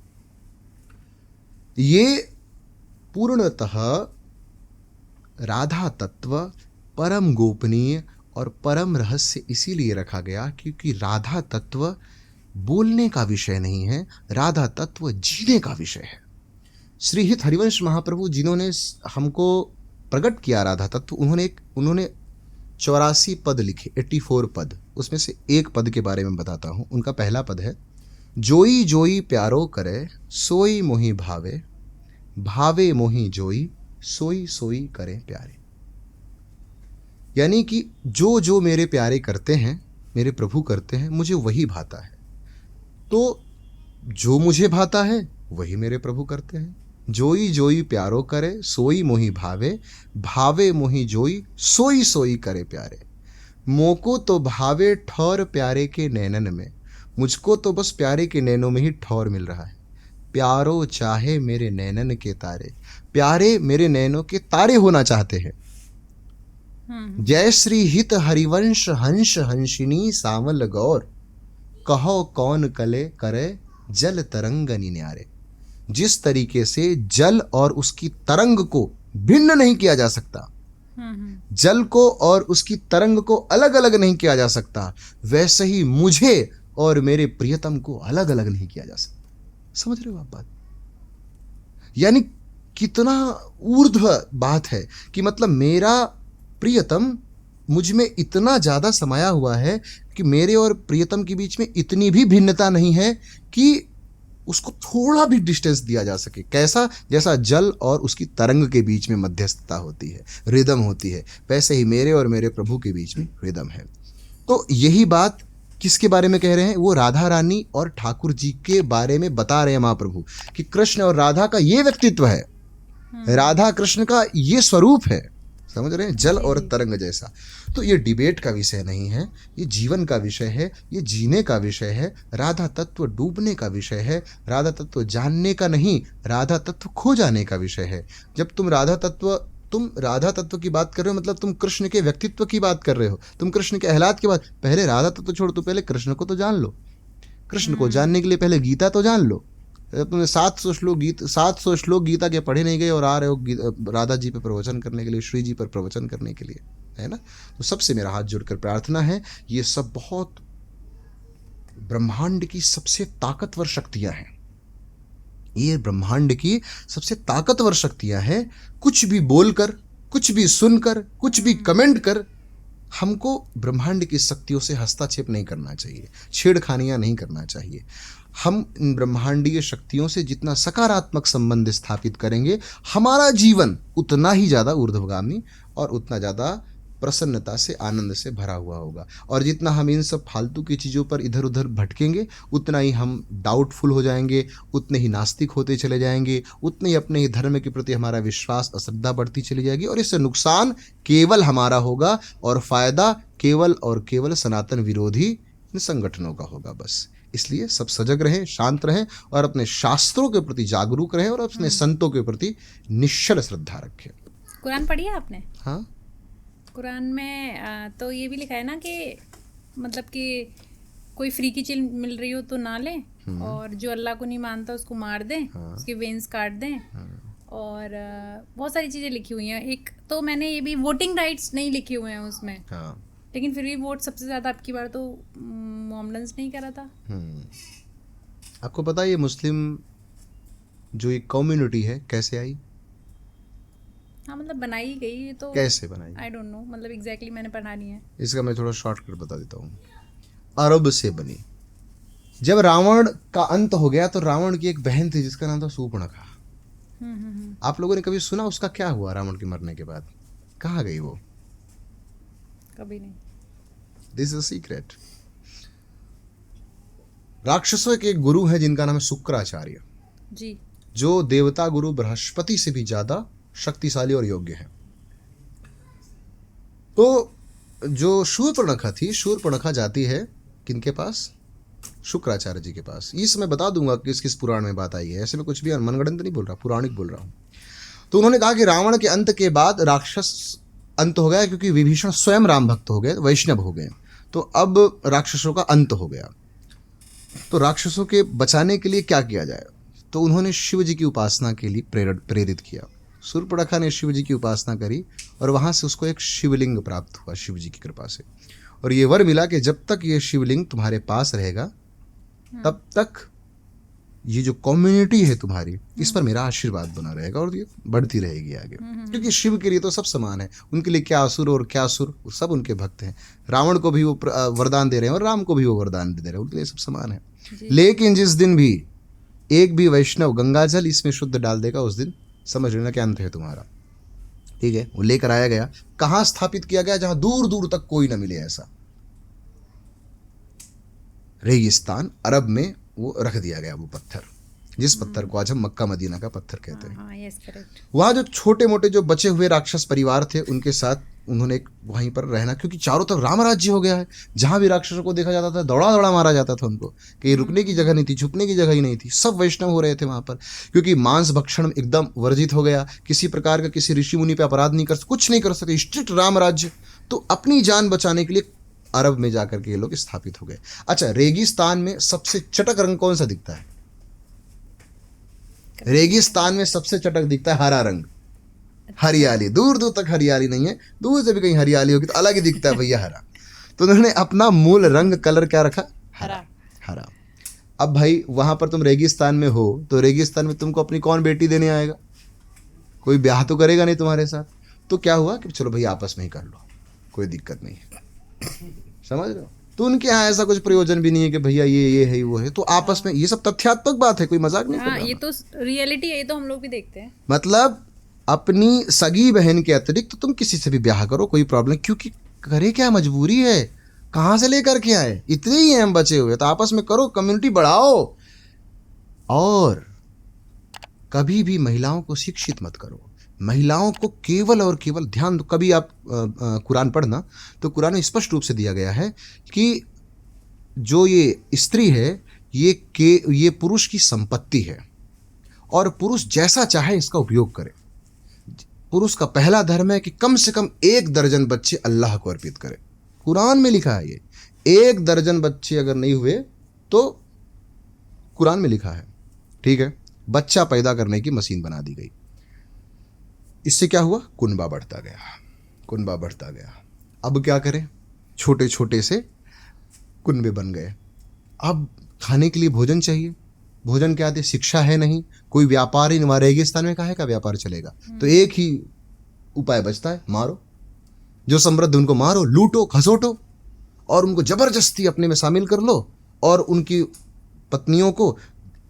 B: ये पूर्णतः राधा तत्व परम गोपनीय और परम रहस्य इसीलिए रखा गया क्योंकि राधा तत्व बोलने का विषय नहीं है, राधा तत्व जीने का विषय है। श्रीहित हरिवंश महाप्रभु जिन्होंने हमको प्रकट किया राधा तत्व, उन्होंने 84 पद लिखे, 84 पद। उसमें से एक पद के बारे में बताता हूं। उनका पहला पद है, जोई जोई प्यारो करे सोई मोहि भावे, भावे मोहि जोई, सोई सोई करे प्यारे। यानी कि जो जो मेरे प्यारे करते हैं, मेरे प्रभु करते हैं, मुझे वही भाता है। तो जो मुझे भाता है वही मेरे प्रभु करते हैं। जोई जोई प्यारो करे, सोई मोहि भावे, भावे मोहि जोई, सोई सोई करे प्यारे। मोको तो भावे ठौर प्यारे के नैनन में, मुझको तो बस प्यारे के नैनों में ही ठौर मिल रहा है। प्यारो चाहे मेरे नैनन के तारे, प्यारे मेरे नैनों के तारे होना चाहते हैं। जय श्री हित हरिवंश हंस हंसिनी सावल गौर, कहो कौन कले करे जल तरंग न्यारे। जिस तरीके से जल और उसकी तरंग को भिन्न नहीं किया जा सकता, जल को और उसकी तरंग को अलग अलग नहीं किया जा सकता, वैसे ही मुझे और मेरे प्रियतम को अलग अलग नहीं किया जा सकता। समझ रहे हो आप बात? यानी कितना ऊर्ध्व बात है कि मतलब मेरा प्रियतम मुझ में इतना ज्यादा समाया हुआ है कि मेरे और प्रियतम के बीच में इतनी भी भिन्नता नहीं है कि उसको थोड़ा भी डिस्टेंस दिया जा सके। कैसा? जैसा जल और उसकी तरंग के बीच में मध्यस्थता होती है, रिदम होती है, वैसे ही मेरे और मेरे प्रभु के बीच में रिदम है। तो यही बात किसके बारे में कह रहे हैं? वो राधा रानी और ठाकुर जी के बारे में बता रहे हैं महाप्रभु कि कृष्ण और राधा का ये व्यक्तित्व है, राधा कृष्ण का ये स्वरूप है। समझ रहे हैं? जल और तरंग जैसा। तो ये डिबेट का विषय नहीं है, ये जीवन का विषय है, ये जीने का विषय है। राधा तत्व डूबने का विषय है, राधा तत्व जानने का नहीं, राधा तत्व खो जाने का विषय है। जब तुम राधा तत्व की बात कर रहे हो, मतलब तुम कृष्ण के व्यक्तित्व की बात कर रहे हो, तुम कृष्ण के अहलाद की बात। पहले राधा तत्व छोड़, तो पहले कृष्ण को तो जान लो। कृष्ण को जानने के लिए पहले गीता तो जान लो। तुमने 700 श्लोक गीता के पढ़े नहीं गए और आ रहे हो राधा जी पे प्रवचन करने के लिए, श्री जी पर प्रवचन करने के लिए, है ना? तो सबसे मेरा हाथ जोड़कर प्रार्थना है, ये सब बहुत ब्रह्मांड की सबसे ताकतवर शक्तियां हैं। ये ब्रह्मांड की सबसे ताकतवर शक्तियां हैं। कुछ भी बोलकर, कुछ भी सुनकर, कुछ भी कमेंट कर, हमको ब्रह्मांड की शक्तियों से हस्तक्षेप नहीं करना चाहिए, छेड़खानियां नहीं करना चाहिए। हम इन ब्रह्मांडीय शक्तियों से जितना सकारात्मक संबंध स्थापित करेंगे, हमारा जीवन उतना ही ज़्यादा ऊर्ध्वगामी और उतना ज़्यादा प्रसन्नता से, आनंद से भरा हुआ होगा। और जितना हम इन सब फालतू की चीज़ों पर इधर उधर भटकेंगे, उतना ही हम डाउटफुल हो जाएंगे, उतने ही नास्तिक होते चले जाएंगे, उतने ही अपने ही धर्म के प्रति हमारा विश्वास, अश्रद्धा बढ़ती चली जाएगी। और इससे नुकसान केवल हमारा होगा और फायदा केवल और केवल सनातन विरोधी इन संगठनों का होगा। बस इसलिए सब सजग रहें, शांत रहें और अपने शास्त्रों के प्रति जागरूक रहें और अपने संतों के प्रति निश्चल श्रद्धा रखें।
A: कुरान पढ़ी है आपने?
B: हाँ,
A: कुरान में तो ये भी लिखा है ना कि मतलब कि कोई फ्री की चीज मिल रही हो तो ना ले, और जो अल्लाह को नहीं मानता उसको मार दें, उसके वेन्स काट दें, और बहुत सारी चीज़ें लिखी हुई हैं। एक तो मैंने ये भी वोटिंग राइट्स नहीं लिखे हुए हैं उसमें, लेकिन फिर भी वोट सबसे ज़्यादा अब की बार तो मोहम्मडन्स नहीं करा था।
B: आपको पता है ये मुस्लिम जो एक कम्युनिटी है कैसे आई?
A: हाँ, मतलब बनाई गई तो
B: कैसे बनाई?
A: आई डोंट नो, मतलब एग्जैक्टली मैंने पढ़ा नहीं है।
B: इसका मैं थोड़ा शॉर्टकट बता देता हूँ। अरब से बनी। जब रावण का अंत हो गया तो रावण की एक बहन थी जिसका नाम था शूर्पणखा। आप लोगों ने कभी सुना उसका क्या हुआ रावण के मरने के बाद? कहाँ गई वो?
A: कभी नहीं।
B: This is a secret. राक्षसों के एक गुरु है जिनका नाम है शुक्राचार्य
A: जी,
B: जो देवता गुरु बृहस्पति से भी ज्यादा शक्तिशाली और योग्य है। तो जो शूर्पणखा थी, शूर्पणखा जाती है किनके पास? शुक्राचार्य जी के पास। इस मैं बता दूंगा किस किस पुराण में बात आई है, ऐसे में कुछ भी मनगढ़ंत नहीं बोल रहा, पुराणिक बोल रहा हूँ। तो उन्होंने कहा कि रावण के अंत के बाद राक्षस अंत हो गया, क्योंकि विभीषण स्वयं राम भक्त हो गए, वैष्णव हो गए, तो अब राक्षसों का अंत हो गया। तो राक्षसों के बचाने के लिए क्या किया जाए? तो उन्होंने शिव जी की उपासना के लिए प्रेरित किया। शूर्पणखा ने शिव जी की उपासना करी और वहाँ से उसको एक शिवलिंग प्राप्त हुआ शिव जी की कृपा से, और ये वर मिला कि जब तक ये शिवलिंग तुम्हारे पास रहेगा तब तक ये जो कम्युनिटी है तुम्हारी, इस पर मेरा आशीर्वाद बना रहेगा और ये बढ़ती रहेगी आगे। क्योंकि शिव के लिए तो सब समान है, उनके लिए क्या असुर और क्या सुर, सब उनके भक्त हैं। रावण को भी वो वरदान दे रहे हैं और राम को भी वो वरदान दे रहे हैं, उनके लिए सब समान है। लेकिन जिस दिन भी एक भी वैष्णव गंगाजल इसमें शुद्ध डाल देगा, उस दिन समझ लेना क्या अंत है तुम्हारा। ठीक है, वो लेकर आया गया, कहाँ स्थापित किया गया? जहां दूर दूर तक कोई ना मिले, ऐसा रेगिस्तान अरब में वो रख दिया गया, वो पत्थर, जिस पत्थर को आज हम मक्का मदीना का पत्थर कहते हैं।
A: हाँ, यस, करेक्ट।
B: वहाँ जो छोटे मोटे जो बचे हुए राक्षस परिवार थे, उनके साथ उन्होंने वहीं पर रहना, क्योंकि चारों तरफ राम राज्य हो गया है। जहां भी राक्षसों को देखा जाता था, दौड़ा दौड़ा मारा जाता था उनको, कि रुकने की जगह नहीं थी, छुपने की जगह ही नहीं थी। सब वैष्णव हो रहे थे वहां पर, क्योंकि मांस भक्षण एकदम वर्जित हो गया। किसी प्रकार का किसी ऋषि मुनि पे अपराध नहीं कर, कुछ नहीं कर सकते, स्ट्रिक्ट राम राज्य। तो अपनी जान बचाने के लिए अरब में जाकर के ये लोग स्थापित हो गए। अच्छा, रेगिस्तान में सबसे चटक रंग कौन सा दिखता है? रेगिस्तान में सबसे चटक दिखता है हरा रंग, हरियाली। दूर दूर तक हरियाली नहीं है, दूर से भी कहीं हरियाली होगी तो अलग ही दिखता है भैया, हरा। तो उन्होंने अपना मूल रंग कलर क्या रखा? हरा। हरा। अब भाई वहां पर तुम रेगिस्तान में हो, तो रेगिस्तान में तुमको अपनी कौन बेटी देने आएगा? कोई ब्याह तो करेगा नहीं तुम्हारे साथ। तो क्या हुआ कि चलो भाई आपस में ही कर लो, कोई दिक्कत नहीं है, समझ रहे हो? तो उनके यहाँ ऐसा कुछ प्रयोजन भी नहीं है कि भैया ये है वो है, तो आपस में, ये सब तथ्यात्मक बात है, कोई मजाक नहीं कर रहा।
A: ये तो रियलिटी है, ये तो हम लोग भी देखते हैं।
B: मतलब अपनी सगी बहन के अतिरिक्त तो तुम किसी से भी ब्याह करो, कोई प्रॉब्लम, क्योंकि करे क्या, मजबूरी है, कहाँ से लेकर के आए, इतने ही हैं हम बचे हुए, तो आपस में करो, कम्युनिटी बढ़ाओ। और कभी भी महिलाओं को शिक्षित मत करो, महिलाओं को केवल और केवल ध्यान दो। कभी आप कुरान पढ़ना, तो कुरान में स्पष्ट रूप से दिया गया है कि जो ये स्त्री है, ये पुरुष की संपत्ति है, और पुरुष जैसा चाहे इसका उपयोग करे। पुरुष का पहला धर्म है कि कम से कम 1 दर्जन बच्चे अल्लाह को अर्पित करे। कुरान में लिखा है ये, 1 दर्जन बच्चे अगर नहीं हुए तो कुरान में लिखा है। ठीक है, बच्चा पैदा करने की मशीन बना दी गई। इससे क्या हुआ? कुनबा बढ़ता गया, कुनबा बढ़ता गया। अब क्या करें? छोटे छोटे से कुनबे बन गए। अब खाने के लिए भोजन चाहिए, भोजन क्या दे? शिक्षा है नहीं, कोई व्यापार ही नहीं। वहाँ रेगिस्तान में काहे का व्यापार चलेगा? तो एक ही उपाय बचता है, मारो। जो समृद्ध उनको मारो, लूटो, खसोटो, और उनको जबरदस्ती अपने में शामिल कर लो, और उनकी पत्नियों को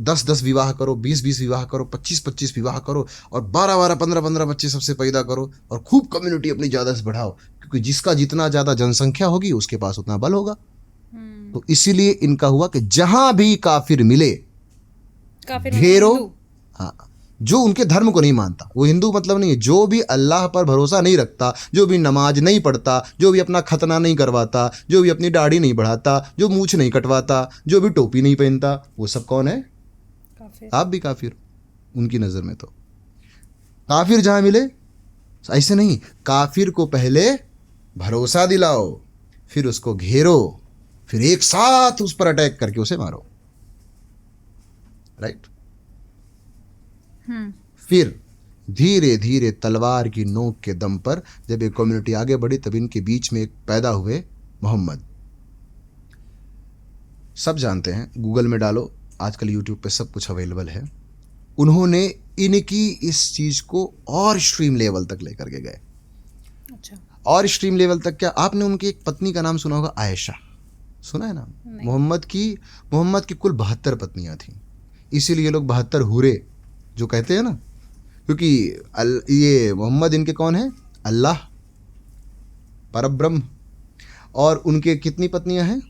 B: 10-10 विवाह करो, 20-20 विवाह करो, 25-25 विवाह करो, और 12-12, 15-15 बच्चे सबसे पैदा करो, और खूब कम्युनिटी अपनी ज़्यादा से बढ़ाओ, क्योंकि जिसका जितना ज़्यादा जनसंख्या होगी उसके पास उतना बल होगा। तो इसीलिए इनका हुआ कि जहां भी काफिर मिले, घेरो। हाँ, जो उनके धर्म को नहीं मानता, वो हिंदू मतलब नहीं है, जो भी अल्लाह पर भरोसा नहीं रखता, जो भी नमाज नहीं पढ़ता, जो भी अपना खतना नहीं करवाता, जो भी अपनी दाढ़ी नहीं बढ़ाता, जो मूछ नहीं कटवाता, जो भी टोपी नहीं पहनता, वो सब कौन है? काफिर। आप भी काफिर उनकी नज़र में। तो काफिर जहां मिले, ऐसे नहीं, काफिर को पहले भरोसा दिलाओ, फिर उसको घेरो, फिर एक साथ उस पर अटैक करके उसे मारो। राइट? फिर धीरे धीरे तलवार की नोक के दम पर जब एक कम्युनिटी आगे बढ़ी, तब इनके बीच में एक पैदा हुए मोहम्मद। सब जानते हैं, गूगल में डालो, आजकल यूट्यूब पे सब कुछ अवेलेबल है। उन्होंने इनकी इस चीज को और एक्सट्रीम लेवल तक लेकर के गए।
A: अच्छा। और
B: एक्सट्रीम लेवल तक क्या? आपने उनकी एक पत्नी का नाम सुना होगा, आयशा, सुना है नाम? मोहम्मद की कुल 72 पत्नियां थीं। इसीलिए लोग 72 हूरे जो कहते हैं ना, क्योंकि ये मोहम्मद इनके कौन है? अल्लाह परब्रह्म। और उनके कितनी पत्नियां हैं?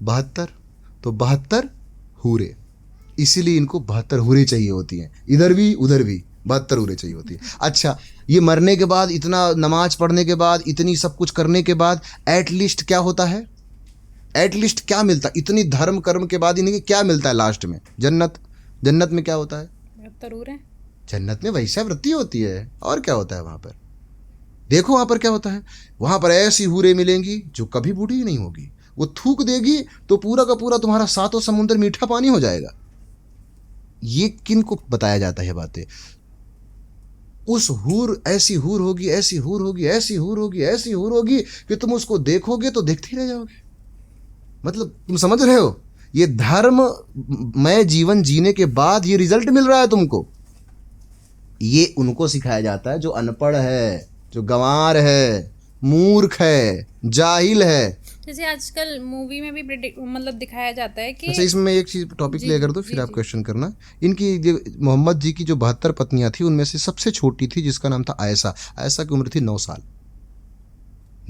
B: 72। तो 72 हूरे, इसीलिए इनको 72 हूरे चाहिए होती हैं, इधर भी उधर भी 72 हूरे चाहिए होती है। अच्छा, ये मरने के बाद, इतना नमाज पढ़ने के बाद, इतनी सब कुछ करने के बाद, एटलीस्ट क्या होता है? एटलीस्ट क्या मिलता है? इतनी धर्म कर्म के बाद इन्हें क्या मिलता है लास्ट में? जन्नत। जन्नत में क्या होता है? जन्नत में वैश्यावृत्ति होती है, और क्या होता है वहां पर? देखो वहां पर क्या होता है। वहां पर ऐसी हूरें मिलेंगी जो कभी बूढ़ी ही नहीं होगी। वो थूक देगी तो पूरा का पूरा तुम्हारा 7 समुद्र मीठा पानी हो जाएगा। ये किन को बताया जाता है बातें? उस हूर, ऐसी हूर होगी, ऐसी हूर होगी, ऐसी हूर होगी, ऐसी हूर होगी कि तुम उसको देखोगे तो देखते ही रह जाओगे। मतलब तुम समझ रहे हो? ये धर्म में जीवन जीने के बाद ये रिजल्ट मिल रहा है तुमको। ये उनको सिखाया जाता है जो अनपढ़ है, जो गंवार है, मूर्ख है, जाहिल है।
A: जैसे आजकल मूवी में भी मतलब दिखाया जाता है कि
B: अच्छा, इसमें मैं एक चीज टॉपिक क्लियर कर दूं, फिर आप क्वेश्चन करना। इनकी जो मोहम्मद जी की जो 72 पत्नियां थी, उनमें से सबसे छोटी थी जिसका नाम था आयशा। आयशा की उम्र थी 9 साल।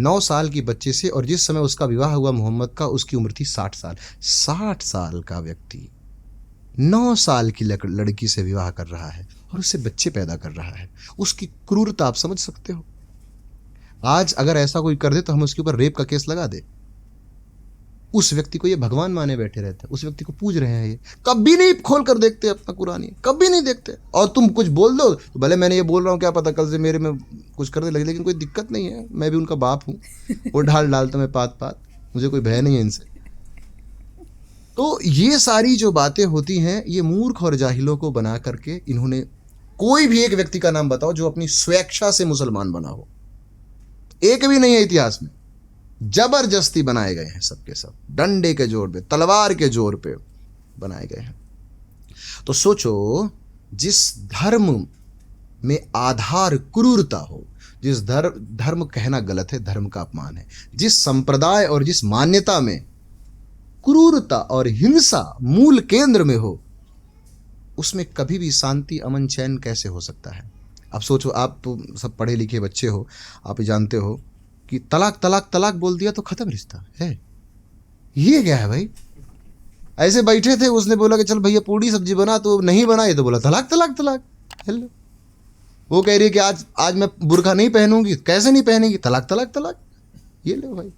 B: 9 साल की बच्चे से, और जिस समय उसका विवाह हुआ मोहम्मद का, उसकी उम्र थी 60 साल। 60 साल का व्यक्ति 9 साल की लड़की से विवाह कर रहा है और उससे बच्चे पैदा कर रहा है। उसकी क्रूरता आप समझ सकते हो। आज अगर ऐसा कोई कर दे तो हम उसके ऊपर रेप का केस लगा दे। उस व्यक्ति को ये भगवान माने बैठे रहते हैं, उस व्यक्ति को पूज रहे हैं। ये कभी नहीं खोल कर देखते अपना कुरान, कभी नहीं देखते। और तुम कुछ बोल दो तो भले मैंने ये बोल रहा हूँ, क्या पता कल से मेरे में कुछ करने लगे, लेकिन कोई दिक्कत नहीं है, मैं भी उनका बाप हूँ। वो डालता मैं पात पात, मुझे कोई भय नहीं है इनसे। तो ये सारी जो बातें होती हैं, ये मूर्ख और जाहिलों को बना करके इन्होंने, कोई भी एक व्यक्ति का नाम बताओ जो अपनी स्वेच्छा से मुसलमान बना हो, एक भी नहीं है इतिहास में। जबरदस्ती बनाए गए हैं सबके सब, डंडे के जोर पे, तलवार के जोर पे बनाए गए हैं। तो सोचो, जिस धर्म में आधार क्रूरता हो, जिस धर्म कहना गलत है, धर्म का अपमान है, जिस संप्रदाय और जिस मान्यता में क्रूरता और हिंसा मूल केंद्र में हो, उसमें कभी भी शांति, अमन, चैन कैसे हो सकता है? अब सोचो, आप तो सब पढ़े लिखे बच्चे हो, आप जानते हो कि तलाक तलाक तलाक बोल दिया तो खत्म रिश्ता है। ये क्या है भाई? ऐसे बैठे थे, उसने बोला कि चल भैया पूड़ी सब्जी बना, तो नहीं बनाई तो बोला तलाक तलाक तलाक। हेलो, वो कह रही है कि आज मैं बुर्का नहीं पहनूंगी। कैसे नहीं पहनेगी? तलाक तलाक तलाक। ये लो भाई,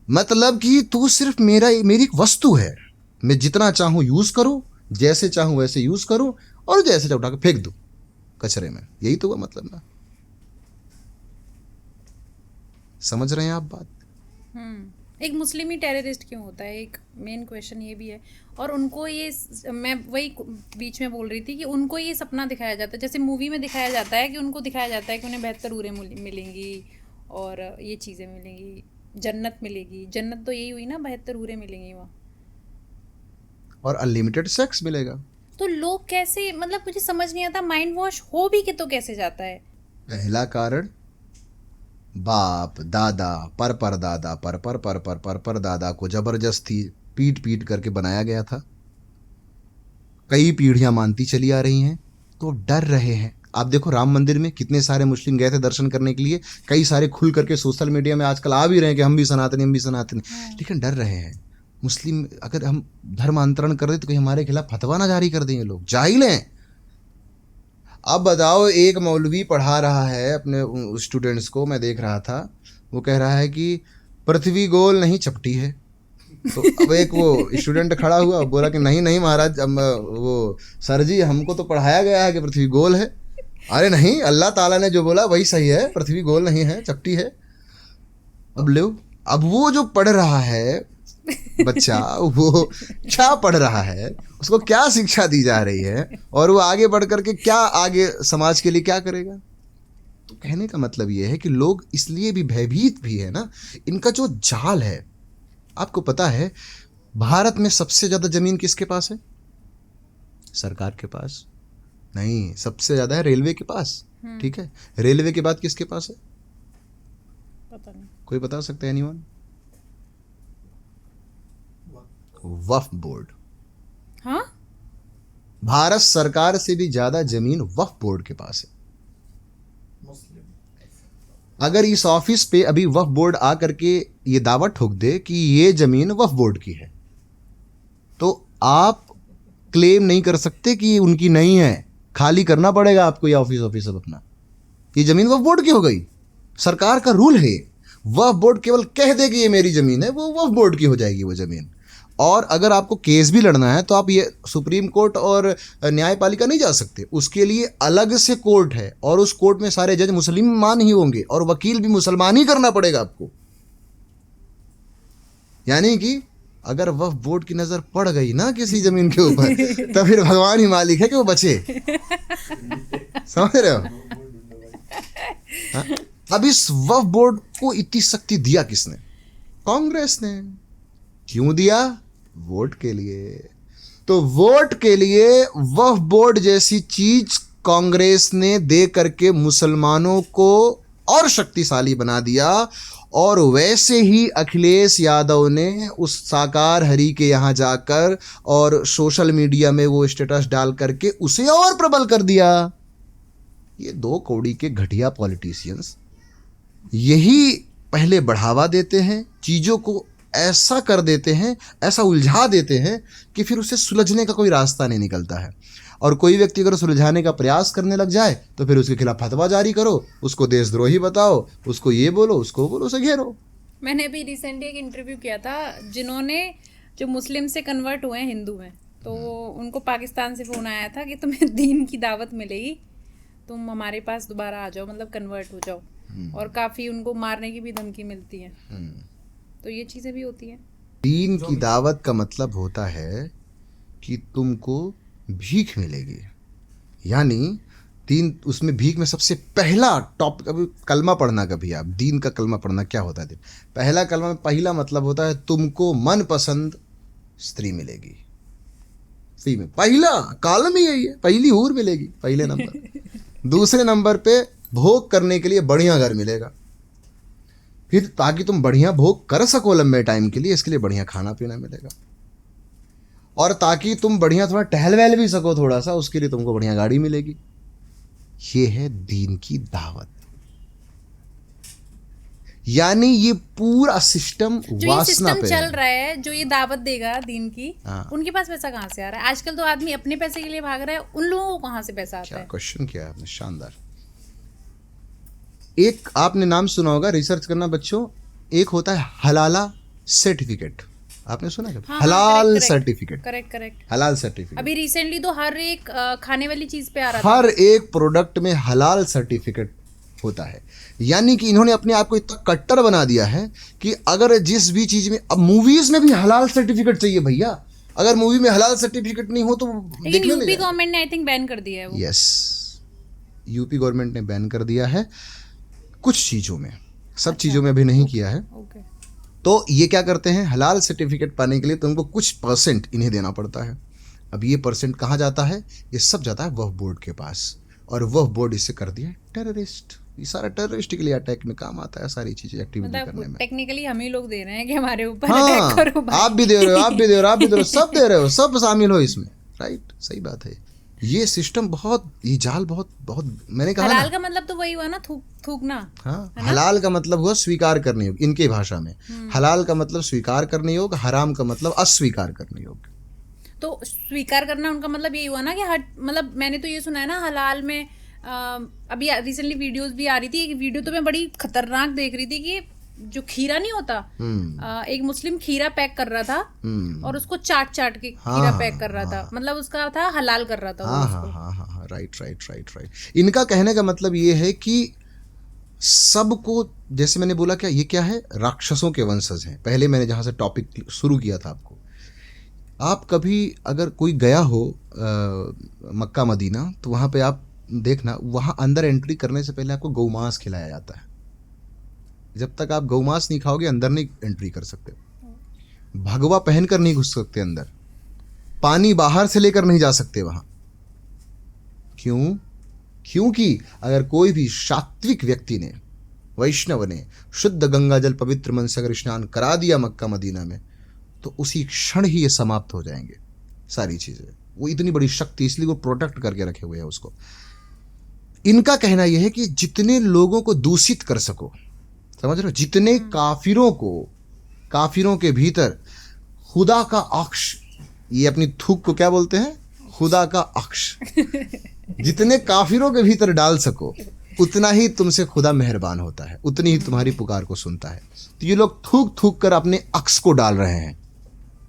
B: मतलब कि तू सिर्फ मेरी एक वस्तु है, मैं जितना चाहूं यूज करूं, जैसे चाहूं वैसे यूज करूं, और जैसे उठा के फेंक दूं कचरे में। यही तो हुआ मतलब ना। समझ रहे हैं आप बात?
A: एक मुस्लिम ही टेररिस्ट क्यों होता है, एक मेन क्वेश्चन ये भी है। और उनको ये, मैं वही बीच में बोल रही थी कि उनको ये सपना दिखाया जाता है, जैसे मूवी में दिखाया जाता है कि उनको दिखाया जाता है कि उन्हें 72 हूरें मिलेंगी और ये चीज़ें मिलेंगी, जन्नत मिलेगी। जन्नत तो यही हुई ना, 72 हूरें मिलेंगी वहाँ,
B: और अनलिमिटेड सेक्स मिलेगा।
A: तो लोग कैसे, मतलब मुझे समझ नहीं आता, माइंड वॉश हो भी कि तो कैसे जाता है?
B: पहला कारण, बाप दादा पर दादा पर दादा को जबरदस्ती पीट पीट करके बनाया गया था। कई पीढ़ियां मानती चली आ रही हैं, तो डर रहे हैं। आप देखो, राम मंदिर में कितने सारे मुस्लिम गए थे दर्शन करने के लिए। कई सारे खुल करके सोशल मीडिया में आजकल आ भी रहे हैं कि हम भी सनातनी, हम भी सनातनी, लेकिन डर रहे हैं। मुस्लिम अगर हम धर्मांतरण कर दे तो कहीं हमारे खिलाफ फतवा ना जारी कर देंगे लोग, जाहिल हैं। अब बताओ, एक मौलवी पढ़ा रहा है अपने स्टूडेंट्स को, मैं देख रहा था, वो कह रहा है कि पृथ्वी गोल नहीं चपटी है। तो अब एक वो स्टूडेंट खड़ा हुआ, बोला कि नहीं नहीं महाराज, वो सर जी हमको तो पढ़ाया गया है कि पृथ्वी गोल है। अरे नहीं, अल्लाह ताला ने जो बोला वही सही है, पृथ्वी गोल नहीं है, चपटी है। अब वो जो पढ़ रहा है बच्चा, वो क्या पढ़ रहा है, उसको क्या शिक्षा दी जा रही है, और वो आगे बढ़ करके क्या आगे समाज के लिए क्या करेगा? तो कहने का मतलब ये है कि लोग इसलिए भी भयभीत भी है ना, इनका जो जाल है। आपको पता है भारत में सबसे ज्यादा जमीन किसके पास है? सरकार के पास नहीं, सबसे ज्यादा है रेलवे के पास। ठीक है, रेलवे के बाद किसके पास है?
A: पता नहीं,
B: कोई बता सकता है? एनीवन? वक्फ बोर्ड।
A: हाँ,
B: भारत सरकार से भी ज्यादा जमीन वक्फ बोर्ड के पास है। अगर इस ऑफिस पे अभी वक्फ बोर्ड आकर के ये दावा ठोक दे कि ये जमीन वक्फ बोर्ड की है, तो आप क्लेम नहीं कर सकते कि ये उनकी नहीं है। खाली करना पड़ेगा आपको ये ऑफिस अब अपना। ये जमीन वक्फ बोर्ड की हो गई, सरकार का रूल है। वक्फ बोर्ड केवल कह दे कि ये मेरी जमीन है, वो वक्फ बोर्ड की हो जाएगी वो जमीन। और अगर आपको केस भी लड़ना है तो आप ये सुप्रीम कोर्ट और न्यायपालिका नहीं जा सकते, उसके लिए अलग से कोर्ट है, और उस कोर्ट में सारे जज मुसलमान ही होंगे और वकील भी मुसलमान ही करना पड़ेगा आपको। यानी कि अगर वक्फ बोर्ड की नजर पड़ गई ना किसी जमीन के ऊपर, तो फिर भगवान ही मालिक है कि वो बचे। समझ रहे हो? हाँ? अब इस वक्फ बोर्ड को इतनी शक्ति दिया किसने? कांग्रेस ने। क्यों दिया? वोट के लिए। तो वोट के लिए वक्फ बोर्ड जैसी चीज कांग्रेस ने दे करके मुसलमानों को और शक्तिशाली बना दिया, और वैसे ही अखिलेश यादव ने उस साकार हरि के यहाँ जाकर और सोशल मीडिया में वो स्टेटस डाल करके उसे और प्रबल कर दिया। ये 2 कौड़ी के घटिया पॉलिटिशियंस यही पहले बढ़ावा देते हैं, चीज़ों को ऐसा कर देते हैं, ऐसा उलझा देते हैं कि फिर उसे सुलझने का कोई रास्ता नहीं निकलता है। और कोई व्यक्ति अगर सुलझाने का प्रयास करने लग जाए तो फिर उसके खिलाफ फतवा जारी करो, उसको देशद्रोही बताओ, उसको ये बोलो, उसको बोलो, उसे घेरो।
A: मैंने अभी रिसेंटली एक इंटरव्यू किया था जिन्होंने जो मुस्लिम से कन्वर्ट हुए हैं हिंदू में, तो उनको पाकिस्तान से फ़ोन आया था कि तुम्हें दीन की दावत मिलेगी, तुम हमारे पास दोबारा आ जाओ, मतलब कन्वर्ट हो जाओ। और काफ़ी उनको मारने की भी धमकी मिलती है। तो ये चीज़ें भी होती हैं।
B: दीन की दावत का मतलब होता है कि तुमको भीख मिलेगी, यानी दीन, उसमें भीख में सबसे पहला टॉप, कभी कलमा पढ़ना, कभी आप दीन का कलमा पढ़ना, क्या होता है? पहला कलमा में पहला मतलब होता है तुमको मनपसंद स्त्री मिलेगी, फ्री में। पहला कॉलम ही यही है, पहली हूर मिलेगी पहले नंबर। दूसरे नंबर पे भोग करने के लिए बढ़िया घर मिलेगा, फिर ताकि तुम बढ़िया भोग कर सको लंबे टाइम के लिए, इसके लिए बढ़िया खाना पीना मिलेगा, और ताकि तुम बढ़िया थोड़ा टहल वहल भी सको थोड़ा सा, उसके लिए तुमको बढ़िया गाड़ी मिलेगी। ये है दीन की दावत। यानी ये पूरा सिस्टम वासना पे
A: चल रहा है। जो ये दावत देगा दीन की, उनके पास पैसा कहाँ से आ रहा है? आजकल तो आदमी अपने पैसे के लिए भाग रहा है, उन लोगों को कहाँ से पैसा आता है?
B: क्वेश्चन किया है आपने, शानदार। एक आपने नाम सुना होगा, रिसर्च करना बच्चों, एक होता है हलाला सर्टिफिकेट, आपने सुना है?
A: हाँ,
B: हलाल सर्टिफिकेट।
A: करेक्ट।
B: हलाल सर्टिफिकेट
A: अभी रिसेंटली तो हर एक खाने वाली चीज पे आ रहा था,
B: हर एक प्रोडक्ट में हलाल सर्टिफिकेट होता है। यानी कि इन्होंने अपने आप को इतना कट्टर बना दिया है कि अगर जिस भी चीज में, अब मूवीज में भी हलाल सर्टिफिकेट चाहिए भैया, अगर मूवी में हलाल सर्टिफिकेट नहीं हो तो
A: लेकिन यूपी गवर्नमेंट ने आई थिंक बैन कर दिया है वो।
B: यस, यूपी गवर्नमेंट ने बैन कर दिया है कुछ चीजों में, सब चीजों में अभी नहीं किया है। तो ये क्या करते हैं, हलाल सर्टिफिकेट पाने के लिए तुमको कुछ परसेंट इन्हें देना पड़ता है। अब ये परसेंट कहाँ जाता है? ये सब जाता है वक्फ बोर्ड के पास, और वक्फ बोर्ड इसे कर दिया टेररिस्ट। ये सारा टेररिस्ट के लिए अटैक में काम आता है, सारी चीजें एक्टिविटी करने में।
A: टेक्निकली हम ही लोग दे रहे हैं कि हमारे ऊपर
B: हाँ,
A: अटैक करो भाई।
B: आप भी दे रहे हो, आप भी दे रहे हो, आप भी दे रहे हो, सब दे रहे हो, सब शामिल हो इसमें, राइट? सही बात है। ये सिस्टम बहुत, ये जाल बहुत बहुत, मैंने कहा
A: हलाल का मतलब तो वही हुआ ना, थूकना।
B: हाँ, हलाल का मतलब हुआ स्वीकार करने योग्य, इनके भाषा में हलाल का मतलब स्वीकार करने योग्य, हराम का मतलब अस्वीकार करने योग्य।
A: तो स्वीकार करना उनका मतलब यही हुआ ना कि मतलब मैंने तो ये सुना है ना, हलाल में अभी रिसेंटली वीडियोस भी आ रही थी, एक वीडियो तो मैं बड़ी खतरनाक देख रही थी कि जो खीरा नहीं होता, एक मुस्लिम खीरा पैक कर रहा था और उसको चाट के खीरा पैक कर रहा था, मतलब उसका था हलाल कर रहा था।
B: हाँ, राइट। इनका कहने का मतलब ये है कि सबको, जैसे मैंने बोला, क्या ये क्या है, राक्षसों के वंशज हैं। पहले मैंने जहाँ से टॉपिक शुरू किया था आपको, आप कभी अगर कोई गया हो मक्का मदीना, तो वहाँ पे आप देखना, वहाँ अंदर एंट्री करने से पहले आपको गौमांस खिलाया जाता है। जब तक आप गौमांस नहीं खाओगे अंदर नहीं एंट्री कर सकते, भगवा पहनकर नहीं घुस सकते अंदर, पानी बाहर से लेकर नहीं जा सकते वहां। क्यों? क्योंकि अगर कोई भी सात्विक व्यक्ति ने, वैष्णव ने शुद्ध गंगा जल पवित्र मन से अगर स्नान करा दिया मक्का मदीना में, तो उसी क्षण ही ये समाप्त हो जाएंगे सारी चीजें। वो इतनी बड़ी शक्ति, इसलिए वो प्रोटेक्ट करके रखे हुए हैं उसको। इनका कहना यह है कि जितने लोगों को दूषित कर सको, समझ रहे हो, जितने काफिरों के भीतर खुदा का अक्ष, ये अपनी थूक को क्या बोलते हैं, खुदा का अक्ष, जितने काफिरों के भीतर डाल सको, उतना ही तुमसे खुदा मेहरबान होता है, उतनी ही तुम्हारी पुकार को सुनता है। तो ये लोग थूक कर अपने अक्ष को डाल रहे हैं।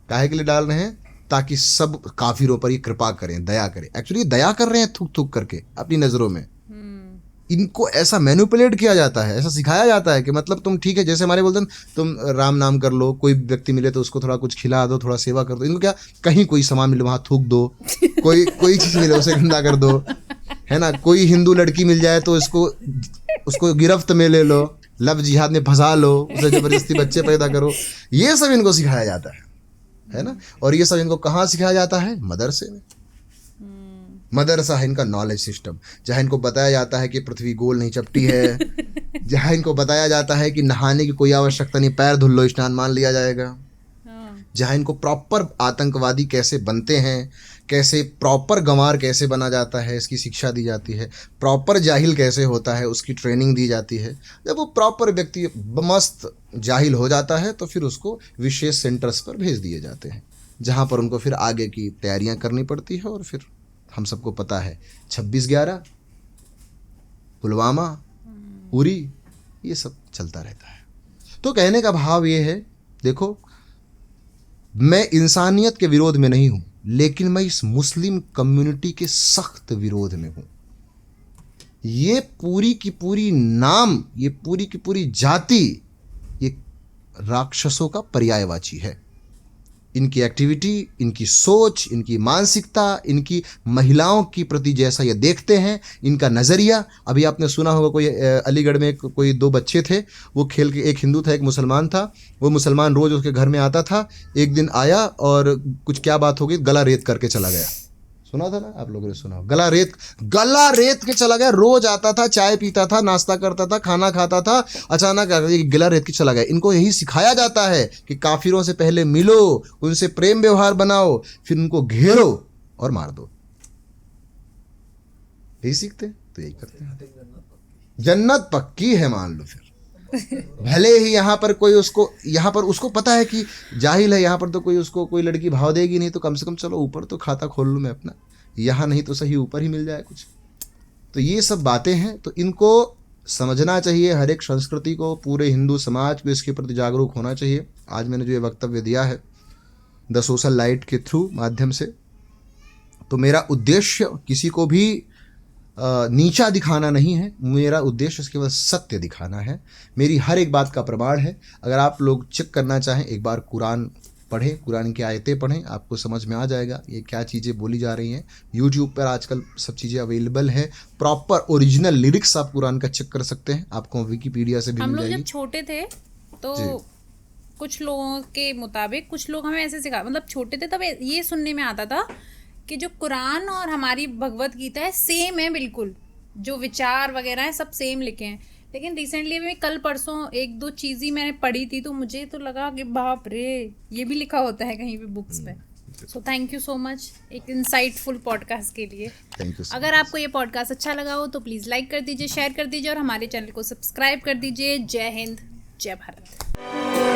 B: काहे के लिए डाल रहे हैं? ताकि सब काफिरों पर ये कृपा करें, दया करें। एक्चुअली दया कर रहे हैं थूक करके अपनी नजरों में। इनको ऐसा मैनिपुलेट किया जाता है, ऐसा सिखाया जाता है कि मतलब तुम ठीक है, जैसे हमारे बोलते हैं तुम राम नाम कर लो, कोई व्यक्ति मिले तो उसको थोड़ा कुछ खिला दो, थोड़ा सेवा कर दो। इनको क्या, कहीं कोई सामान मिले वहां थूक दो, कोई चीज मिले उसे गंदा कर दो, है ना। कोई हिंदू लड़की मिल जाए तो उसको गिरफ्त में ले लो, लव जिहाद में फंसा लो, उसे जबरदस्ती बच्चे पैदा करो। ये सब इनको सिखाया जाता है ना। और ये सब इनको कहाँ सिखाया जाता है? मदरसे में। मदरसा है इनका नॉलेज सिस्टम, जहाँ इनको बताया जाता है कि पृथ्वी गोल नहीं चपटी है, जहाँ इनको बताया जाता है कि नहाने की कोई आवश्यकता नहीं, पैर धुल लो, स्नान मान लिया जाएगा। जहाँ इनको प्रॉपर आतंकवादी कैसे बनते हैं, कैसे प्रॉपर गंवार कैसे बना जाता है, इसकी शिक्षा दी जाती है। प्रॉपर जाहिल कैसे होता है, उसकी ट्रेनिंग दी जाती है। जब वो प्रॉपर व्यक्ति मस्त जाहिल हो जाता है तो फिर उसको विशेष सेंटर्स पर भेज दिए जाते हैं, जहाँ पर उनको फिर आगे की तैयारियां करनी पड़ती है। और फिर हम सबको पता है 26/11, पुलवामा, उरी, ये सब चलता रहता है। तो कहने का भाव ये है, देखो मैं इंसानियत के विरोध में नहीं हूं, लेकिन मैं इस मुस्लिम कम्युनिटी के सख्त विरोध में हूं। ये पूरी की पूरी नाम, ये पूरी की पूरी जाति, ये राक्षसों का पर्यायवाची है। इनकी एक्टिविटी, इनकी सोच, इनकी मानसिकता, इनकी महिलाओं की प्रति जैसा ये देखते हैं, इनका नज़रिया। अभी आपने सुना होगा कोई अलीगढ़ में कोई 2 बच्चे थे, वो खेल के, एक हिंदू था एक मुसलमान था। वो मुसलमान रोज़ उसके घर में आता था, एक दिन आया और कुछ क्या बात हो गई, गला रेत करके चला गया। सुना था ना आप लोगों ने? सुना, गला रेत के चला गया। रोज आता था, चाय पीता था, नाश्ता करता था, खाना खाता था, अचानक गला रेत के चला गया। इनको यही सिखाया जाता है कि काफिरों से पहले मिलो, उनसे प्रेम व्यवहार बनाओ, फिर उनको घेरो और मार दो। यही सीखते हैं, तो यही करते हैं। जन्नत पक्की है मान लो। फिर भले ही यहाँ पर उसको पता है कि जाहिल है, यहाँ पर तो उसको कोई लड़की भाव देगी नहीं, तो कम से कम चलो ऊपर तो खाता खोल लूँ मैं अपना, यहाँ नहीं तो सही ऊपर ही मिल जाए कुछ। तो ये सब बातें हैं, तो इनको समझना चाहिए। हर एक संस्कृति को, पूरे हिंदू समाज को इसके प्रति जागरूक होना चाहिए। आज मैंने जो ये वक्तव्य दिया है द सोशल लाइट के थ्रू माध्यम से, तो मेरा उद्देश्य किसी को भी नीचा दिखाना नहीं है। मेरा उद्देश्य केवल सत्य दिखाना है। मेरी हर एक बात का प्रमाण है। अगर आप लोग चेक करना चाहें, एक बार कुरान पढ़ें, कुरान की आयतें पढ़ें, आपको समझ में आ जाएगा ये क्या चीज़ें बोली जा रही हैं। यूट्यूब पर आजकल सब चीज़ें अवेलेबल है, प्रॉपर ओरिजिनल लिरिक्स आप कुरान का चेक कर सकते हैं, आपको विकिपीडिया से भी मिल जाएगी।
A: हम लोग जब छोटे थे तो कुछ लोगों के मुताबिक, कुछ लोग हमें ऐसे सिखा, मतलब छोटे थे तब ये सुनने में आता था कि जो कुरान और हमारी भगवत गीता है सेम है, बिल्कुल जो विचार वगैरह है सब सेम लिखे हैं। लेकिन रिसेंटली मैं कल परसों 1-2 चीज़ें मैंने पढ़ी थी, तो मुझे तो लगा कि बाप रे, ये भी लिखा होता है कहीं पे बुक्स पे। So thank you so much एक इंसाइटफुल पॉडकास्ट के लिए।
B: Thank you.
A: अगर आपको ये पॉडकास्ट अच्छा लगा हो तो प्लीज़ लाइक कर दीजिए, शेयर कर दीजिए और हमारे चैनल को सब्सक्राइब कर दीजिए। जय हिंद, जय भारत।